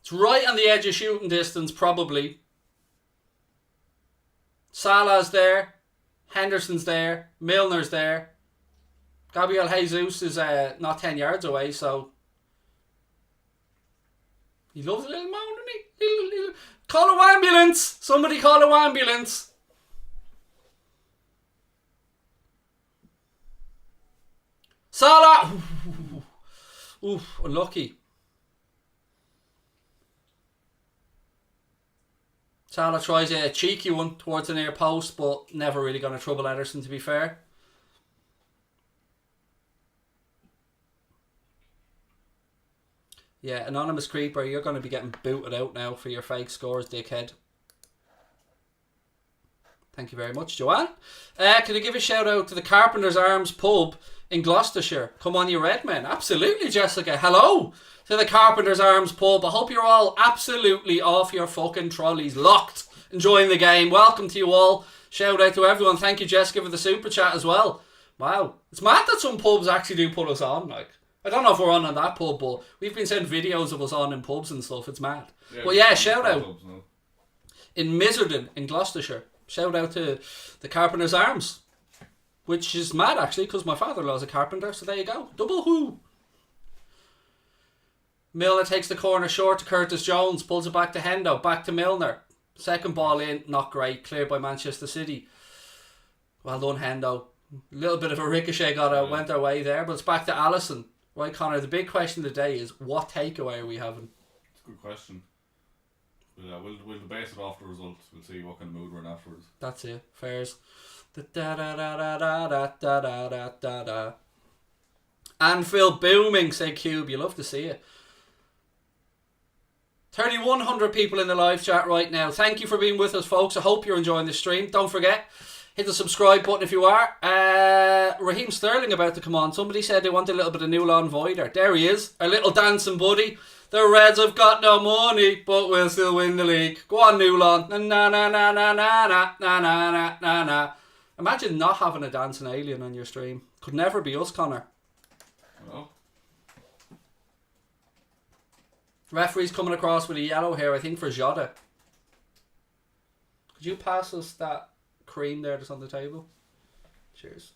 A: It's right on the edge of shooting distance, probably. Salah's there. Henderson's there. Milner's there. Gabriel Jesus is not 10 yards away, so... He loves a little moan, doesn't he? Little. Call an ambulance! Somebody call an ambulance! Salah! Oof, unlucky. Salah tries a cheeky one towards the near post, but never really going to trouble Ederson, to be fair. Yeah, Anonymous Creeper, you're going to be getting booted out now for your fake scores, dickhead. Thank you very much, Joanne. Can I give a shout out to the Carpenter's Arms pub in Gloucestershire? Come on, you red men. Absolutely, Jessica. Hello to the Carpenter's Arms pub. I hope you're all absolutely off your fucking trolleys, locked, enjoying the game. Welcome to you all. Shout out to everyone. Thank you, Jessica, for the super chat as well. Wow. It's mad that some pubs actually do put us on, like. I don't know if we're on that pub, but we've been sent videos of us on in pubs and stuff. It's mad. Yeah, but yeah, shout out. Pubs, no? In Miserden, in Gloucestershire. Shout out to the Carpenter's Arms. Which is mad, actually, because my father-in-law's a carpenter, so there you go. Double who. Milner takes the corner short to Curtis Jones, pulls it back to Hendo, back to Milner. Second ball in, not great, cleared by Manchester City. Well done, Hendo. A little bit of a ricochet went our way there, but it's back to Alisson. Right, Connor, the big question of the day is, what takeaway are we having?
B: It's a good question. We'll debate it off the results. We'll see what kind of mood we're in afterwards.
A: That's it. Fairs. Da-da-da-da-da-da-da-da-da-da. Anfield booming, say Cube. You love to see it. 3,100 people in the live chat right now. Thank you for being with us, folks. I hope you're enjoying the stream. Don't forget, Hit the subscribe button if you are. Raheem Sterling about to come on. Somebody said they want a little bit of Newlawn Voider. There he is, our little dancing buddy. The Reds have got no money, but we'll still win the league. Go on, Newlawn. Na na na na na na na na na na na. Imagine not having a dancing alien on your stream. Could never be us, Connor.
B: No.
A: Referee's coming across with a yellow here, I think, for Jota. Could you pass us that cream there that's on the table? Cheers.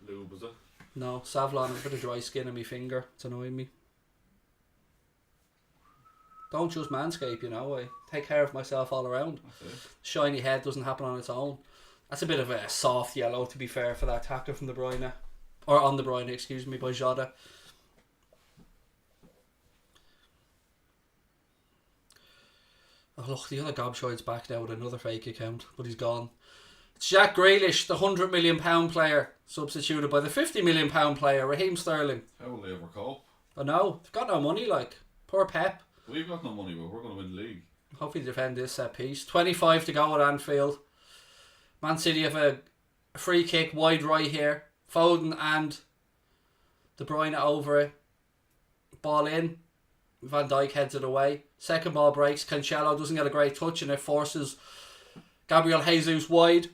B: Lube, was it?
A: No, Savlon, a bit of dry skin on my finger. It's annoying me. Don't just manscape, you know. I take care of myself all around. Shiny head doesn't happen on its own. That's a bit of a soft yellow, to be fair, for that tackle from De Bruyne. Or on De Bruyne, excuse me, by Jota. Oh look, the other gobshide's back now with another fake account, but he's gone. It's Jack Grealish, the £100 million player, substituted by the £50 million player, Raheem Sterling.
B: How will they ever cope?
A: I know, they've got no money, like. Poor Pep.
B: We've got no money, but we're going to win the league.
A: Hopefully defend this set piece. 25 to go at Anfield. Man City have a free kick wide right here. Foden and De Bruyne over it. Ball in. Van Dijk heads it away. Second ball breaks. Cancelo doesn't get a great touch and it forces Gabriel Jesus wide.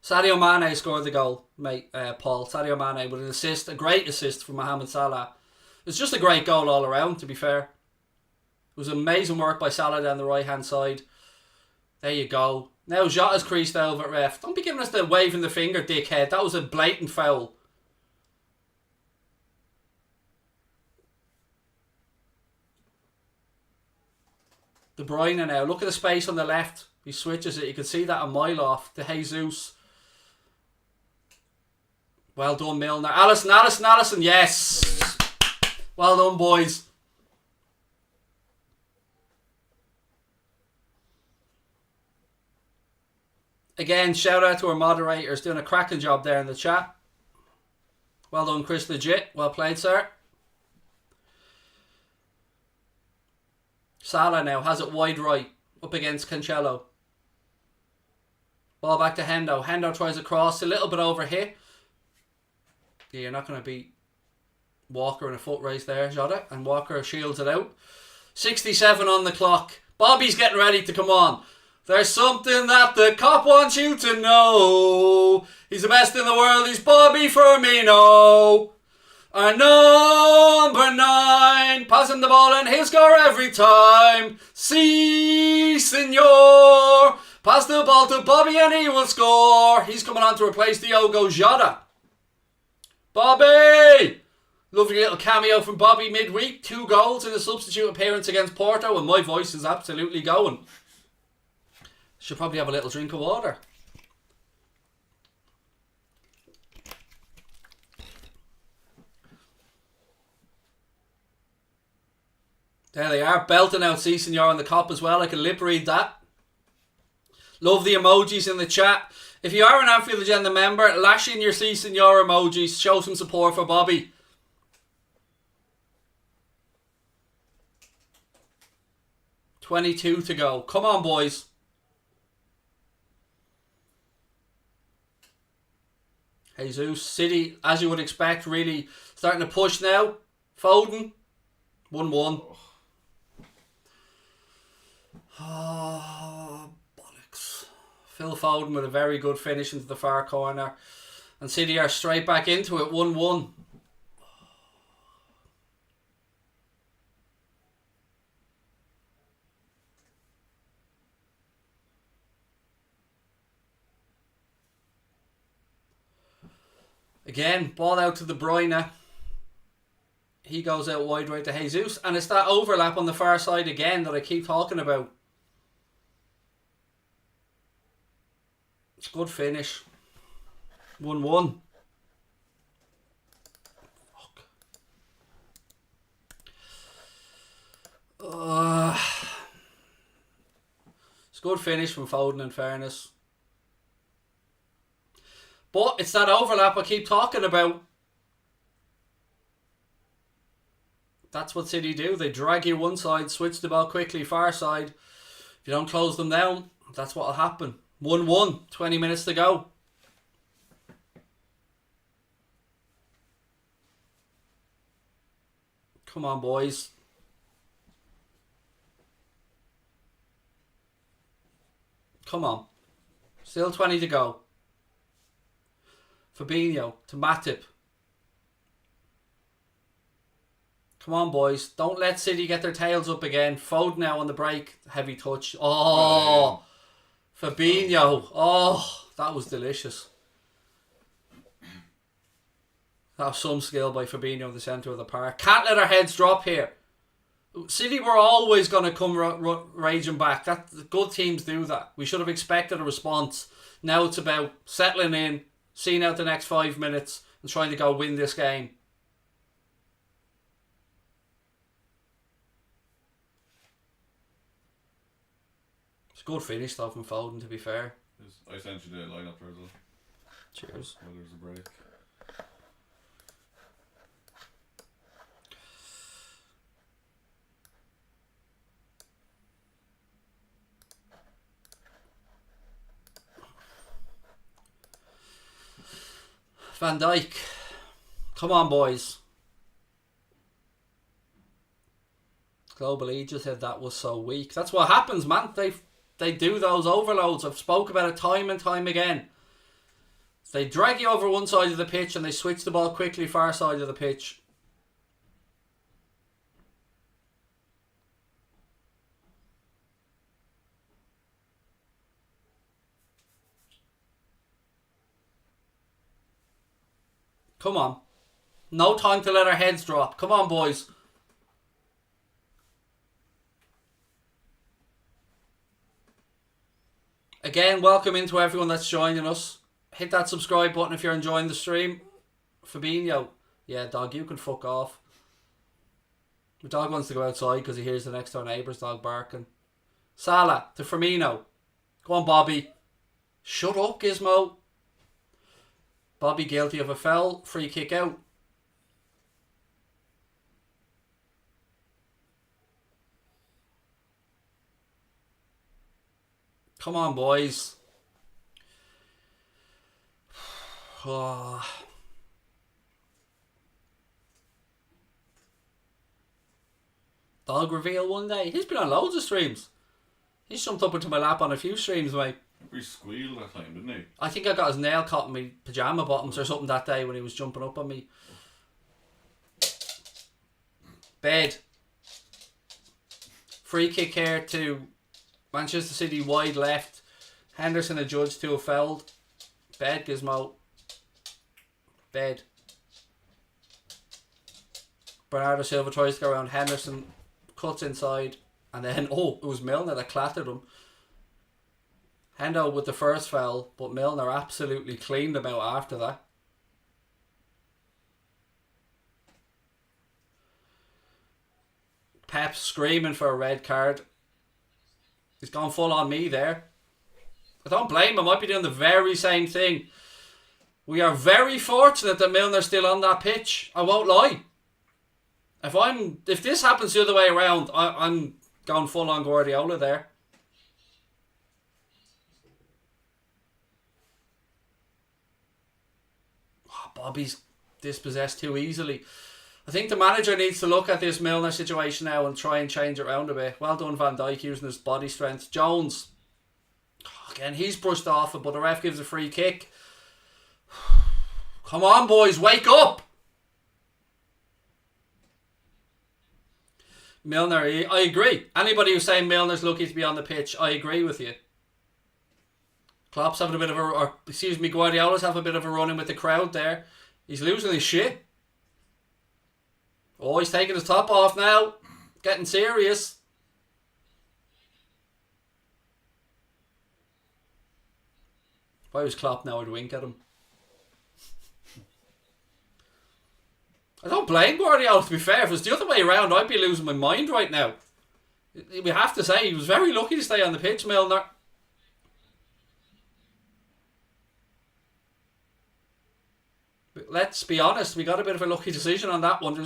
A: Sadio Mane scored the goal, mate. Paul. Sadio Mane with an assist. A great assist from Mohamed Salah. It's just a great goal all around, to be fair. It was amazing work by Salah down the right hand side. There you go. Now Jota's creased over, ref. Don't be giving us the waving the finger, dickhead. That was a blatant foul. De Bruyne now. Look at the space on the left. He switches it. You can see that a mile off to Jesus. Well done, Milner. Alisson. Yes. Well done, boys. Again, shout out to our moderators doing a cracking job there in the chat. Well done, Chris Legit. Well played, sir. Salah now has it wide right up against Cancelo. Ball back to Hendo. Hendo tries a cross, a little bit over hit. Yeah, you're not going to beat Walker in a foot race there, Jota. And Walker shields it out. 67 on the clock. Bobby's getting ready to come on. There's something that the cop wants you to know. He's the best in the world. He's Bobby Firmino. Our number 9. Passing the ball and he'll score every time. Si, senor. Pass the ball to Bobby and he will score. He's coming on to replace Diogo Jota. Bobby! Lovely little cameo from Bobby midweek. 2 goals in a substitute appearance against Porto and my voice is absolutely going. Should probably have a little drink of water. There they are, belting out Si Senor on the cop as well. I can lip read that. Love the emojis in the chat. If you are an Anfield Agenda member, lash in your Si Senor emojis. Show some support for Bobby. $22 to go. Come on, boys. Jesus. City, as you would expect, really starting to push now. Foden. 1-1. Oh, bollocks. Phil Foden with a very good finish into the far corner. And City are straight back into it. 1-1. Again, ball out to De Bruyne. He goes out wide right to Jesus. And it's that overlap on the far side again that I keep talking about. It's a good finish. 1-1. Fuck. It's a good finish from Foden in fairness. But it's that overlap I keep talking about. That's what City do. They drag you one side, switch the ball quickly, far side. If you don't close them down, that's what will happen. 1-1. 20 minutes to go. Come on, boys. Come on. Still 20 to go. Fabinho to Matip. Come on, boys. Don't let City get their tails up again. Foden now on the break. Heavy touch. Oh, Fabinho. Oh, that was delicious. That was some skill by Fabinho in the centre of the park. Can't let our heads drop here. City were always going to come raging back. Good teams do that. We should have expected a response. Now it's about settling in, seeing out the next 5 minutes and trying to go win this game. It's a good finish though from Foden, to be fair.
B: I sent you the lineup there as well.
A: Cheers.
B: While there's a break.
A: Van Dijk. Come on, boys. Global E just said that was so weak. That's what happens, man. They do those overloads. I've spoke about it time and time again. They drag you over one side of the pitch and they switch the ball quickly far side of the pitch. Come on. No time to let our heads drop. Come on, boys. Again, welcome into everyone that's joining us. Hit that subscribe button if you're enjoying the stream. Fabinho. Yeah, dog, you can fuck off. My dog wants to go outside because he hears the next door neighbour's dog barking. Salah to Firmino. Go on, Bobby. Shut up, Gizmo. Bobby guilty of a foul. Free kick out. Come on, boys. Oh. Dog reveal one day. He's been on loads of streams. He's jumped up into my lap on a few streams, mate.
B: He squealed that time, didn't he?
A: I think I got his nail caught in my pyjama bottoms or something that day when he was jumping up on me. Bed. Free kick here to Manchester City wide left. Henderson adjudged to a foul. Bed, Gizmo. Bed. Bernardo Silva tries to go around Henderson. Cuts inside. And then, it was Milner that clattered him. Hendo with the first foul, but Milner absolutely cleaned him out after that. Pep screaming for a red card. He's gone full on me there. I don't blame him. I might be doing the very same thing. We are very fortunate that Milner's still on that pitch. I won't lie. If this happens the other way around, I'm going full on Guardiola there. Bobby's dispossessed too easily. I think the manager needs to look at this Milner situation now and try and change it around a bit. Well done, Van Dijk, using his body strength. Jones. Again, he's brushed off it, but the ref gives a free kick. Come on, boys, wake up! Milner, I agree. Anybody who's saying Milner's lucky to be on the pitch, I agree with you. Klopp's having a bit of Guardiola's having a bit of a run in with the crowd there. He's losing his shit. Oh, he's taking his top off now. Getting serious. If I was Klopp now, I'd wink at him. I don't blame Guardiola, to be fair. If it was the other way around, I'd be losing my mind right now. We have to say, he was very lucky to stay on the pitch, Milner. Let's be honest, we got a bit of a lucky decision on that one.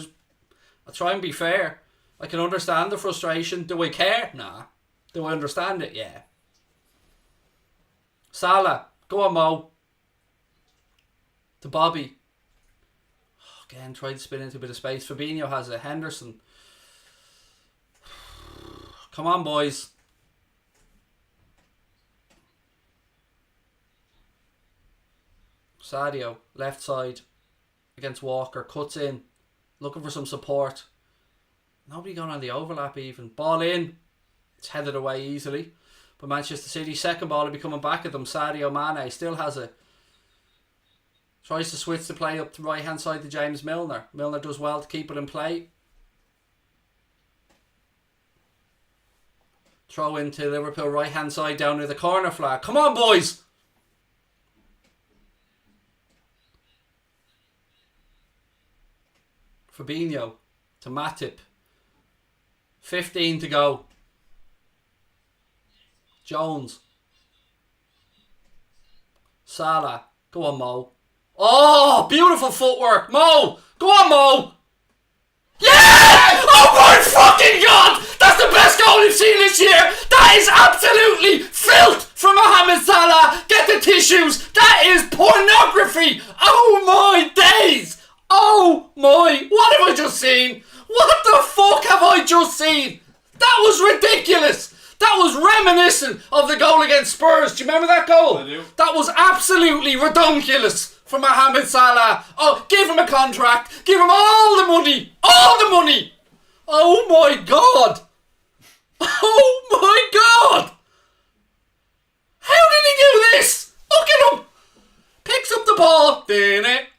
A: I'll try and be fair. I can understand the frustration. Do I care? Nah. Do I understand it? Yeah. Salah. Go on, Mo. To Bobby. Again, tried to spin into a bit of space. Fabinho has it. Henderson. Come on, boys. Sadio, left side against Walker. Cuts in. Looking for some support. Nobody going on the overlap even. Ball in. It's headed away easily. But Manchester City, second ball will be coming back at them. Sadio Mane still has it. Tries to switch the play up to right hand side to James Milner. Milner does well to keep it in play. Throw into Liverpool right hand side down near the corner flag. Come on, boys! Fabinho to Matip. 15 to go. Jones. Salah. Go on, Mo. Oh, beautiful footwork. Mo. Go on, Mo. Yeah! Oh my fucking God! That's the best goal we've seen this year. That is absolutely filth from Mohamed Salah. Get the tissues. That is pornography. Oh my days. Oh my. What have I just seen? What the fuck have I just seen? That was ridiculous. That was reminiscent of the goal against Spurs. Do you remember that goal?
B: I do.
A: That was absolutely redonkulous from Mohamed Salah. Oh, give him a contract. Give him all the money. All the money. Oh my God. Oh my God. How did he do this? Look at him. Picks up the ball.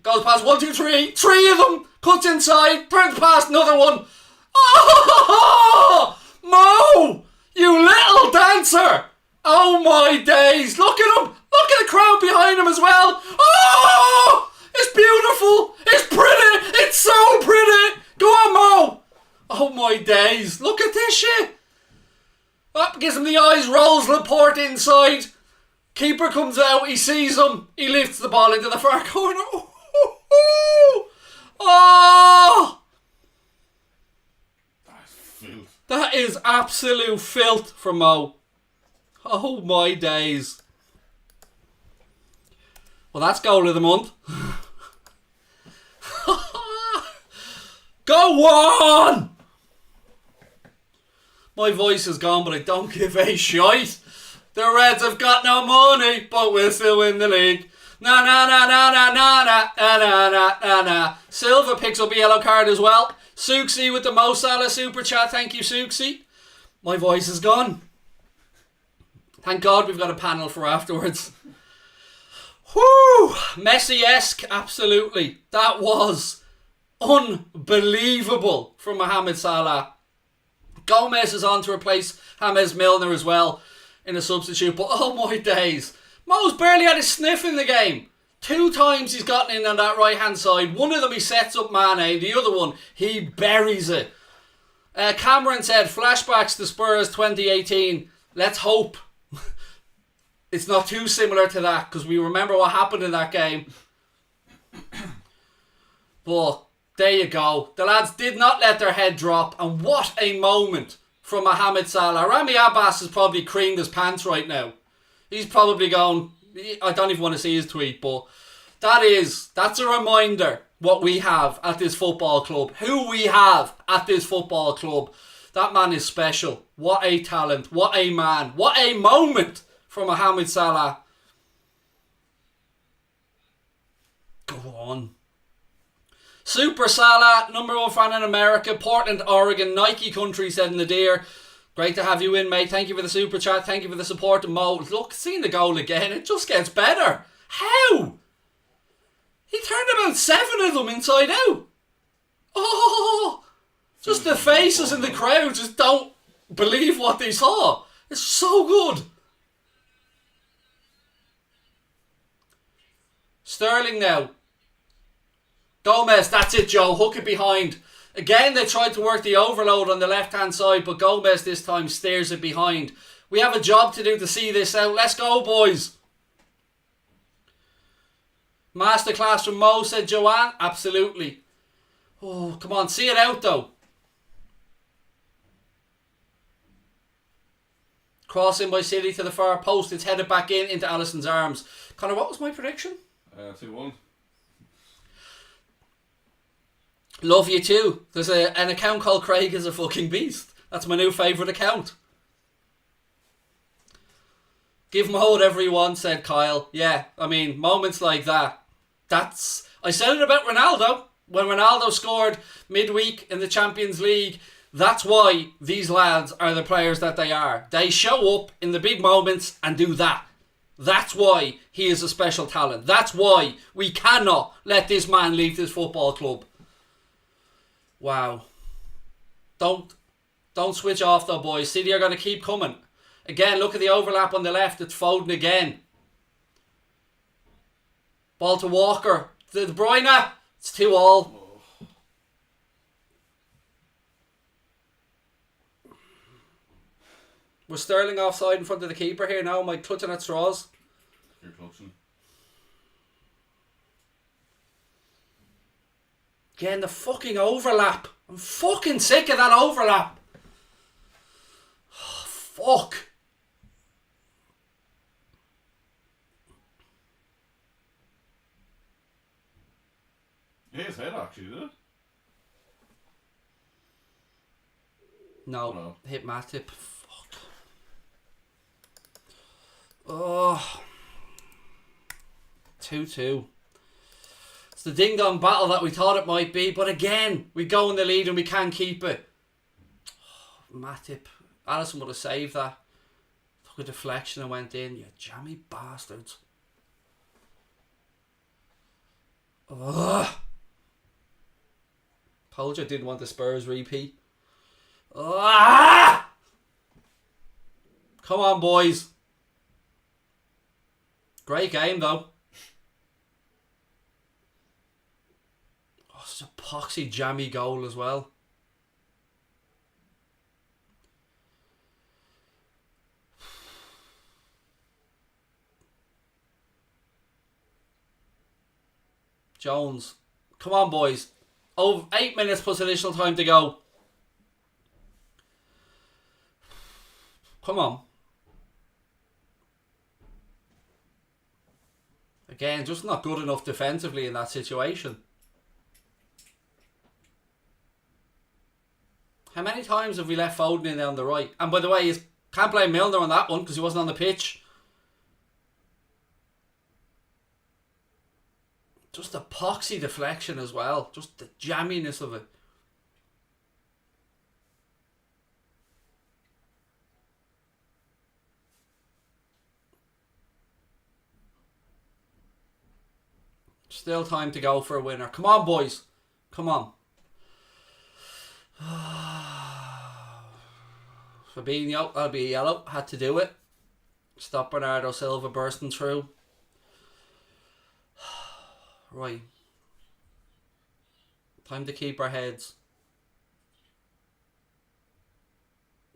A: Goes past 1, 2, 3. 3 of them. Cuts inside. Burns past another one. Oh, Mo. You little dancer. Oh my days. Look at him. Look at the crowd behind him as well. Oh, it's beautiful. It's pretty. It's so pretty. Go on, Mo. Oh my days. Look at this shit. Up, gives him the eyes, rolls Laporte inside. Keeper comes out, he sees him. He lifts the ball into the far corner. Oh!
B: That's filth.
A: That is absolute filth from Mo. Oh my days. Well, that's goal of the month. Go on! My voice is gone, but I don't give a shite. The Reds have got no money, but we'll still win the league. Na na na na na na na na na na na na. Silva picks up a yellow card as well. Suxi with the Mo Salah super chat. Thank you, Suxi. My voice is gone. Thank God we've got a panel for afterwards. Whoo! Messi-esque, absolutely. That was unbelievable from Mohamed Salah. Gomez is on to replace James Milner as well in a substitute. But oh my days. Mo's barely had a sniff in the game. 2 times he's gotten in on that right hand side. One of them he sets up Mane. The other one he buries it. Cameron said flashbacks to Spurs 2018. Let's hope it's not too similar to that, because we remember what happened in that game. But there you go. The lads did not let their head drop, and what a moment from Mohamed Salah. Rami Abbas has probably creamed his pants right now. He's probably going, I don't even want to see his tweet, but that's a reminder what we have at this football club. Who we have at this football club. That man is special. What a talent. What a man. What a moment from Mohamed Salah. Go on. Super Salah, number 1 fan in America, Portland, Oregon, Nike country, said in the deer. Great to have you in, mate. Thank you for the super chat. Thank you for the support and Mo. Look, seeing the goal again, it just gets better. How? He turned about 7 of them inside out. Oh, just the faces in the crowd just don't believe what they saw. It's so good. Sterling now. Gomez, that's it, Joe. Hook it behind. Again, they tried to work the overload on the left-hand side, but Gomez this time steers it behind. We have a job to do to see this out. Let's go, boys. Masterclass from Mo, said Joanne. Absolutely. Oh, come on. See it out, though. Cross in by City to the far post. It's headed back into Alisson's arms. Connor, what was my prediction?
B: 2-1.
A: Love you too. There's an account called Craig is a fucking beast. That's my new favourite account. Give him whatever he wants, said Kyle. Yeah, I mean, moments like that. I said it about Ronaldo. When Ronaldo scored midweek in the Champions League, that's why these lads are the players that they are. They show up in the big moments and do that. That's why he is a special talent. That's why we cannot let this man leave this football club. Wow. Don't switch off though, boys. City are going to keep coming. Again, look at the overlap on the left. It's Foden again. Ball to Walker. De Bruyne. It's 2-2. Was Sterling offside in front of the keeper here now? Am I clutching at straws?
B: You're clutching.
A: Again, the fucking overlap. I'm fucking sick of that overlap. Oh, fuck.
B: His head actually, did it?
A: No. Hit Matip. Fuck. Oh. 2-2. It's the ding-dong battle that we thought it might be, but again, we go in the lead and we can't keep it. Oh, Matip. Alisson would have saved that. Took a deflection and went in. You jammy bastards. Ugh. Told you I didn't want the Spurs repeat. Ah! Come on, boys. Great game, though. Oh, such a poxy, jammy goal as well. Jones. Come on, boys. Over 8 minutes plus additional time to go. Come on. Again, just not good enough defensively in that situation. How many times have we left Foden in there on the right? And by the way, you can't blame Milner on that one because he wasn't on the pitch. Just the poxy deflection as well. Just the jamminess of it. Still time to go for a winner. Come on, boys. Come on. Fabinho, that'll be a yellow. Had to do it. Stop Bernardo Silva bursting through. Right. Time to keep our heads.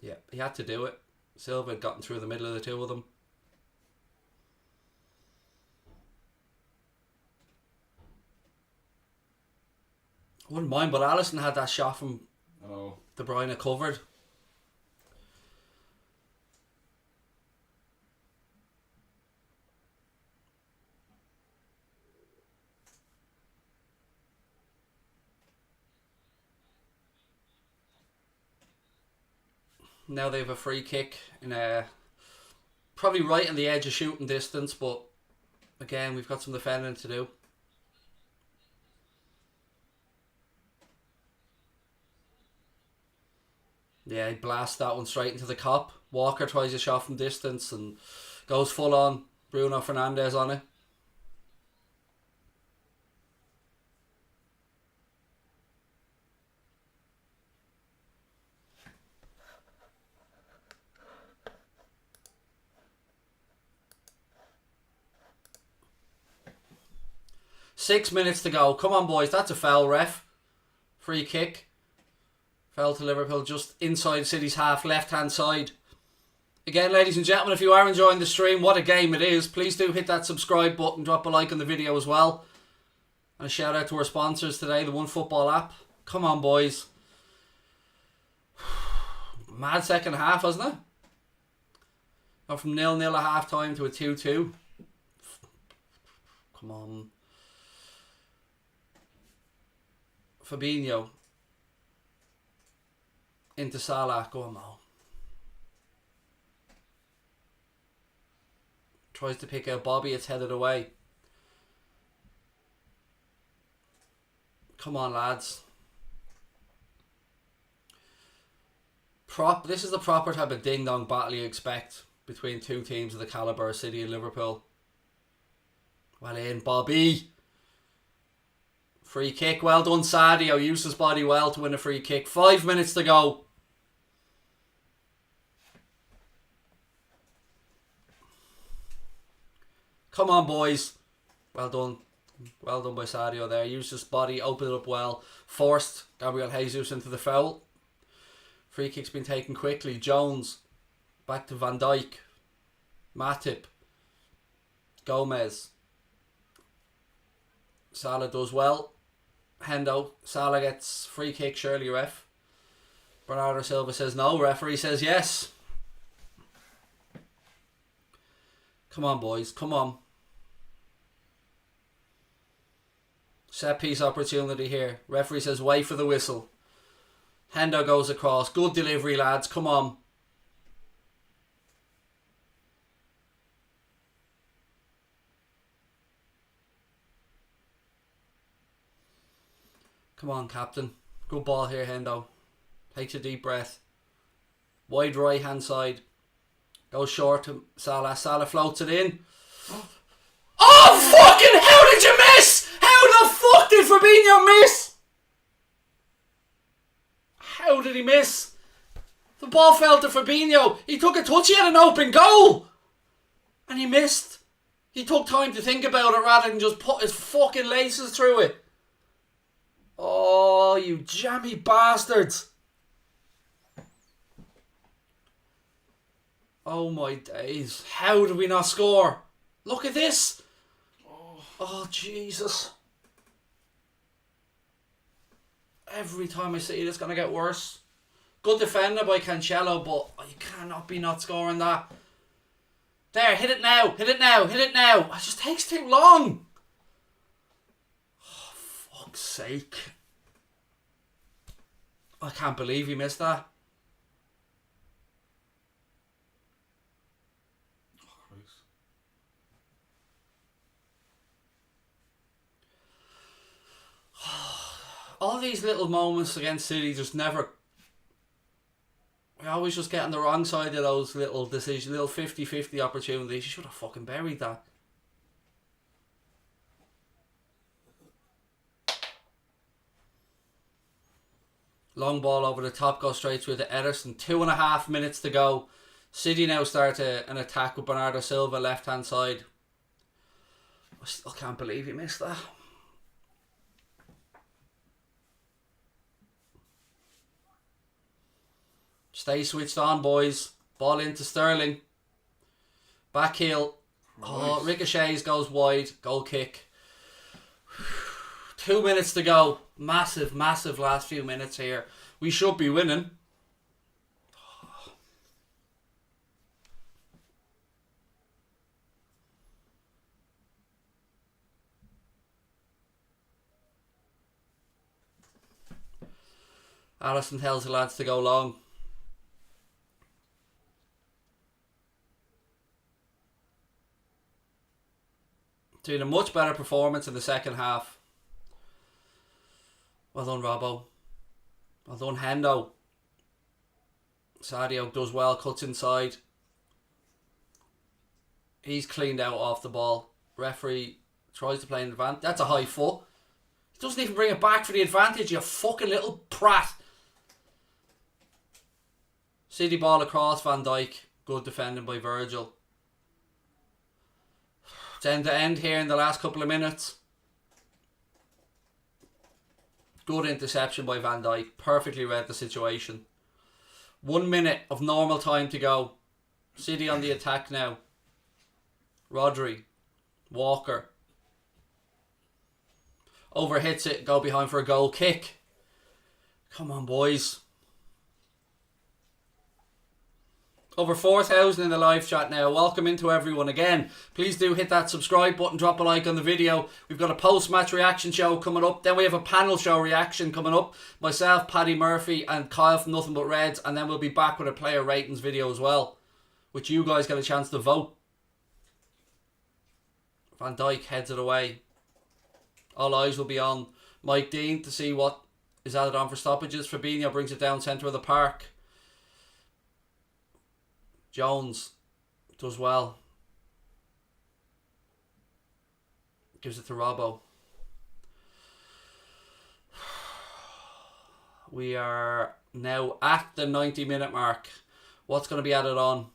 A: Yeah, he had to do it. Silva had gotten through the middle of the two of them. I wouldn't mind, but Alisson had that shot from De Bruyne covered. Now they have a free kick in probably right on the edge of shooting distance, but again we've got some defending to do. Yeah, he blasts that one straight into the cop. Walker tries a shot from distance and goes full on. Bruno Fernandes on it. Six minutes to go. Come on, boys. That's a foul, ref. Free kick. Fell to Liverpool just inside City's half, left-hand side. Again, ladies and gentlemen, if you are enjoying the stream, what a game it is. Please do hit that subscribe button, drop a like on the video as well. And a shout out to our sponsors today, the OneFootball app. Come on, boys. Mad second half, wasn't it? Or from 0-0 at half time to a 2-2. Come on. Fabinho. Into Salah. Go on, Mo. Tries to pick out Bobby. It's headed away. Come on, lads. This is the proper type of ding-dong battle you expect between two teams of the calibre of City and Liverpool. Well in, Bobby. Free kick. Well done, Sadio. Used his body well to win a free kick. 5 minutes to go. Come on, boys. Well done. Well done by Sadio there. Used his body, opened it up well. Forced Gabriel Jesus into the foul. Free kick's been taken quickly. Jones. Back to Van Dijk. Matip. Gomez. Salah does well. Hendo. Salah gets free kick, surely, ref. Bernardo Silva says no. Referee says yes. Come on, boys. Come on. Set piece opportunity here. Referee says wait for the whistle. Hendo goes across. Good delivery, lads. Come on. Come on, captain. Good ball here, Hendo. Takes a deep breath. Wide right hand side. Goes short to Salah. Salah floats it in. Oh, fucking how did you miss? How the fuck did Fabinho miss? How did he miss? The ball fell to Fabinho. He took a touch. He had an open goal. And he missed. He took time to think about it rather than just put his fucking laces through it. Oh, you jammy bastards. Oh my days. How did we not score? Look at this. Oh, Jesus. Every time I see it, it's going to get worse. Good defender by Cancelo, but you cannot be not scoring that. There, hit it now. Hit it now. Hit it now. It just takes too long. Oh, fuck's sake. I can't believe he missed that. All these little moments against City just never... We always just get on the wrong side of those little decisions, little 50-50 opportunities. You should have fucking buried that. Long ball over the top, goes straight through to Ederson. 2.5 minutes to go. City now start an attack with Bernardo Silva left hand side. I still can't believe he missed that. Stay switched on, boys. Ball into Sterling. Back heel. Oh, ricochets, goes wide. Goal kick. 2 minutes to go. Massive, massive last few minutes here. We should be winning. Alisson tells the lads to go long. Doing a much better performance in the second half. Well done, Robbo. Well done, Hendo. Sadio does well, cuts inside. He's cleaned out off the ball. Referee tries to play an advantage. That's a high foot. He doesn't even bring it back for the advantage, you fucking little prat. City ball across Van Dijk. Good defending by Virgil. It's end to end here in the last couple of minutes. Good interception by Van Dijk. Perfectly read the situation. 1 minute of normal time to go. City on the attack now. Rodri. Walker. Overhits it. Go behind for a goal kick. Come on, boys. Over 4,000 in the live chat now. Welcome into everyone again. Please do hit that subscribe button, drop a like on the video. We've got a post-match reaction show coming up. Then we have a panel show reaction coming up. Myself, Paddy Murphy and Kyle from Nothing But Reds. And then we'll be back with a player ratings video as well, which you guys get a chance to vote. Van Dijk heads it away. All eyes will be on Mike Dean to see what is added on for stoppages. Fabinho brings it down centre of the park. Jones does well. Gives it to Robbo. We are now at the 90-minute mark. What's going to be added on?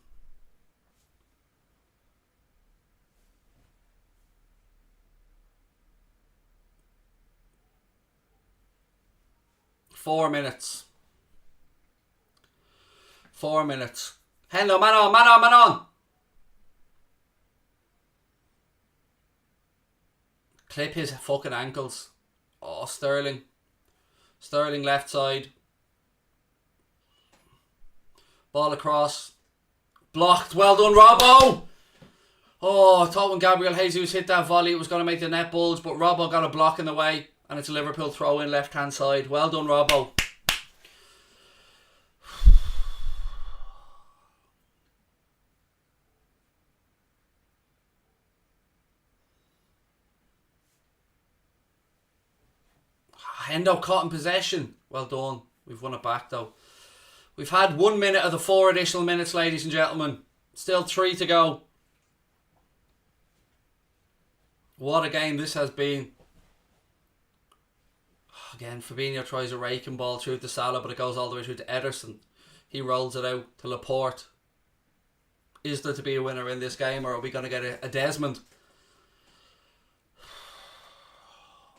A: Four minutes. 4 minutes. Hello, man on, man on, man on. Clip his fucking ankles. Oh, Sterling. Sterling left side. Ball across. Blocked. Well done, Robbo. Oh, I thought when Gabriel Jesus hit that volley it was going to make the net bulge, but Robbo got a block in the way and it's a Liverpool throw in left hand side. Well done, Robbo. Hendo caught in possession. Well done. We've won it back though. We've had 1 minute of the 4 additional minutes, ladies and gentlemen. Still 3 to go. What a game this has been. Again, Fabinho tries a raking ball through to Salah, but it goes all the way through to Ederson. He rolls it out to Laporte. Is there to be a winner in this game, or are we going to get a Desmond?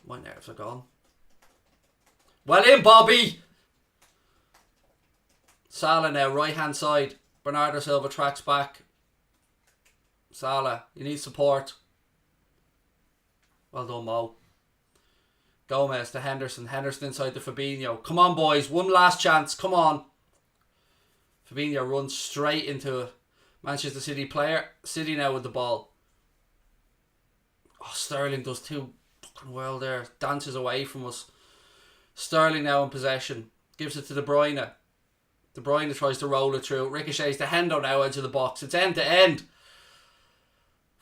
A: My nerves are gone. Well in, Bobby! Salah now, right hand side. Bernardo Silva tracks back. Salah, you need support. Well done, Mo. Gomez to Henderson. Henderson inside to Fabinho. Come on, boys. One last chance. Come on. Fabinho runs straight into a Manchester City player. City now with the ball. Oh, Sterling does too fucking well there. Dances away from us. Sterling now in possession. Gives it to De Bruyne. De Bruyne tries to roll it through. Ricochets to Hendo now edge of the box. It's end to end.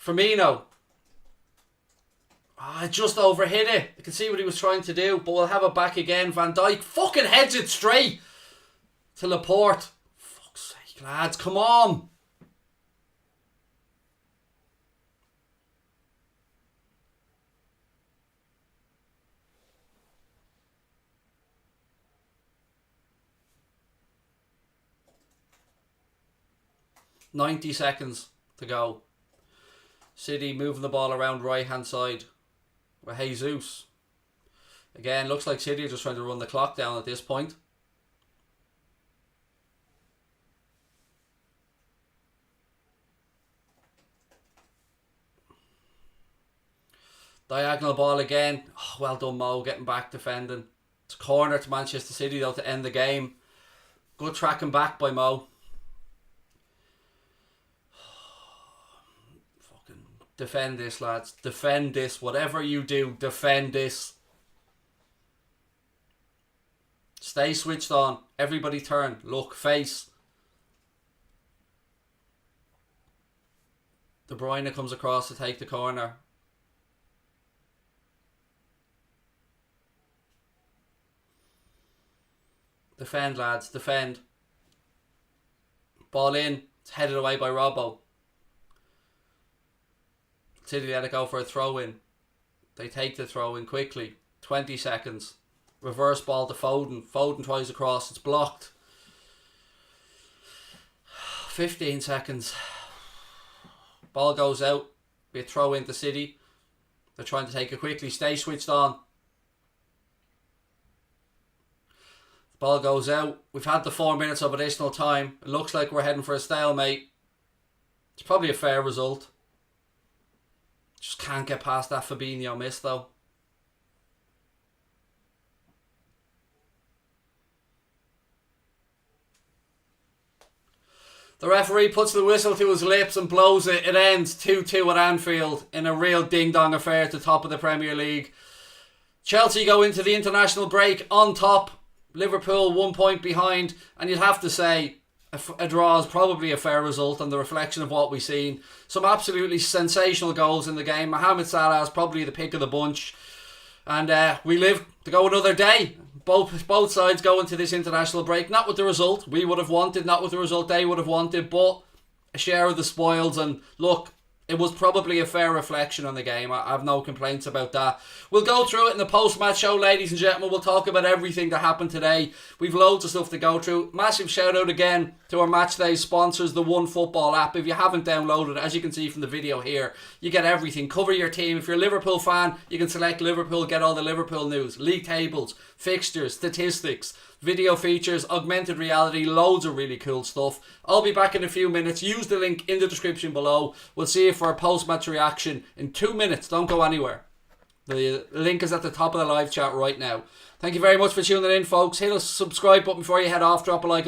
A: Firmino. I just overhit it. I can see what he was trying to do, but we'll have it back again. Van Dijk fucking heads it straight to Laporte. Fuck's sake, lads. Come on. "90 seconds to go. City moving the ball around right hand side with Jesus. Again, looks like City are just trying to run the clock down at this point. Diagonal ball again. Oh, well done, Mo, getting back defending. It's a corner to Manchester City though to end the game. Good tracking back by Mo. Defend this, lads. Defend this. Whatever you do, defend this. Stay switched on. Everybody turn. Look. Face. De Bruyne comes across to take the corner. Defend, lads. Defend. Ball in. It's headed away by Robbo. City let it go for a throw in. They take the throw in quickly. 20 seconds. Reverse ball to Foden. Foden tries across. It's blocked. 15 seconds. Ball goes out. Be a throw into City. They're trying to take it quickly. Stay switched on. Ball goes out. We've had the 4 minutes of additional time. It looks like we're heading for a stalemate. It's probably a fair result. Just can't get past that Fabinho miss though. The referee puts the whistle to his lips and blows it. It ends 2-2 at Anfield in a real ding-dong affair at the top of the Premier League. Chelsea go into the international break on top. Liverpool 1 point behind. And you'd have to say a draw is probably a fair result on the reflection of what we've seen. Some absolutely sensational goals in the game. Mohamed Salah is probably the pick of the bunch. And we live to go another day. Both sides go into this international break, not with the result we would have wanted, not with the result they would have wanted, but a share of the spoils. And look, it was probably a fair reflection on the game. I have no complaints about that. We'll go through it in the post-match show, ladies and gentlemen. We'll talk about everything that happened today. We've loads of stuff to go through. Massive shout out again to our Matchday sponsors, the One Football app. If you haven't downloaded it, as you can see from the video here, you get everything. Cover your team. If you're a Liverpool fan, you can select Liverpool, get all the Liverpool news, league tables, fixtures, statistics, video features, augmented reality, loads of really cool stuff. I'll be back in a few minutes. Use the link in the description below. We'll see you for a post-match reaction in 2 minutes. Don't go anywhere. The link is at the top of the live chat right now. Thank you very much for tuning in, folks. Hit the subscribe button before you head off. Drop a like.